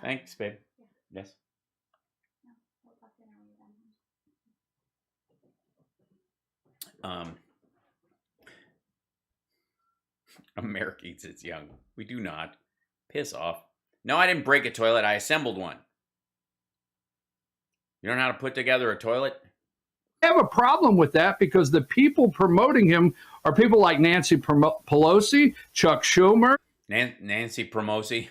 Thanks, babe. Yes. America eats its young. We do not. Piss off. No, I didn't break a toilet. I assembled one. You don't know how to put together a toilet? I have a problem with that because the people promoting him are people like Nancy Pelosi, Chuck Schumer, Nancy Pelosi,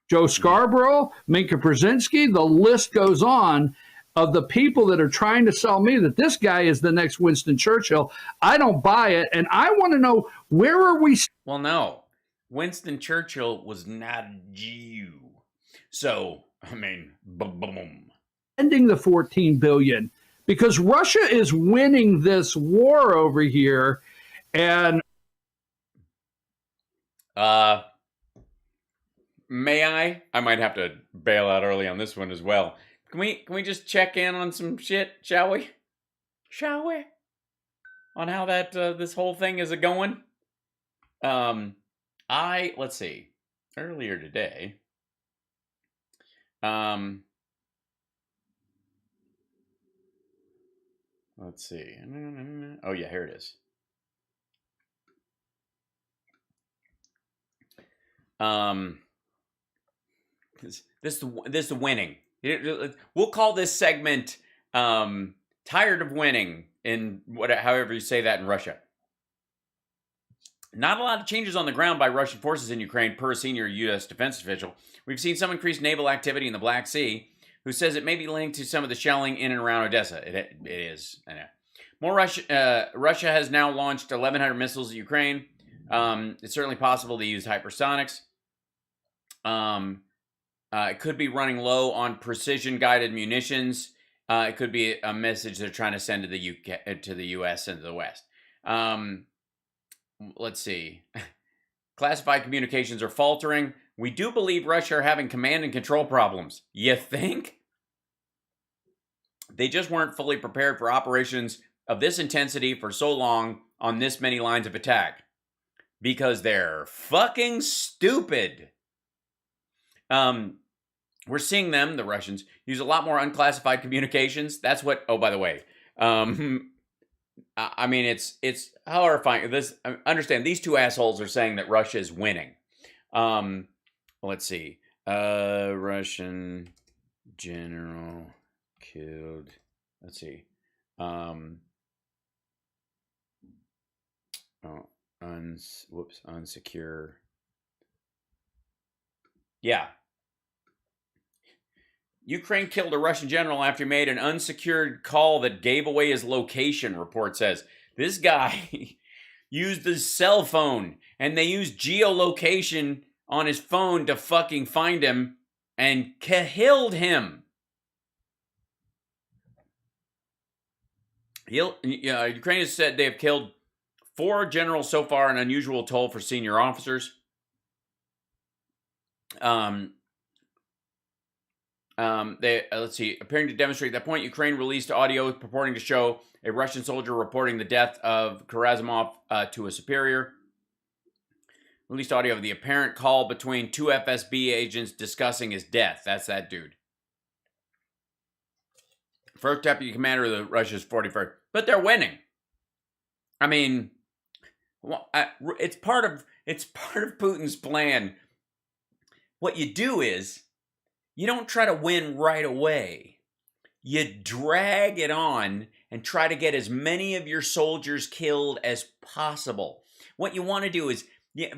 Joe Scarborough, Minka Brzezinski. The list goes on of the people that are trying to sell me that this guy is the next Winston Churchill. I don't buy it, and I want to know, where are we? Well, no. Winston Churchill was not a Jew. So, I mean, boom. Ending the $14 billion because Russia is winning this war over here, and may I? I might have to bail out early on this one as well. Can we just check in on some shit, shall we? Shall we? On how that this whole thing is going? Let's see. Earlier today, let's see. Oh yeah, here it is. This is the winning. We'll call this segment "Tired of Winning" in however you say that in Russia. Not a lot of changes on the ground by Russian forces in Ukraine, per a senior U.S. defense official. We've seen some increased naval activity in the Black Sea, who says it may be linked to some of the shelling in and around Odessa. It is. I know. More Russia has now launched 1,100 missiles at Ukraine. It's certainly possible to use hypersonics. It could be running low on precision-guided munitions. It could be a message they're trying to send to the UK, to the U.S. and to the West. Let's see. Classified communications are faltering. We do believe Russia are having command and control problems. You think? They just weren't fully prepared for operations of this intensity for so long on this many lines of attack. Because they're fucking stupid. We're seeing them, the Russians, use a lot more unclassified communications. That's what, oh, by the way, I mean, it's horrifying. Understand, these two assholes are saying that Russia is winning. Let's see. Russian general killed. Let's see. Unsecure Yeah. Ukraine killed a Russian general after he made an unsecured call that gave away his location, report says. This guy used his cell phone, and they used geolocation on his phone to fucking find him and killed him. Ukraine has said they have killed 4 generals so far, an unusual toll for senior officers. Let's see. Appearing to demonstrate that point, Ukraine released audio purporting to show a Russian soldier reporting the death of Karasimov to a superior. Released audio of the apparent call between 2 FSB agents discussing his death. That's that dude. First deputy commander of the Russia's 41st. But they're winning. I mean, it's part of Putin's plan. What you do is, you don't try to win right away. You drag it on and try to get as many of your soldiers killed as possible. What you want to do is,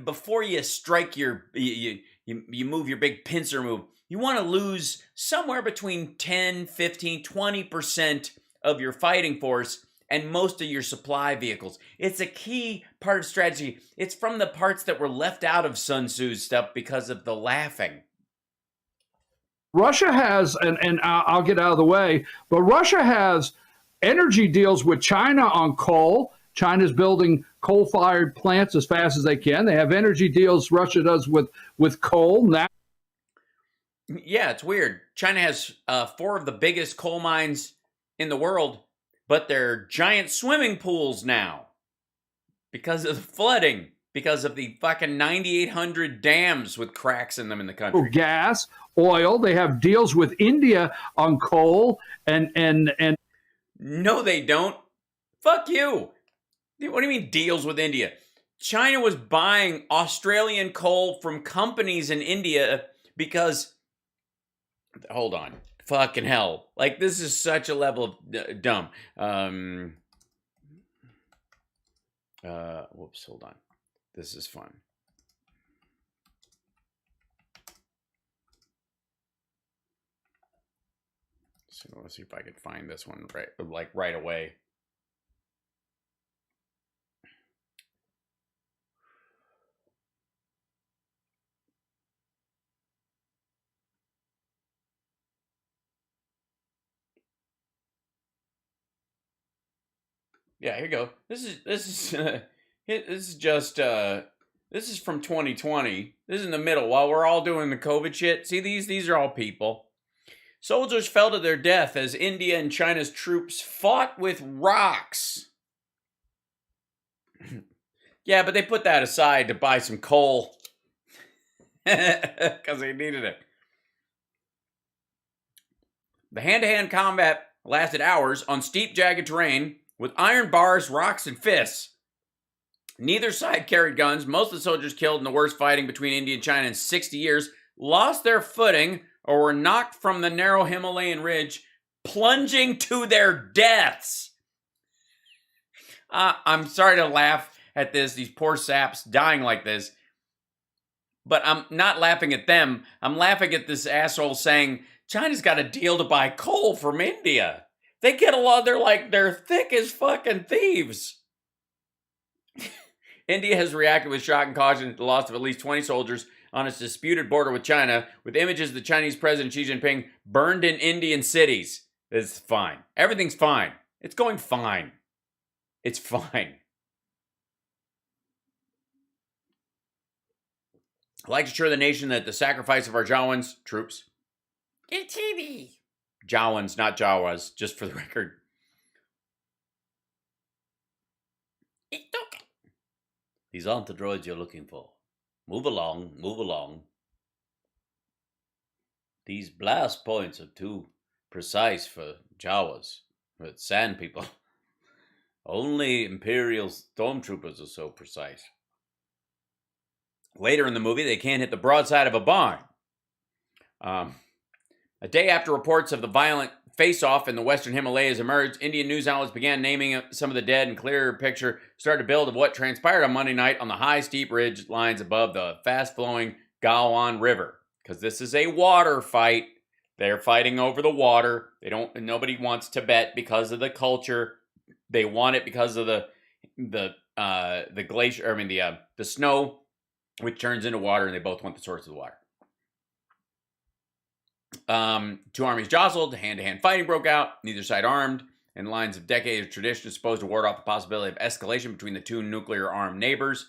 before you strike you move your big pincer move, you want to lose somewhere between 10, 15, 20% of your fighting force and most of your supply vehicles. It's a key part of strategy. It's from the parts that were left out of Sun Tzu's stuff because of the laughing. Russia has, and I'll get out of the way, but Russia has energy deals with China on coal. China's building coal-fired plants as fast as they can. They have energy deals Russia does with coal. Now, yeah, it's weird. China has 4 of the biggest coal mines in the world, but they're giant swimming pools now because of the flooding, because of the fucking 9,800 dams with cracks in them in the country. Gas, oil. They have deals with India on coal and No, they don't. Fuck you. What do you mean deals with India? China was buying Australian coal from companies in India because, hold on, fucking hell. Like, this is such a level of dumb. Whoops, hold on. This is fun. So let's see if I can find this one right away. Yeah, here you go. This is from 2020. This is in the middle while we're all doing the COVID shit. See, these are all people. Soldiers fell to their death as India and China's troops fought with rocks. Yeah, but they put that aside to buy some coal because they needed it. The hand-to-hand combat lasted hours on steep, jagged terrain with iron bars, rocks, and fists. Neither side carried guns. Most of the soldiers killed in the worst fighting between India and China in 60 years lost their footing or were knocked from the narrow Himalayan ridge, plunging to their deaths. I'm sorry to laugh at this, these poor saps dying like this, but I'm not laughing at them. I'm laughing at this asshole saying, China's got a deal to buy coal from India. They get a lot, they're thick as fucking thieves. India has reacted with shock and caution to the loss of at least 20 soldiers on its disputed border with China, with images of the Chinese President Xi Jinping burned in Indian cities. It's fine. Everything's fine. It's going fine. It's fine. I'd like to assure the nation that the sacrifice of our Jawans troops, Jawans, not Jawas, just for the record. These aren't the droids you're looking for. Move along, move along. These blast points are too precise for Jawas, for sand people. Only Imperial stormtroopers are so precise. Later in the movie, they can't hit the broadside of a barn. A day after reports of the violent face-off in the Western Himalayas emerged, Indian news outlets began naming some of the dead, and clearer picture started to build of what transpired on Monday night on the high, steep ridge lines above the fast-flowing Galwan River. because this is a water fight. They're fighting over the water. Nobody wants Tibet because of the culture. They want it because of the glacier. I mean the snow, which turns into water, and they both want the source of the water. Two armies jostled. Hand-to-hand fighting broke out. Neither side armed. And lines of decades of tradition is supposed to ward off the possibility of escalation between the two nuclear-armed neighbors.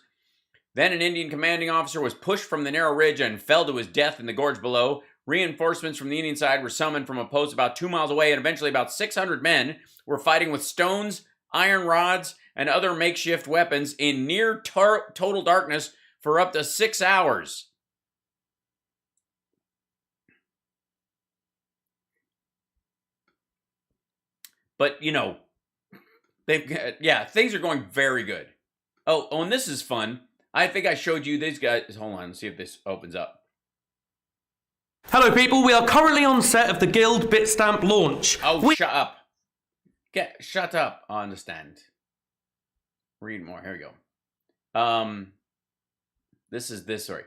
Then an Indian commanding officer was pushed from the narrow ridge and fell to his death in the gorge below. Reinforcements from the Indian side were summoned from a post about 2 miles away, and eventually about 600 men were fighting with stones, iron rods, and other makeshift weapons in near total darkness for up to 6 hours. But, things are going very good. Oh, and this is fun. I think I showed you these guys. Hold on, let's see if this opens up. Hello, people. We are currently on set of the Guild Bitstamp launch. Oh, shut up. Shut up. I understand. Read more. Here we go. Sorry.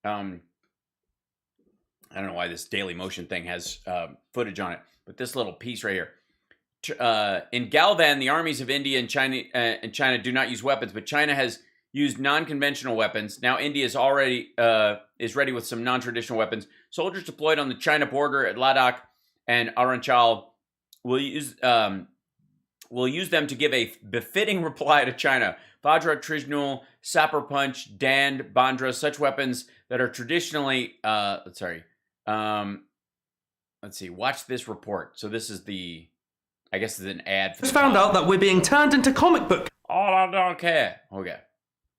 I don't know why this Daily Motion thing has footage on it, but this little piece right here. In Galvan, the armies of India and China do not use weapons, but China has used non-conventional weapons. Now India is already is ready with some non-traditional weapons. Soldiers deployed on the China border at Ladakh and Arunachal will use them to give a befitting reply to China. Vajra, Trijnul, Sapper Punch, Dand, Bandra, such weapons that are traditionally let's see. Watch this report. So this is I guess it's an ad. Just found out that we're being turned into comic book. Oh, I don't care. Okay.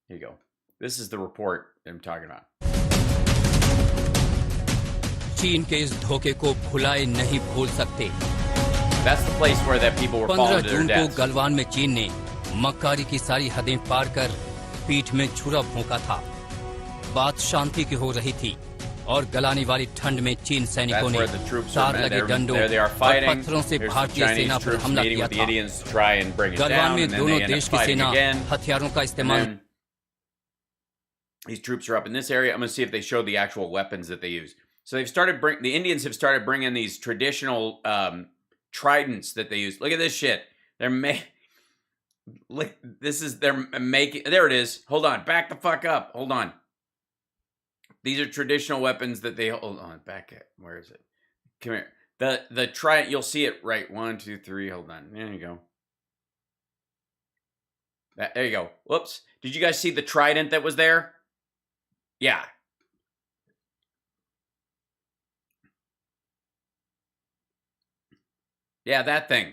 Here you go. This is the report that I'm talking about. चीन के इस धोखे को भुलाए नहीं भूल सकते. That's the place where that people were falling to their 15 June deaths. को गलवान में चीन ने मक्कारी की सारी हदें पार कर पीठ में छुरा भोंका था. बात शांति की हो रही थी और गलाने वाली ठंड में चीन सैनिकों ने तार लगे डंडों और पत्थरों से भारतीय सेना पर हमला किया था. गलवान में दोनों देश की सेना हथियारों का इस्तेमाल. These troops are up in this area. I'm going to see if they show the actual weapons that they use. So the Indians have started bringing these traditional tridents that they use. Look at this shit. They're making. There it is. Hold on. Back the fuck up. Hold on. These are traditional weapons that they hold on. Back it. Where is it? Come here. The trident. You'll see it right. 1, 2, 3. Hold on. There you go. There you go. Whoops. Did you guys see the trident that was there? Yeah. Yeah, that thing.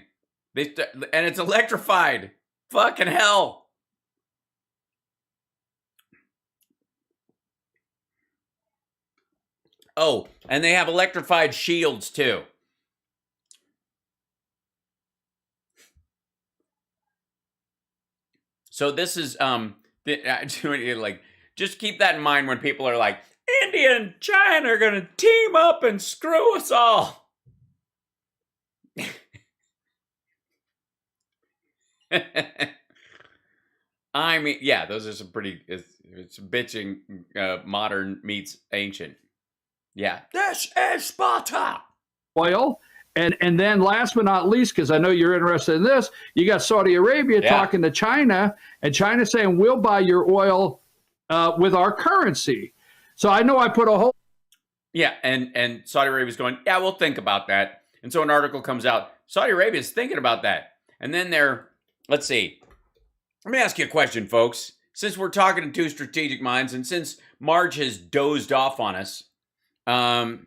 And it's electrified. Fucking hell. Oh, and they have electrified shields too. So this is like, just keep that in mind when people are like, India and China are going to team up and screw us all. I mean, yeah, those are some pretty, it's bitching modern meets ancient. Yeah. This is Sparta. Oil. And then last but not least, because I know you're interested in this, you got Saudi Arabia talking to China, and China saying, we'll buy your oil with our currency. So I know I put a whole... Yeah, and Saudi Arabia's going, yeah, we'll think about that. And so an article comes out, Saudi Arabia's thinking about that. And then let's see. Let me ask you a question, folks. Since we're talking to two strategic minds, and since Marge has dozed off on us, give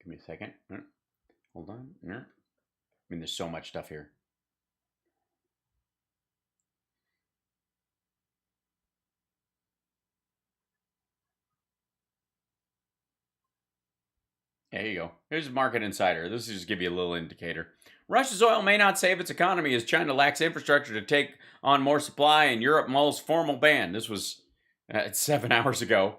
me a second. Hold on. I mean, there's so much stuff here. There you go. Here's Market Insider. This will just give you a little indicator. Russia's oil may not save its economy as China lacks infrastructure to take on more supply, and Europe mulls formal ban. This was It's 7 hours ago.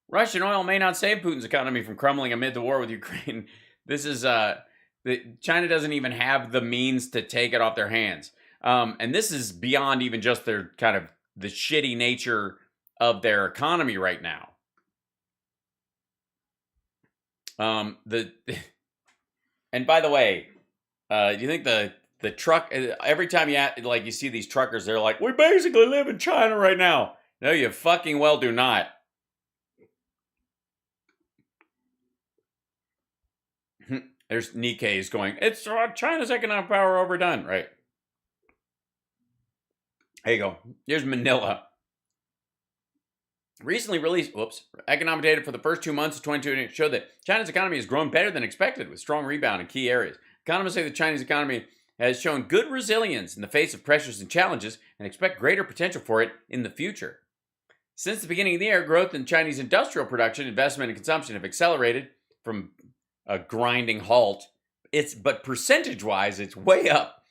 Russian oil may not save Putin's economy from crumbling amid the war with Ukraine. This is China doesn't even have the means to take it off their hands. And this is beyond even just their kind of the shitty nature of their economy right now. And by the way, do you think the truck, every time you see these truckers, they're like, we basically live in China right now. No, you fucking well do not. There's Nikkei's going, it's China's economic power overdone, right? There you go. Here's Manila. Recently released, economic data for the first 2 months of 2022 showed that China's economy has grown better than expected with strong rebound in key areas. Economists say the Chinese economy has shown good resilience in the face of pressures and challenges and expect greater potential for it in the future. Since the beginning of the year, growth in Chinese industrial production, investment, and consumption have accelerated from a grinding halt. But percentage-wise, it's way up.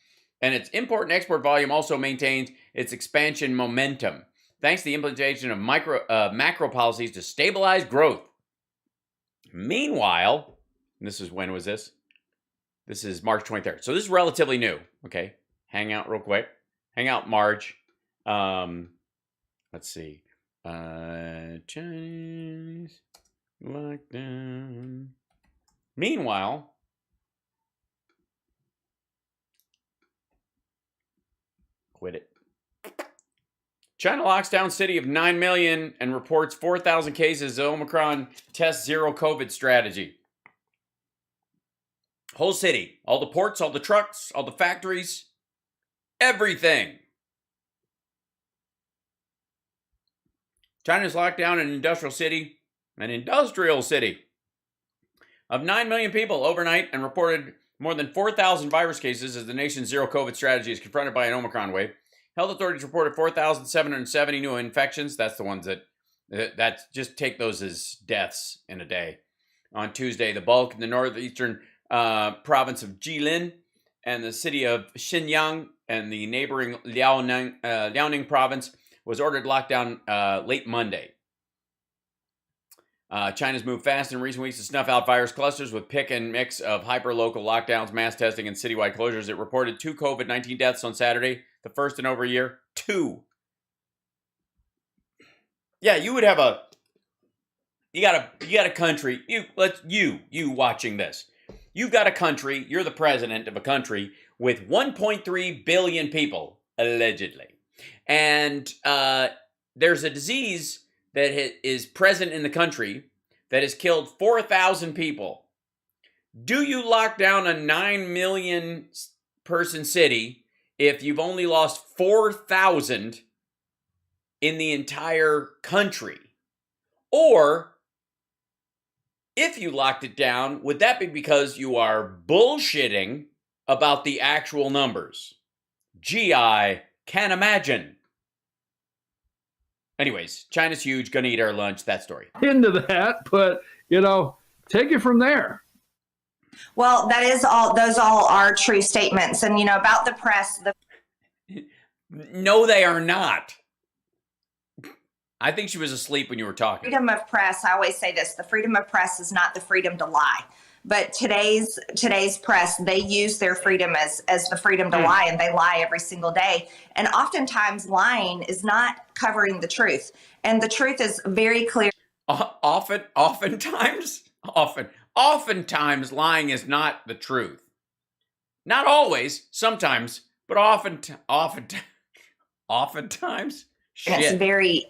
And its import and export volume also maintains its expansion momentum, thanks to the implementation of macro policies to stabilize growth. Meanwhile, when was this? This is March 23rd. So this is relatively new. Okay. Hang out real quick. Hang out March. Let's see. Chinese lockdown. Meanwhile, quit it. China locks down city of 9 million and reports 4,000 cases. Omicron tests zero COVID strategy. Whole city, all the ports, all the trucks, all the factories, everything. China's locked down an industrial city of 9 million people overnight and reported more than 4,000 virus cases as the nation's zero COVID strategy is confronted by an Omicron wave. Health authorities reported 4,770 new infections. That's the ones that just take those as deaths in a day. On Tuesday, the bulk in the northeastern province of Jilin and the city of Xinjiang and the neighboring Liaoning province was ordered lockdown late Monday. China's moved fast in recent weeks to snuff out virus clusters with pick and mix of hyper-local lockdowns, mass testing, and citywide closures. It reported 2 COVID-19 deaths on Saturday, the first in over a year. 2. Yeah, you would have you got a country, you watching this. You've got a country, you're the president of a country with 1.3 billion people, allegedly. And there's a disease that is present in the country that has killed 4,000 people. Do you lock down a 9 million person city if you've only lost 4,000 in the entire country? Or if you locked it down, would that be because you are bullshitting about the actual numbers? Gee, I can't imagine. Anyways, China's huge, gonna eat our lunch, that story. Into that, but, take it from there. Well, those all are true statements. And, about the press. No, they are not. I think she was asleep when you were talking. Freedom of press, I always say this, the freedom of press is not the freedom to lie. But today's press, they use their freedom as the freedom to lie, and they lie every single day. And oftentimes lying is not covering the truth. And the truth is very clear. Oftentimes lying is not the truth. Not always, sometimes, but oftentimes. Shit.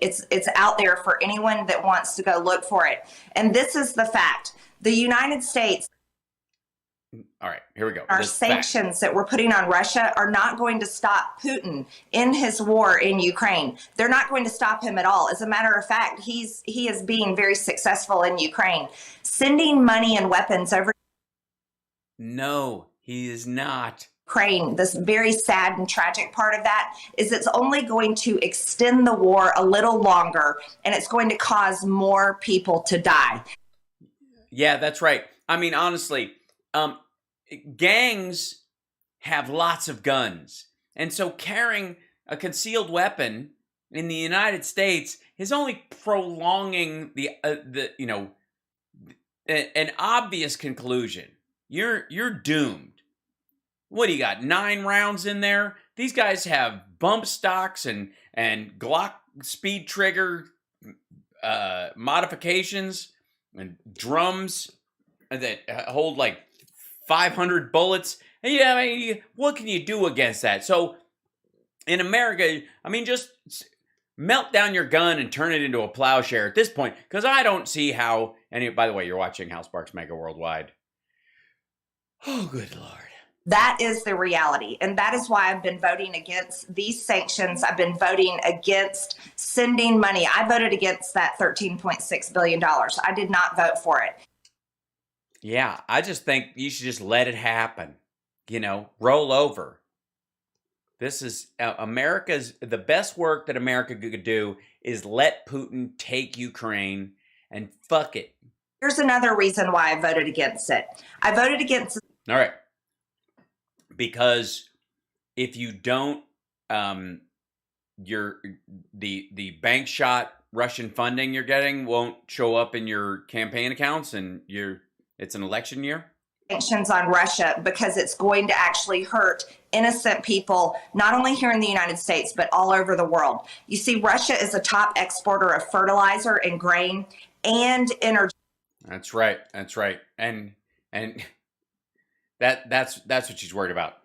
It's out there for anyone that wants to go look for it. And this is the fact. The United States. All right, here we go. Our sanctions that we're putting on Russia are not going to stop Putin in his war in Ukraine. They're not going to stop him at all. As a matter of fact, he is being very successful in Ukraine, sending money and weapons over. No, he is not. Ukraine. This very sad and tragic part of that is it's only going to extend the war a little longer, and it's going to cause more people to die. Yeah, that's right. I mean, honestly, gangs have lots of guns. And so carrying a concealed weapon, in the United States is only prolonging an obvious conclusion. You're doomed. What do you got? 9 rounds in there? These guys have bump stocks and Glock speed trigger modifications and drums that hold like 500 bullets. And yeah, I mean, what can you do against that? So in America, I mean, just melt down your gun and turn it into a plowshare at this point, because I don't see how. And by the way, you're watching HAL Sparks Mega Worldwide. Oh, good Lord. That is the reality. And that is why I've been voting against these sanctions. I've been voting against sending money. I voted against that $13.6 billion. I did not vote for it. Yeah, I just think you should just let it happen. Roll over. This is the best work that America could do is let Putin take Ukraine and fuck it. Here's another reason why I voted against it. I voted against. All right. Because if you don't, the bank shot Russian funding you're getting won't show up in your campaign accounts, and it's an election year. Sanctions on Russia, because it's going to actually hurt innocent people, not only here in the United States, but all over the world. You see, Russia is a top exporter of fertilizer and grain and energy. That's right. And that's what she's worried about.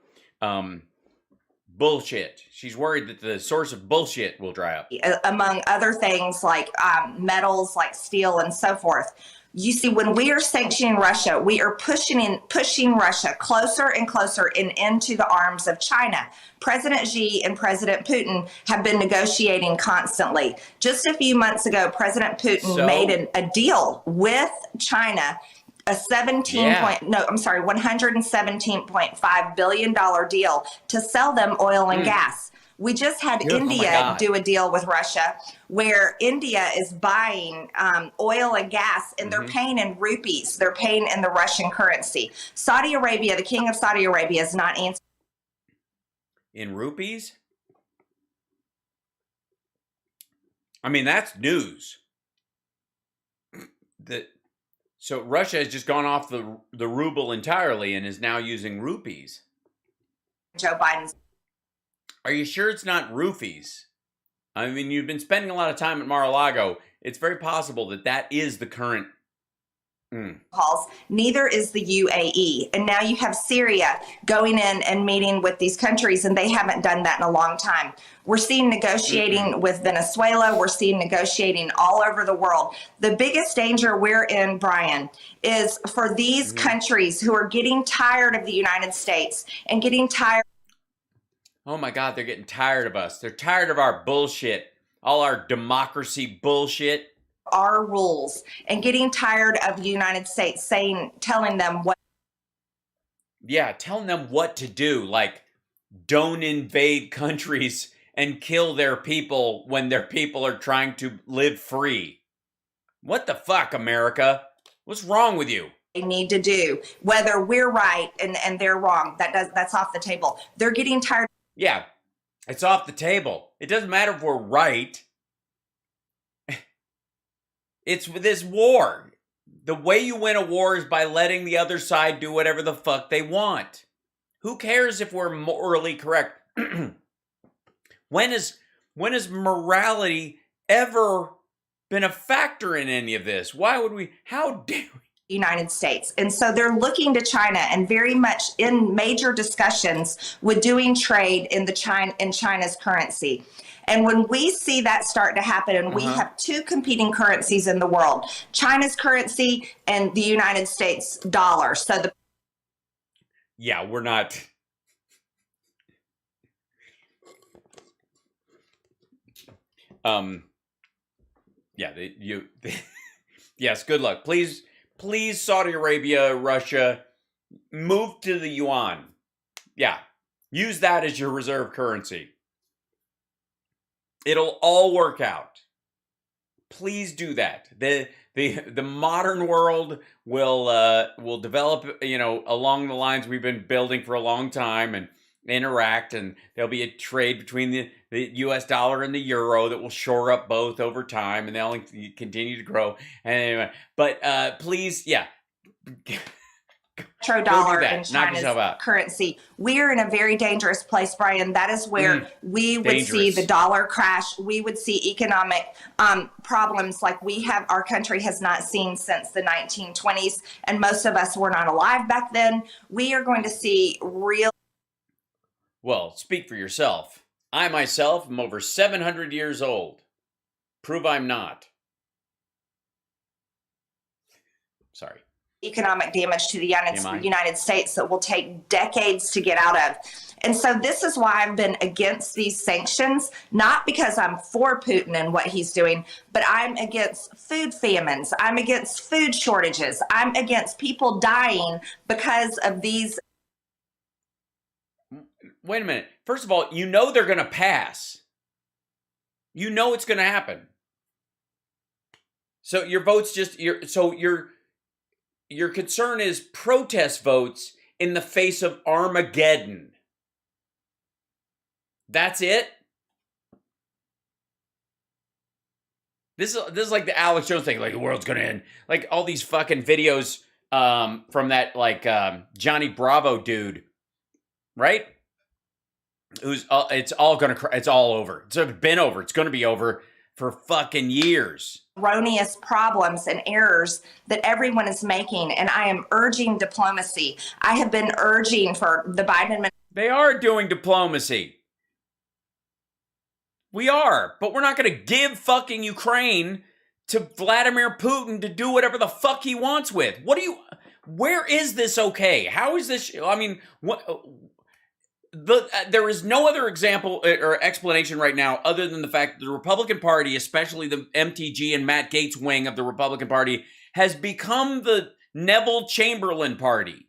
Bullshit. She's worried that the source of bullshit will dry up. Among other things like metals, like steel and so forth. You see, when we are sanctioning Russia, we are pushing Russia closer and closer into the arms of China. President Xi and President Putin have been negotiating constantly. Just a few months ago, President Putin made a deal with China, a $117.5 billion deal to sell them oil and gas. We just had India do a deal with Russia where India is buying oil and gas, and they're paying in rupees. They're paying in the Russian currency. Saudi Arabia, the king of Saudi Arabia, is not answering. In rupees? I mean, that's news. So Russia has just gone off the ruble entirely and is now using rupees. Joe Biden's. Are you sure it's not roofies? I mean, you've been spending a lot of time at Mar-a-Lago. It's very possible that is the current. Calls. Neither is the UAE. And now you have Syria going in and meeting with these countries, and they haven't done that in a long time. We're seeing negotiating with Venezuela. We're seeing negotiating all over the world. The biggest danger we're in, Brian, is for these countries who are getting tired of the United States and getting tired. Oh my God, they're getting tired of us. They're tired of our bullshit. All our democracy bullshit. Our rules, and getting tired of the United States telling them what. Yeah, telling them what to do. Like, don't invade countries and kill their people when their people are trying to live free. What the fuck, America? What's wrong with you? They need to do, whether we're right and they're wrong. That's off the table. They're getting tired. Yeah, it's off the table. It doesn't matter if we're right. It's this war. The way you win a war is by letting the other side do whatever the fuck they want. Who cares if we're morally correct? When has morality ever been a factor in any of this? Why would we? How dare we? United States. And so they're looking to China and very much in major discussions with doing trade in China's currency. And when we see that start to happen, and we have two competing currencies in the world, China's currency and the United States dollar. So we're not. Yes, good luck. Please, Saudi Arabia, Russia, move to the yuan. Yeah, use that as your reserve currency. It'll all work out. Please do that. The modern world will develop, along the lines we've been building for a long time, interact, and there'll be a trade between the U.S. dollar and the euro that will shore up both over time, and they'll continue to grow. And anyway, but please, yeah. Petrodollar and China's currency. We are in a very dangerous place, Brian. That is where we would see the dollar crash. We would see economic problems like our country has not seen since the 1920s, and most of us were not alive back then. We are going to see real. Well, speak for yourself. I myself am over 700 years old. Prove I'm not. Sorry. Economic damage to the United States that will take decades to get out of. And so this is why I've been against these sanctions, not because I'm for Putin and what he's doing, but I'm against food famines. I'm against food shortages. I'm against people dying because of these. Wait a minute. First of all, you know they're going to pass. You know it's going to happen. So your vote's your concern is protest votes in the face of Armageddon. That's it? This is like the Alex Jones thing, like the world's gonna end. Like all these fucking videos from that Johnny Bravo dude, right? It's all over. It's been over. It's gonna be over for fucking years. Erroneous problems and errors that everyone is making, and I am urging diplomacy. I have been urging for the Biden administration. They are doing diplomacy. We are, but we're not going to give fucking Ukraine to Vladimir Putin to do whatever the fuck he wants with. Where is this okay? How is this? I mean, there is no other example or explanation right now other than the fact that the Republican Party, especially the MTG and Matt Gaetz wing of the Republican Party, has become the Neville Chamberlain Party.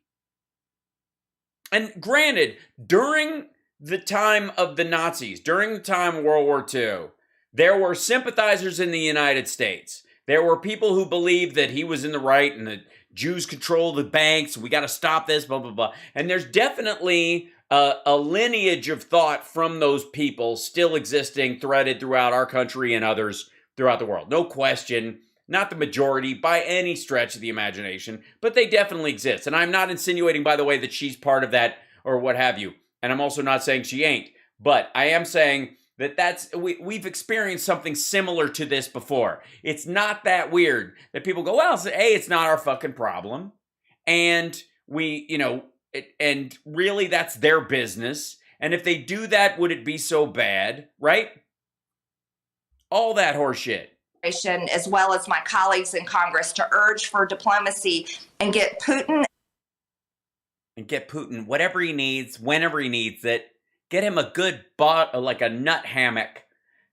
And granted, during the time of the Nazis, during the time of World War II, there were sympathizers in the United States. There were people who believed that he was in the right and that Jews control the banks. We got to stop this, blah, blah, blah. And there's definitely a lineage of thought from those people still existing, threaded throughout our country and others throughout the world. No question. Not the majority by any stretch of the imagination, but they definitely exist. And I'm not insinuating, by the way, that she's part of that or what have you. And I'm also not saying she ain't. But I am saying that we've experienced something similar to this before. It's not that weird that people go, well, it's not our fucking problem. And and really that's their business. And if they do that, would it be so bad? Right? All that horseshit. As well as my colleagues in Congress to urge for diplomacy and get Putin whatever he needs, whenever he needs it. Get him a good like a nut hammock,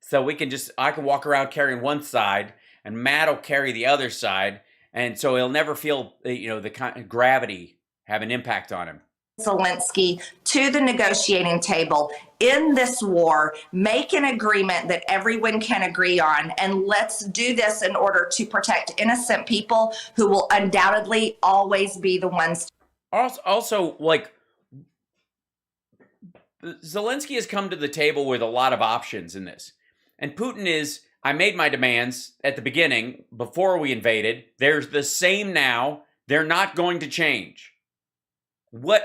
so I can walk around carrying one side, and Matt will carry the other side, and so he'll never feel the kind of gravity have an impact on him. Zelensky to the negotiating table in this war, make an agreement that everyone can agree on, and let's do this in order to protect innocent people who will undoubtedly always be the ones. Also, like, Zelensky has come to the table with a lot of options in this. And Putin I made my demands at the beginning, before we invaded. They're the same now. They're not going to change. Where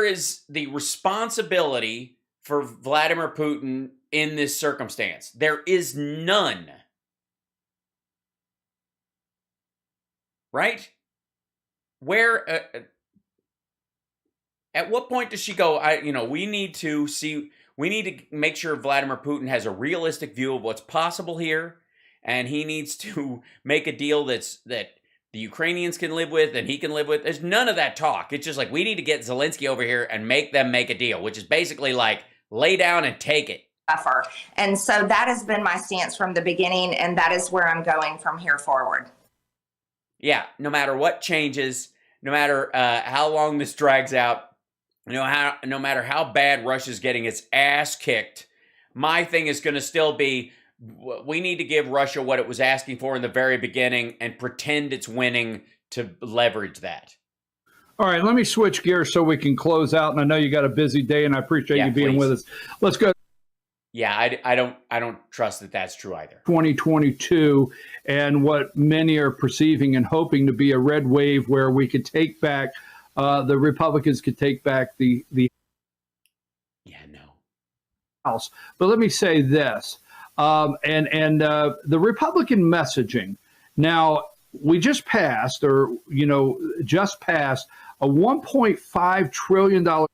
is the responsibility for Vladimir Putin in this circumstance? There is none. Right? At what point does she go, we need to make sure Vladimir Putin has a realistic view of what's possible here, and he needs to make a deal that the Ukrainians can live with and he can live with. There's none of that talk. It's just like, we need to get Zelensky over here and make them make a deal, which is basically like, lay down and take it. And so that has been my stance from the beginning, and that is where I'm going from here forward. Yeah, no matter what changes, no matter how long this drags out, no matter how bad Russia's getting its ass kicked, my thing is going to still be, we need to give Russia what it was asking for in the very beginning and pretend it's winning to leverage that. All right, let me switch gears so we can close out. And I know you got a busy day, and I appreciate you being with us. Let's go. Yeah, I don't trust that that's true either. 2022 and what many are perceiving and hoping to be a red wave where we could take back, the Republicans could take back the House. But let me say this, the Republican messaging. Now, we just passed, a $1.5 trillion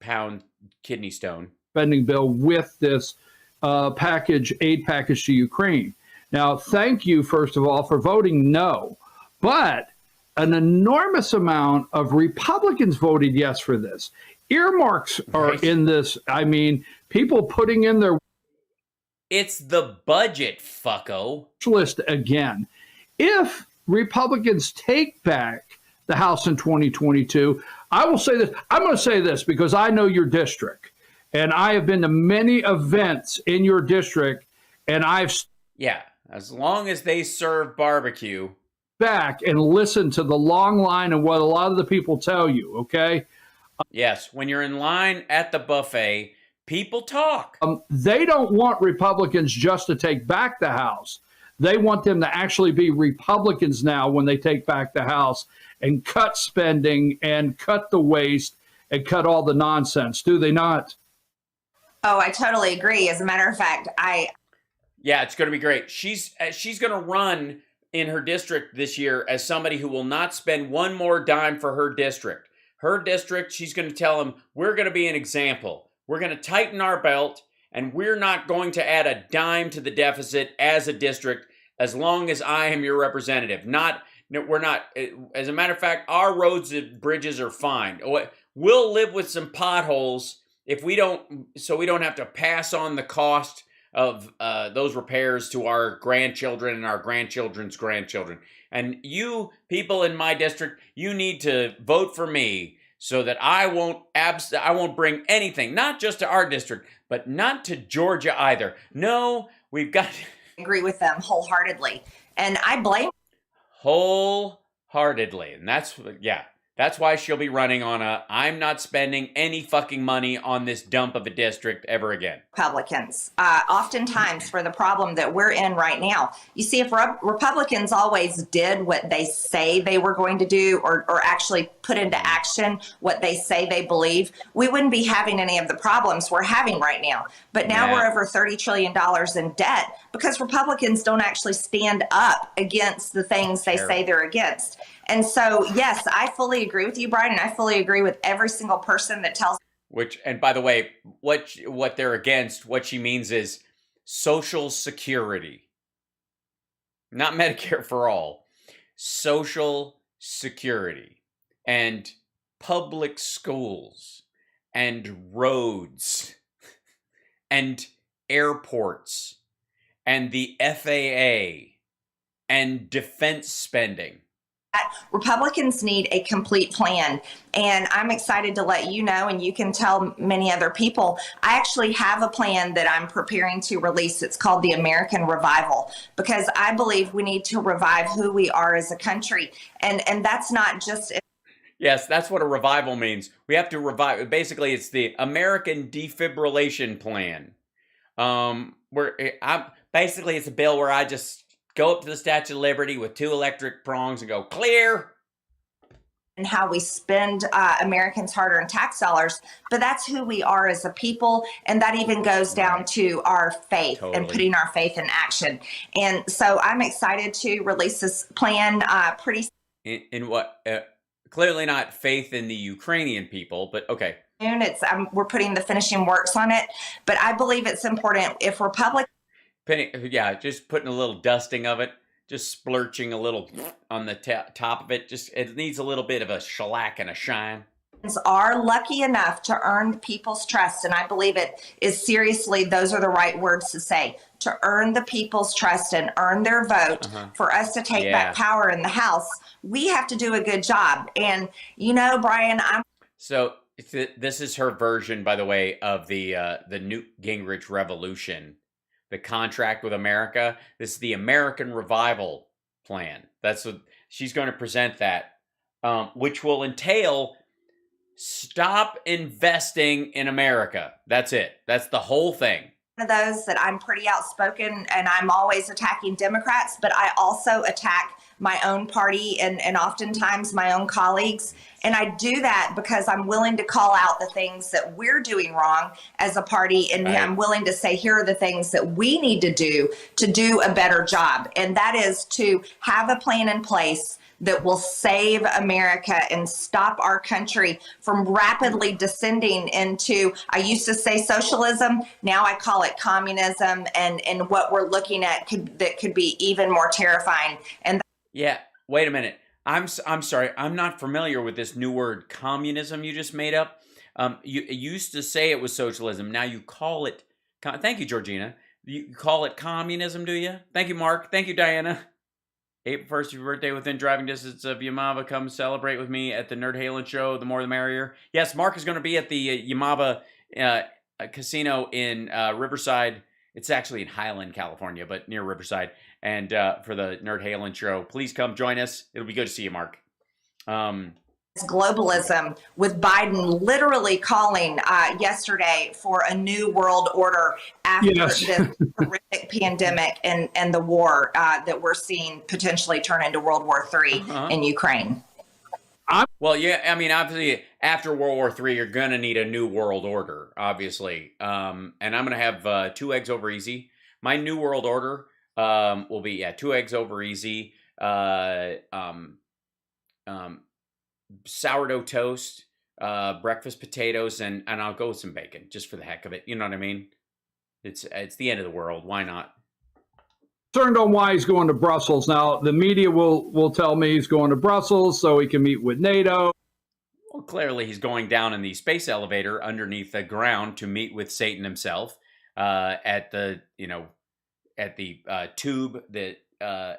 pound kidney stone spending bill with this aid package to Ukraine. Now, thank you, first of all, for voting no. But an enormous amount of Republicans voted yes for this. Earmarks are in this. I mean, people putting in their... It's the budget, fucko. ...list again. If Republicans take back the House in 2022, I will say this. I'm going to say this because I know your district. And I have been to many events in your district, and Yeah, as long as they serve barbecue. Back and listen to the long line and what a lot of the people tell you, okay? Yes, when you're in line at the buffet, people talk. They don't want Republicans just to take back the House. They want them to actually be Republicans now when they take back the House and cut spending and cut the waste and cut all the nonsense, do they not? Oh, I totally agree. As a matter of fact, Yeah, it's going to be great. She's going to run in her district this year as somebody who will not spend one more dime for her district. Her district, she's going to tell them, we're going to be an example. We're going to tighten our belt, and we're not going to add a dime to the deficit as a district as long as I am your representative. We're not. As a matter of fact, our roads and bridges are fine. We'll live with some potholes so we don't have to pass on the cost of those repairs to our grandchildren and our grandchildren's grandchildren. And you people in my district, you need to vote for me so that I won't bring anything, not just to our district, but not to Georgia either. No, we've got I agree with them wholeheartedly. And I blame wholeheartedly. And that's why she'll be running on I'm not spending any fucking money on this dump of a district ever again. Republicans, oftentimes for the problem that we're in right now. You see, if Republicans always did what they say they were going to do or actually put into action what they say they believe, we wouldn't be having any of the problems we're having right now. But now we're over $30 trillion in debt because Republicans don't actually stand up against the things they say they're against. And so, yes, I fully agree with you, Brian, and I fully agree with every single person that tells. And by the way, what they're against, what she means is Social Security. Not Medicare for all. Social Security and public schools and roads and airports and the FAA and defense spending. Republicans need a complete plan, and I'm excited to let you know, and you can tell many other people, I actually have a plan that I'm preparing to release. It's called the American Revival, because I believe we need to revive who we are as a country, and that's not just... Yes, that's what a revival means. We have to revive. Basically, it's the American Defibrillation Plan. Basically, it's a bill where I just go up to the Statue of Liberty with 2 electric prongs and go, clear. And how we spend Americans' hard-earned tax dollars, but that's who we are as a people, and that even goes down to our faith and putting our faith in action. And so I'm excited to release this plan pretty soon. In what? Clearly not faith in the Ukrainian people, but okay. We're putting the finishing works on it, but I believe it's important if Republicans... just putting a little dusting of it, just splurching a little on the top of it. It needs a little bit of a shellac and a shine. Are lucky enough to earn people's trust, and I believe it is seriously, those are the right words to say, to earn the people's trust and earn their vote for us to take back power in the House. We have to do a good job. And, Brian, So this is her version, by the way, of the Newt Gingrich Revolution. The contract with America. This is the American Revival Plan. That's what she's going to present that which will entail stop investing in America. That's it. That's the whole thing. One of those that I'm pretty outspoken and I'm always attacking Democrats, but I also attack my own party and oftentimes my own colleagues. And I do that because I'm willing to call out the things that we're doing wrong as a party. And I'm willing to say, here are the things that we need to do a better job. And that is to have a plan in place that will save America and stop our country from rapidly descending into, I used to say socialism, now I call it communism, and what we're looking at could be even more terrifying. And yeah, wait a minute. I'm sorry, I'm not familiar with this new word, communism, you just made up. You used to say it was socialism, now you call it, thank you, Georgina. You call it communism, do you? Thank you, Mark. Thank you, Diana. April 1st, your birthday within driving distance of Yamava. Come celebrate with me at the Nerd Halen show. The more the merrier. Yes, Mark is going to be at the Yamava casino in Riverside. It's actually in Highland, California, but near Riverside. And for the Nerd Halen show, please come join us. It'll be good to see you, Mark. Globalism, with Biden literally calling yesterday for a new world order after this horrific pandemic and the war that we're seeing potentially turn into World War III in Ukraine. Well, yeah, I mean, obviously, after World War III, you're going to need a new world order, obviously. And I'm going to have 2 eggs over easy. My new world order will be, 2 eggs over easy, sourdough toast, breakfast potatoes, and I'll go with some bacon just for the heck of it. You know what I mean? It's the end of the world. Why not? Concerned on why he's going to Brussels. Now, the media will tell me he's going to Brussels so he can meet with NATO. Well, clearly he's going down in the space elevator underneath the ground to meet with Satan himself at the tube that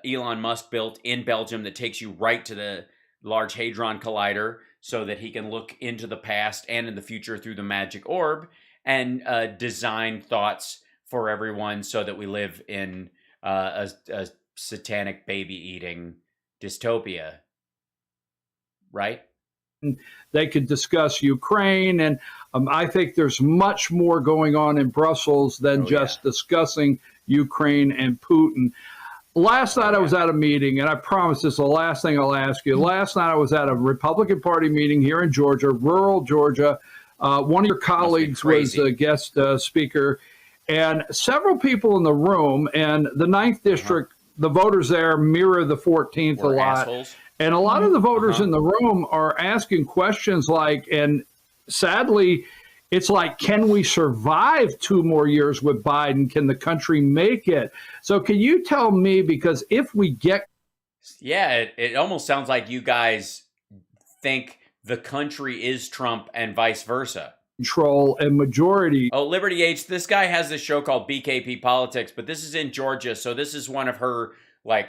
Elon Musk built in Belgium that takes you right to the Large Hadron Collider so that he can look into the past and in the future through the magic orb and design thoughts for everyone so that we live in a satanic baby-eating dystopia. Right? They could discuss Ukraine, and I think there's much more going on in Brussels than discussing Ukraine and Putin. Last night I was at a meeting, and I promise this is the last thing I'll ask you. Last night I was at a Republican Party meeting here in Georgia, rural Georgia. One of your colleagues was a guest speaker, and several people in the room, and the 9th District, the voters there mirror the 14th a lot. Assholes. And a lot of the voters in the room are asking questions like, and sadly, it's like, can we survive 2 more years with Biden? Can the country make it? So can you tell me, because if we get... Yeah, it almost sounds like you guys think the country is Trump and vice versa. Control and majority. Oh, Liberty H, this guy has this show called BKP Politics, but this is in Georgia, so this is one of her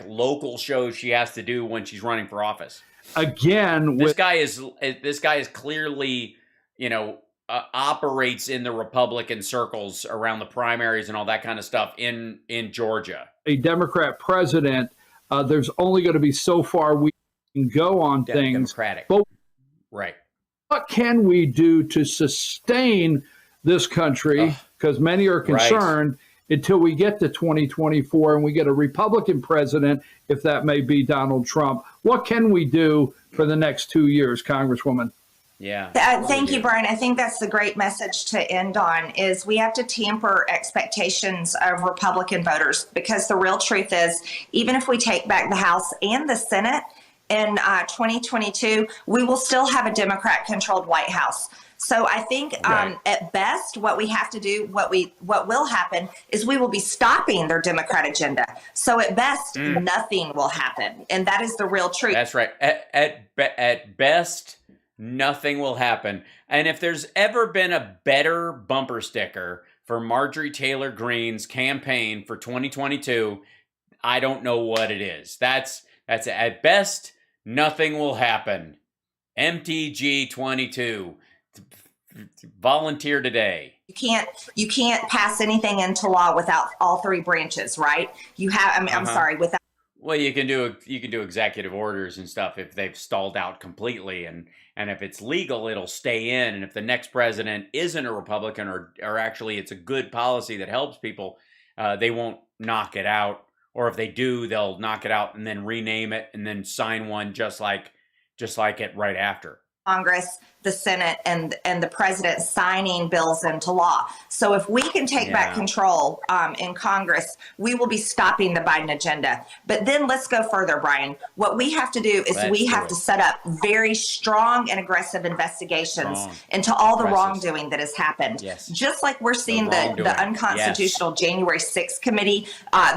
local shows she has to do when she's running for office. Again, this guy is clearly, operates in the Republican circles around the primaries and all that kind of stuff in Georgia. A Democrat president, there's only going to be so far we can go on things. Democratic. But right. What can we do to sustain this country? Because many are concerned until we get to 2024 and we get a Republican president, if that may be Donald Trump. What can we do for the next 2 years, Congresswoman? Yeah. Thank you, Brian. I think that's the great message to end on, is we have to temper expectations of Republican voters, because the real truth is, even if we take back the House and the Senate in 2022, we will still have a Democrat-controlled White House. So I think at best, what we have to do, what will happen is we will be stopping their Democrat agenda. So at best, nothing will happen. And that is the real truth. That's right. At best, nothing will happen. And if there's ever been a better bumper sticker for Marjorie Taylor Greene's campaign for 2022, I don't know what it is. That's at best, nothing will happen. MTG 22. Volunteer today. You can't pass anything into law without all 3 branches, right? You have, I'm sorry, without. Well, you can do executive orders and stuff if they've stalled out completely, and if it's legal, it'll stay in. And if the next president isn't a Republican, or actually it's a good policy that helps people, they won't knock it out. Or if they do, they'll knock it out and then rename it and then sign one just like it right after. Congress, the Senate, and the president signing bills into law. So if we can take back control in Congress, we will be stopping the Biden agenda. But then let's go further, Brian. What we have to do is we have to set up very strong and aggressive investigations into all the wrongdoing that has happened. Yes. Just like we're seeing the unconstitutional January 6th committee,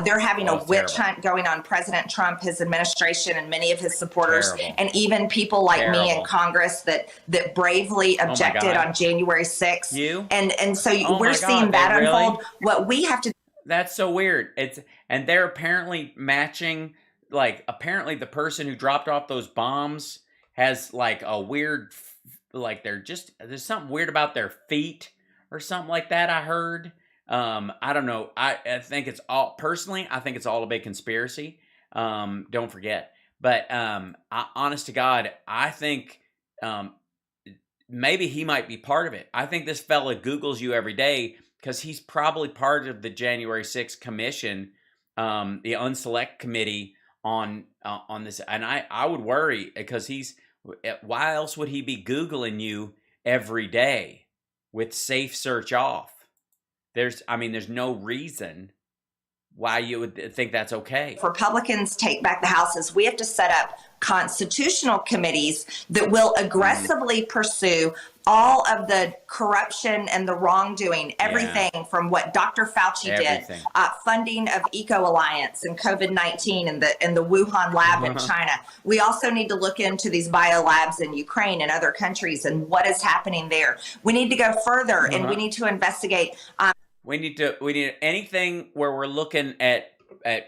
they're having a witch hunt going on President Trump, his administration, and many of his supporters, and even people like me in Congress that bravely objected on January 6th. And so we're seeing that unfold. What we have to. That's so weird. And they're apparently matching, like, apparently the person who dropped off those bombs has like a weird, like there's something weird about their feet or something like that. I heard. I don't know. I think it's all, personally, I think it's all a big conspiracy. Don't forget. But honest to God, I think maybe he might be part of it. I think this fella Googles you every day because he's probably part of the January 6th commission, the unselect committee on this. And I would worry because why else would he be Googling you every day with safe search off? There's no reason why you would think that's okay. If Republicans take back the houses, we have to set up constitutional committees that will aggressively pursue all of the corruption and the wrongdoing, everything from what Dr. Fauci did, funding of Eco Alliance and COVID-19 and the Wuhan lab in China. We also need to look into these biolabs in Ukraine and other countries and what is happening there. We need to go further and we need to investigate. We need anything where we're looking at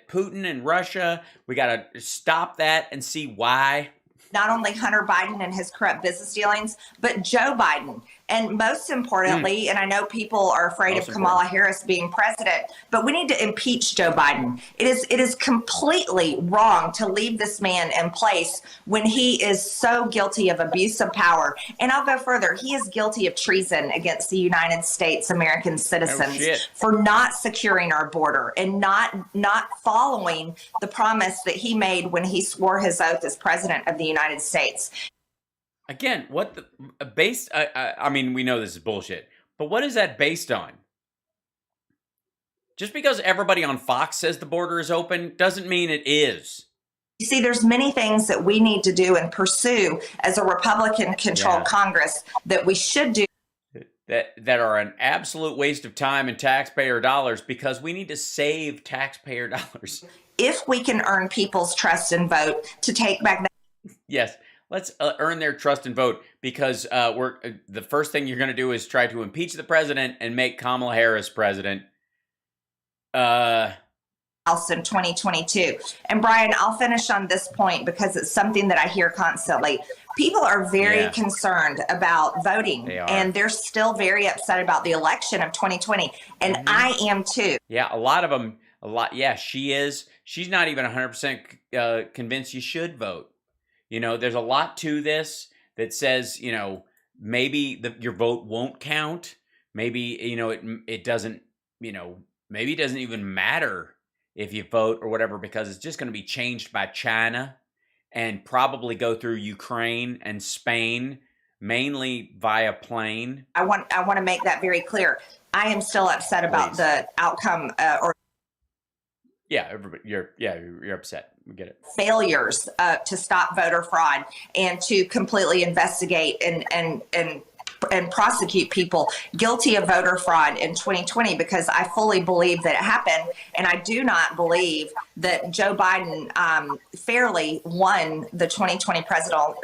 Putin and Russia. We got to stop that and see why. Not only Hunter Biden and his corrupt business dealings, but Joe Biden. And most importantly, and I know people are afraid of Kamala Harris being president, but we need to impeach Joe Biden. It is completely wrong to leave this man in place when he is so guilty of abuse of power. And I'll go further. He is guilty of treason against the United States American citizens for not securing our border and not following the promise that he made when he swore his oath as president of the United States. Again, what the based? I mean, we know this is bullshit, but what is that based on? Just because everybody on Fox says the border is open doesn't mean it is. You see, there's many things that we need to do and pursue as a Republican-controlled Congress that we should do. That are an absolute waste of time and taxpayer dollars because we need to save taxpayer dollars. If we can earn people's trust and vote to take back that. Yes. Let's earn their trust and vote because the first thing you're going to do is try to impeach the president and make Kamala Harris president. House in 2022. And Brian, I'll finish on this point because it's something that I hear constantly. People are very concerned about voting and they're still very upset about the election of 2020. And I am too. Yeah, a lot of them. Yeah, she is. She's not even 100% convinced you should vote. You know, there's a lot to this that says, you know, maybe your vote won't count. Maybe, you know, it doesn't, you know, maybe it doesn't even matter if you vote or whatever because it's just going to be changed by China and probably go through Ukraine and Spain, mainly via plane. I want to make that very clear. I am still upset about the outcome Yeah, everybody, you're upset. We get it. Failures to stop voter fraud and to completely investigate and prosecute people guilty of voter fraud in 2020 because I fully believe that it happened, and I do not believe that Joe Biden fairly won the 2020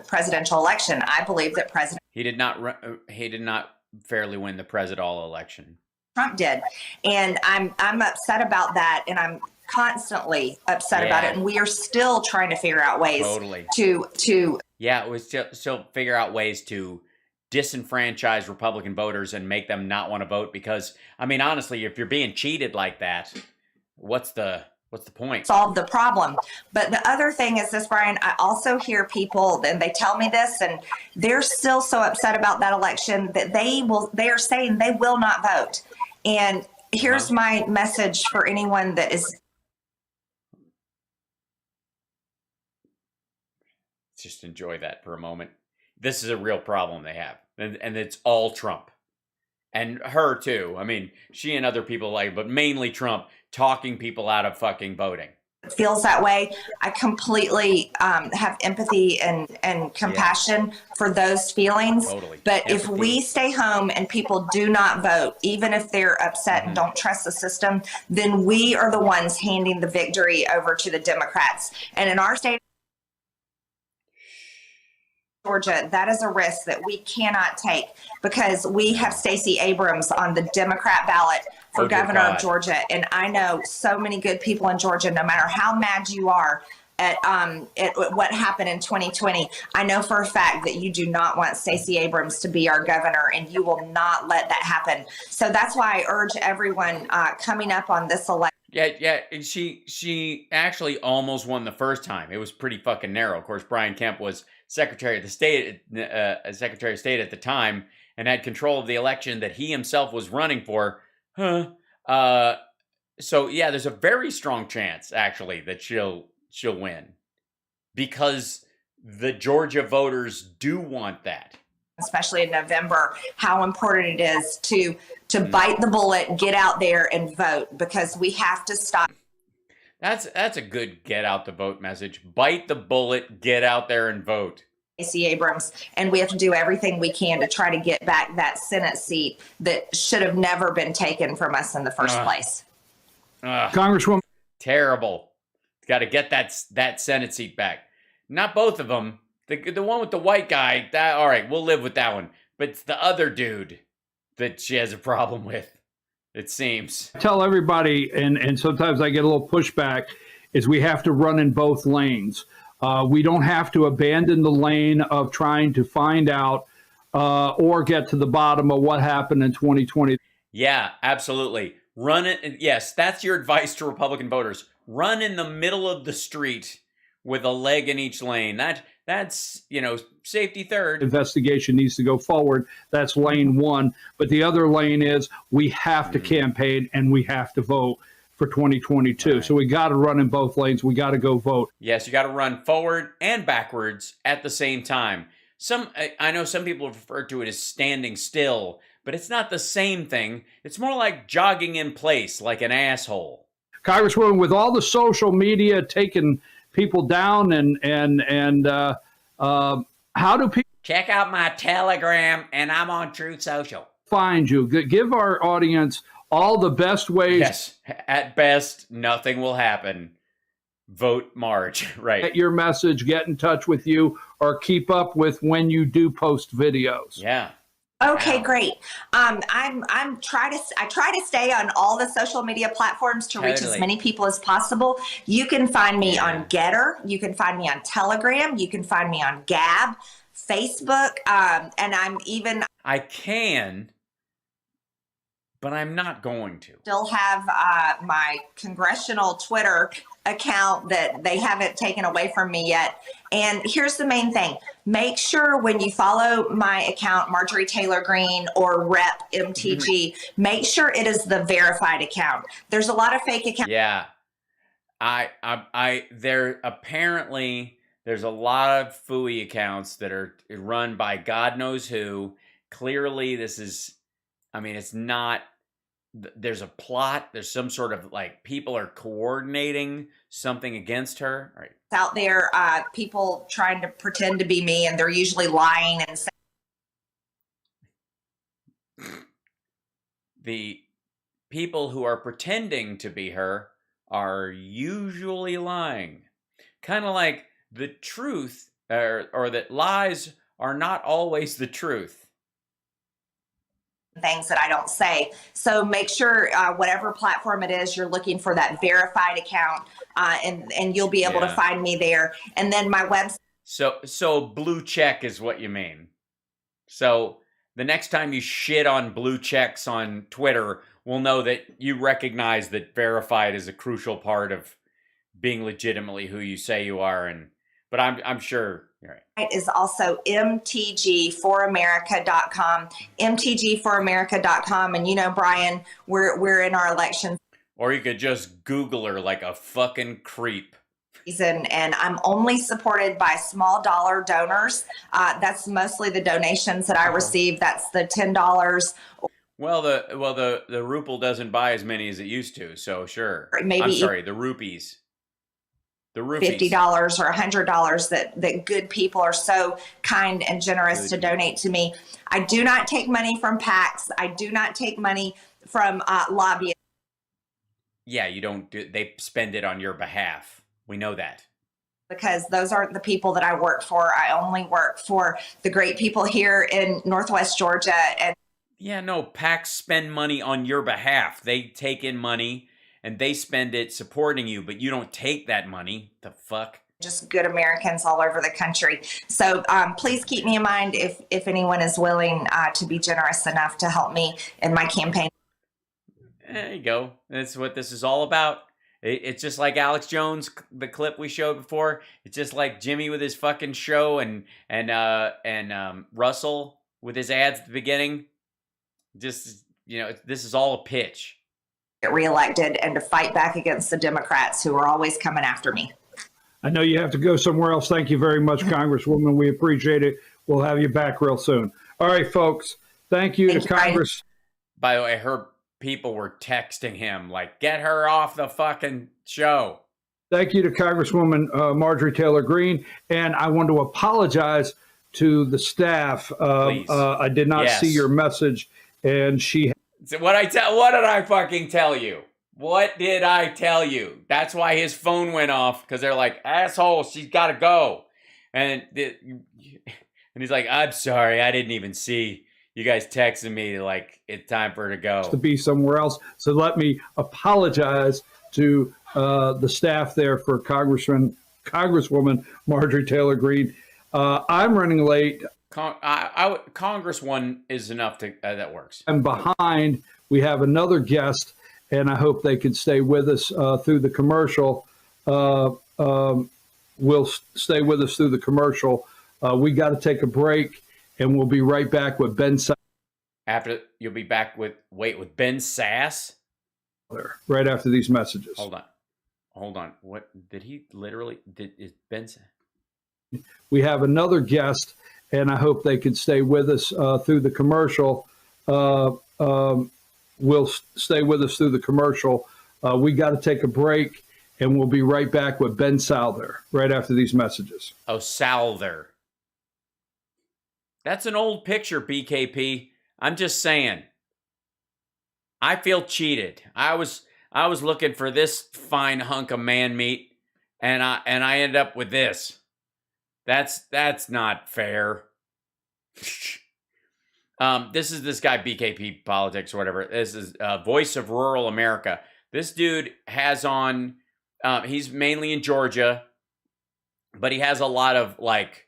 presidential election. I believe that he did not fairly win the presidential election. Trump did, and I'm upset about that, and I'm constantly upset about it, and we are still trying to figure out ways to we still figure out ways to disenfranchise Republican voters and make them not want to vote because I mean honestly, if you're being cheated like that, what's the What's the point? Solve the problem. But the other thing is this, Brian, I also hear people, and they tell me this, and they're still so upset about that election that they are saying they will not vote. And here's my message for anyone that is. Just enjoy that for a moment. This is a real problem they have. And it's all Trump. And her too. I mean, she and other people but mainly Trump talking people out of fucking voting. Feels that way. I completely have empathy and compassion for those feelings. Totally. But if we stay home and people do not vote, even if they're upset and don't trust the system, then we are the ones handing the victory over to the Democrats. And in our state, Georgia, that is a risk that we cannot take because we have Stacey Abrams on the Democrat ballot for governor of Georgia. And I know so many good people in Georgia, no matter how mad you are at what happened in 2020. I know for a fact that you do not want Stacey Abrams to be our governor, and you will not let that happen. So that's why I urge everyone coming up on this election. Yeah. She actually almost won the first time. It was pretty fucking narrow. Of course, Brian Kemp was Secretary of State at the time and had control of the election that he himself was running for. So yeah, there's a very strong chance actually that she'll win because the Georgia voters do want that. Especially in November, how important it is to bite the bullet, get out there and vote, because we have to stop. That's a good get out the vote message. Bite the bullet, get out there and vote. Stacey Abrams, and we have to do everything we can to try to get back that Senate seat that should have never been taken from us in the first place. Congresswoman. Terrible. Got to get that Senate seat back. Not both of them. The one with the white guy, all right, we'll live with that one. But it's the other dude that she has a problem with, it seems. Tell everybody, and sometimes I get a little pushback, is we have to run in both lanes. We don't have to abandon the lane of trying to find out or get to the bottom of what happened in 2020. Yeah, absolutely. Run it. Yes, that's your advice to Republican voters. Run in the middle of the street with a leg in each lane. That's safety third. Investigation needs to go forward. That's lane one. But the other lane is we have to campaign and we have to vote for 2022. Right. So we got to run in both lanes. We got to go vote. Yes, you got to run forward and backwards at the same time. I know some people refer to it as standing still, but it's not the same thing. It's more like jogging in place like an asshole. Congresswoman, with all the social media taking people down and how do people check out my Telegram? And I'm on Truth Social. Find you. Give our audience all the best ways. Yes, at best, nothing will happen. Vote March, right? Get your message, get in touch with you, or keep up with when you do post videos. Yeah. Okay, great. I try to stay on all the social media platforms to reach as many people as possible. You can find me on Getter. You can find me on Telegram. You can find me on Gab, Facebook, and I can, but I'm not going to. Still have my congressional Twitter account that they haven't taken away from me yet. And here's the main thing. Make sure when you follow my account, Marjorie Taylor Greene or Rep MTG, make sure it is the verified account. There's a lot of fake accounts. Yeah. There's a lot of phooey accounts that are run by God knows who. Clearly, it's not. There's a plot. There's some sort of people are coordinating something against her. Right. Out there, people trying to pretend to be me, and they're usually lying and saying. The people who are pretending to be her are usually lying. Kind of like the truth, or that lies are not always the truth. Things that I don't say. So make sure whatever platform it is, you're looking for that verified account, and you'll be able to find me there. And then my website. So blue check is what you mean. So the next time you shit on blue checks on Twitter, we'll know that you recognize that verified is a crucial part of being legitimately who you say you are, but I'm sure you're right. Is also mtgforamerica.com, mtgforamerica.com, and you know, Brian, we're in our election. Or you could just Google her like a fucking creep. And I'm only supported by small dollar donors. That's mostly the donations that I receive. That's the $10. Well, the ruble doesn't buy as many as it used to, so sure. Maybe I'm sorry, the rupees. The rupees. $50 or $100 that good people are so kind and generous to donate to me. I do not take money from PACs. I do not take money from lobbyists. Yeah, you don't do. They spend it on your behalf. We know that. Because those aren't the people that I work for. I only work for the great people here in Northwest Georgia. And yeah, no, PACs spend money on your behalf. They take in money and they spend it supporting you, but you don't take that money. The fuck? Just good Americans all over the country. So please keep me in mind if anyone is willing to be generous enough to help me in my campaign. There you go. That's what this is all about. It's just like Alex Jones, the clip we showed before. It's just like Jimmy with his fucking show and Russell with his ads at the beginning. Just, you know, this is all a pitch. Get reelected and to fight back against the Democrats who are always coming after me. I know you have to go somewhere else. Thank you very much, Congresswoman. We appreciate it. We'll have you back real soon. All right, folks. Thank you to Congress. By the way, her people were texting him like, get her off the fucking show. Thank you to Congresswoman Marjorie Taylor Greene. And I want to apologize to the staff. I did not see your message. And she... So what did I fucking tell you? What did I tell you? That's why his phone went off, because they're like, asshole, she's got to go. And he's like, I'm sorry, I didn't even see. You guys texted me like it's time for her to go. To be somewhere else. So let me apologize to the staff there for Congresswoman Marjorie Taylor Greene. I'm running late. Congress one is enough to that works. I'm behind. We have another guest, and I hope they can stay with us through the commercial. Will stay with us through the commercial. We got to take a break. And we'll be right back with Ben Sass. After you'll be back with Ben Sass? Right after these messages. Hold on. What did he literally is Ben Sass? We have another guest, and I hope they can stay with us through the commercial. Will stay with us through the commercial. We got to take a break, and we'll be right back with Ben Souther right after these messages. Oh, Souther. That's an old picture, BKP. I'm just saying. I feel cheated. I was looking for this fine hunk of man meat, and I ended up with this. That's not fair. This is this guy, BKP Politics or whatever. This is Voice of Rural America. This dude has on. He's mainly in Georgia, but he has a lot of like.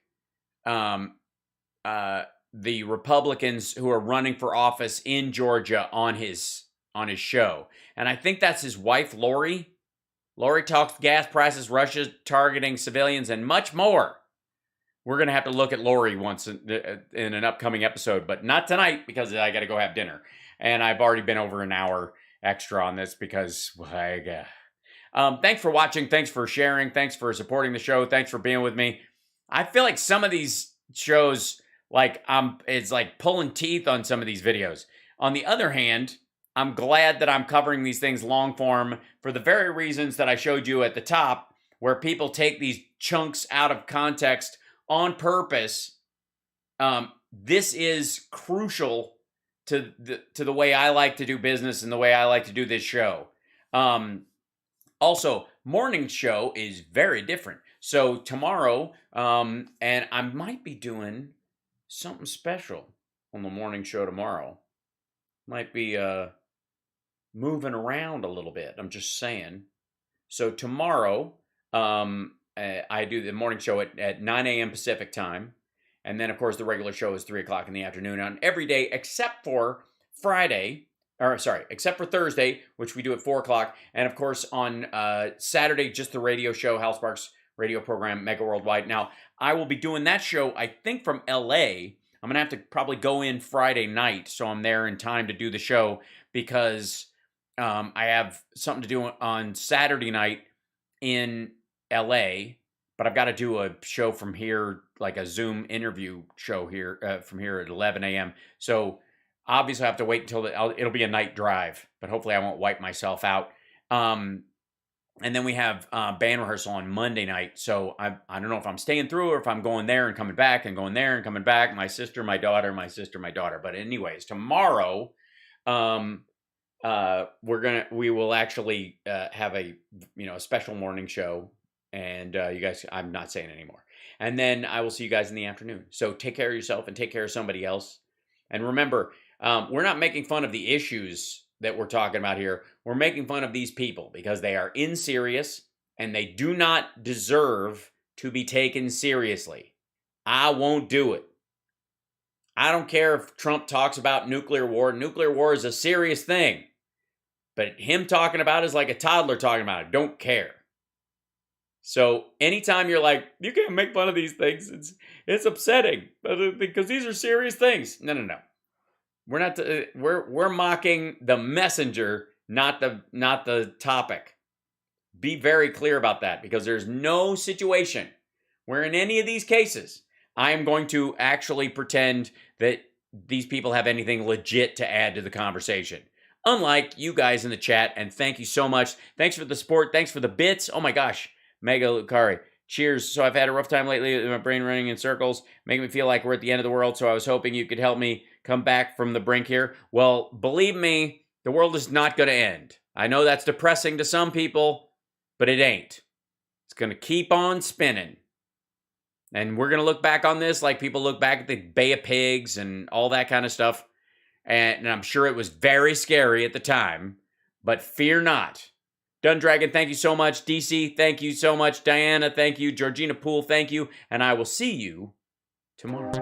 The Republicans who are running for office in Georgia on his show. And I think that's his wife, Lori. Lori talks gas prices, Russia targeting civilians, and much more. We're going to have to look at Lori once in an upcoming episode, but not tonight because I got to go have dinner. And I've already been over an hour extra on this because thanks for watching. Thanks for sharing. Thanks for supporting the show. Thanks for being with me. I feel like some of these shows... it's like pulling teeth on some of these videos. On the other hand, I'm glad that I'm covering these things long form for the very reasons that I showed you at the top, where people take these chunks out of context on purpose. This is crucial to the way I like to do business and the way I like to do this show. Also, morning show is very different. So tomorrow, and I might be doing something special on the morning show tomorrow. Might be moving around a little bit. I'm just saying. So tomorrow, I do the morning show at 9 a.m. Pacific time. And then, of course, the regular show is 3 o'clock in the afternoon on every day except for Friday. except for Thursday, which we do at 4 o'clock. And of course, on Saturday, just the radio show, HAL Sparks radio program, Mega Worldwide. Now, I will be doing that show, I think, from LA. I'm going to have to probably go in Friday night, so I'm there in time to do the show, because I have something to do on Saturday night in LA, but I've got to do a show from here, like a Zoom interview show here from here at 11 a.m. So obviously I have to wait until it'll be a night drive, but hopefully I won't wipe myself out. And then we have band rehearsal on Monday night. So I don't know if I'm staying through or if I'm going there and coming back and going there and coming back. My sister, my daughter, my sister, my daughter. But anyways, tomorrow, we will actually have a special morning show, and you guys, I'm not saying anymore. And then I will see you guys in the afternoon. So take care of yourself and take care of somebody else. And remember, we're not making fun of the issues that we're talking about here. We're making fun of these people because they are inserious and they do not deserve to be taken seriously. I won't do it. I don't care if Trump talks about nuclear war. Nuclear war is a serious thing. But him talking about it is like a toddler talking about it. Don't care. So anytime you're like, you can't make fun of these things, it's upsetting because these are serious things. No. We're not. We're mocking the messenger, not the topic. Be very clear about that, because there's no situation where in any of these cases I am going to actually pretend that these people have anything legit to add to the conversation. Unlike you guys in the chat, and thank you so much. Thanks for the support. Thanks for the bits. Oh my gosh, Mega Lucari. Cheers. So I've had a rough time lately with my brain running in circles, making me feel like we're at the end of the world. So I was hoping you could help me come back from the brink here. Well, believe me, the world is not going to end. I know that's depressing to some people, but it ain't. It's going to keep on spinning. And we're going to look back on this like people look back at the Bay of Pigs and all that kind of stuff. And I'm sure it was very scary at the time, but fear not. Dundragon, thank you so much. DC, thank you so much. Diana, thank you. Georgina Poole, thank you. And I will see you tomorrow.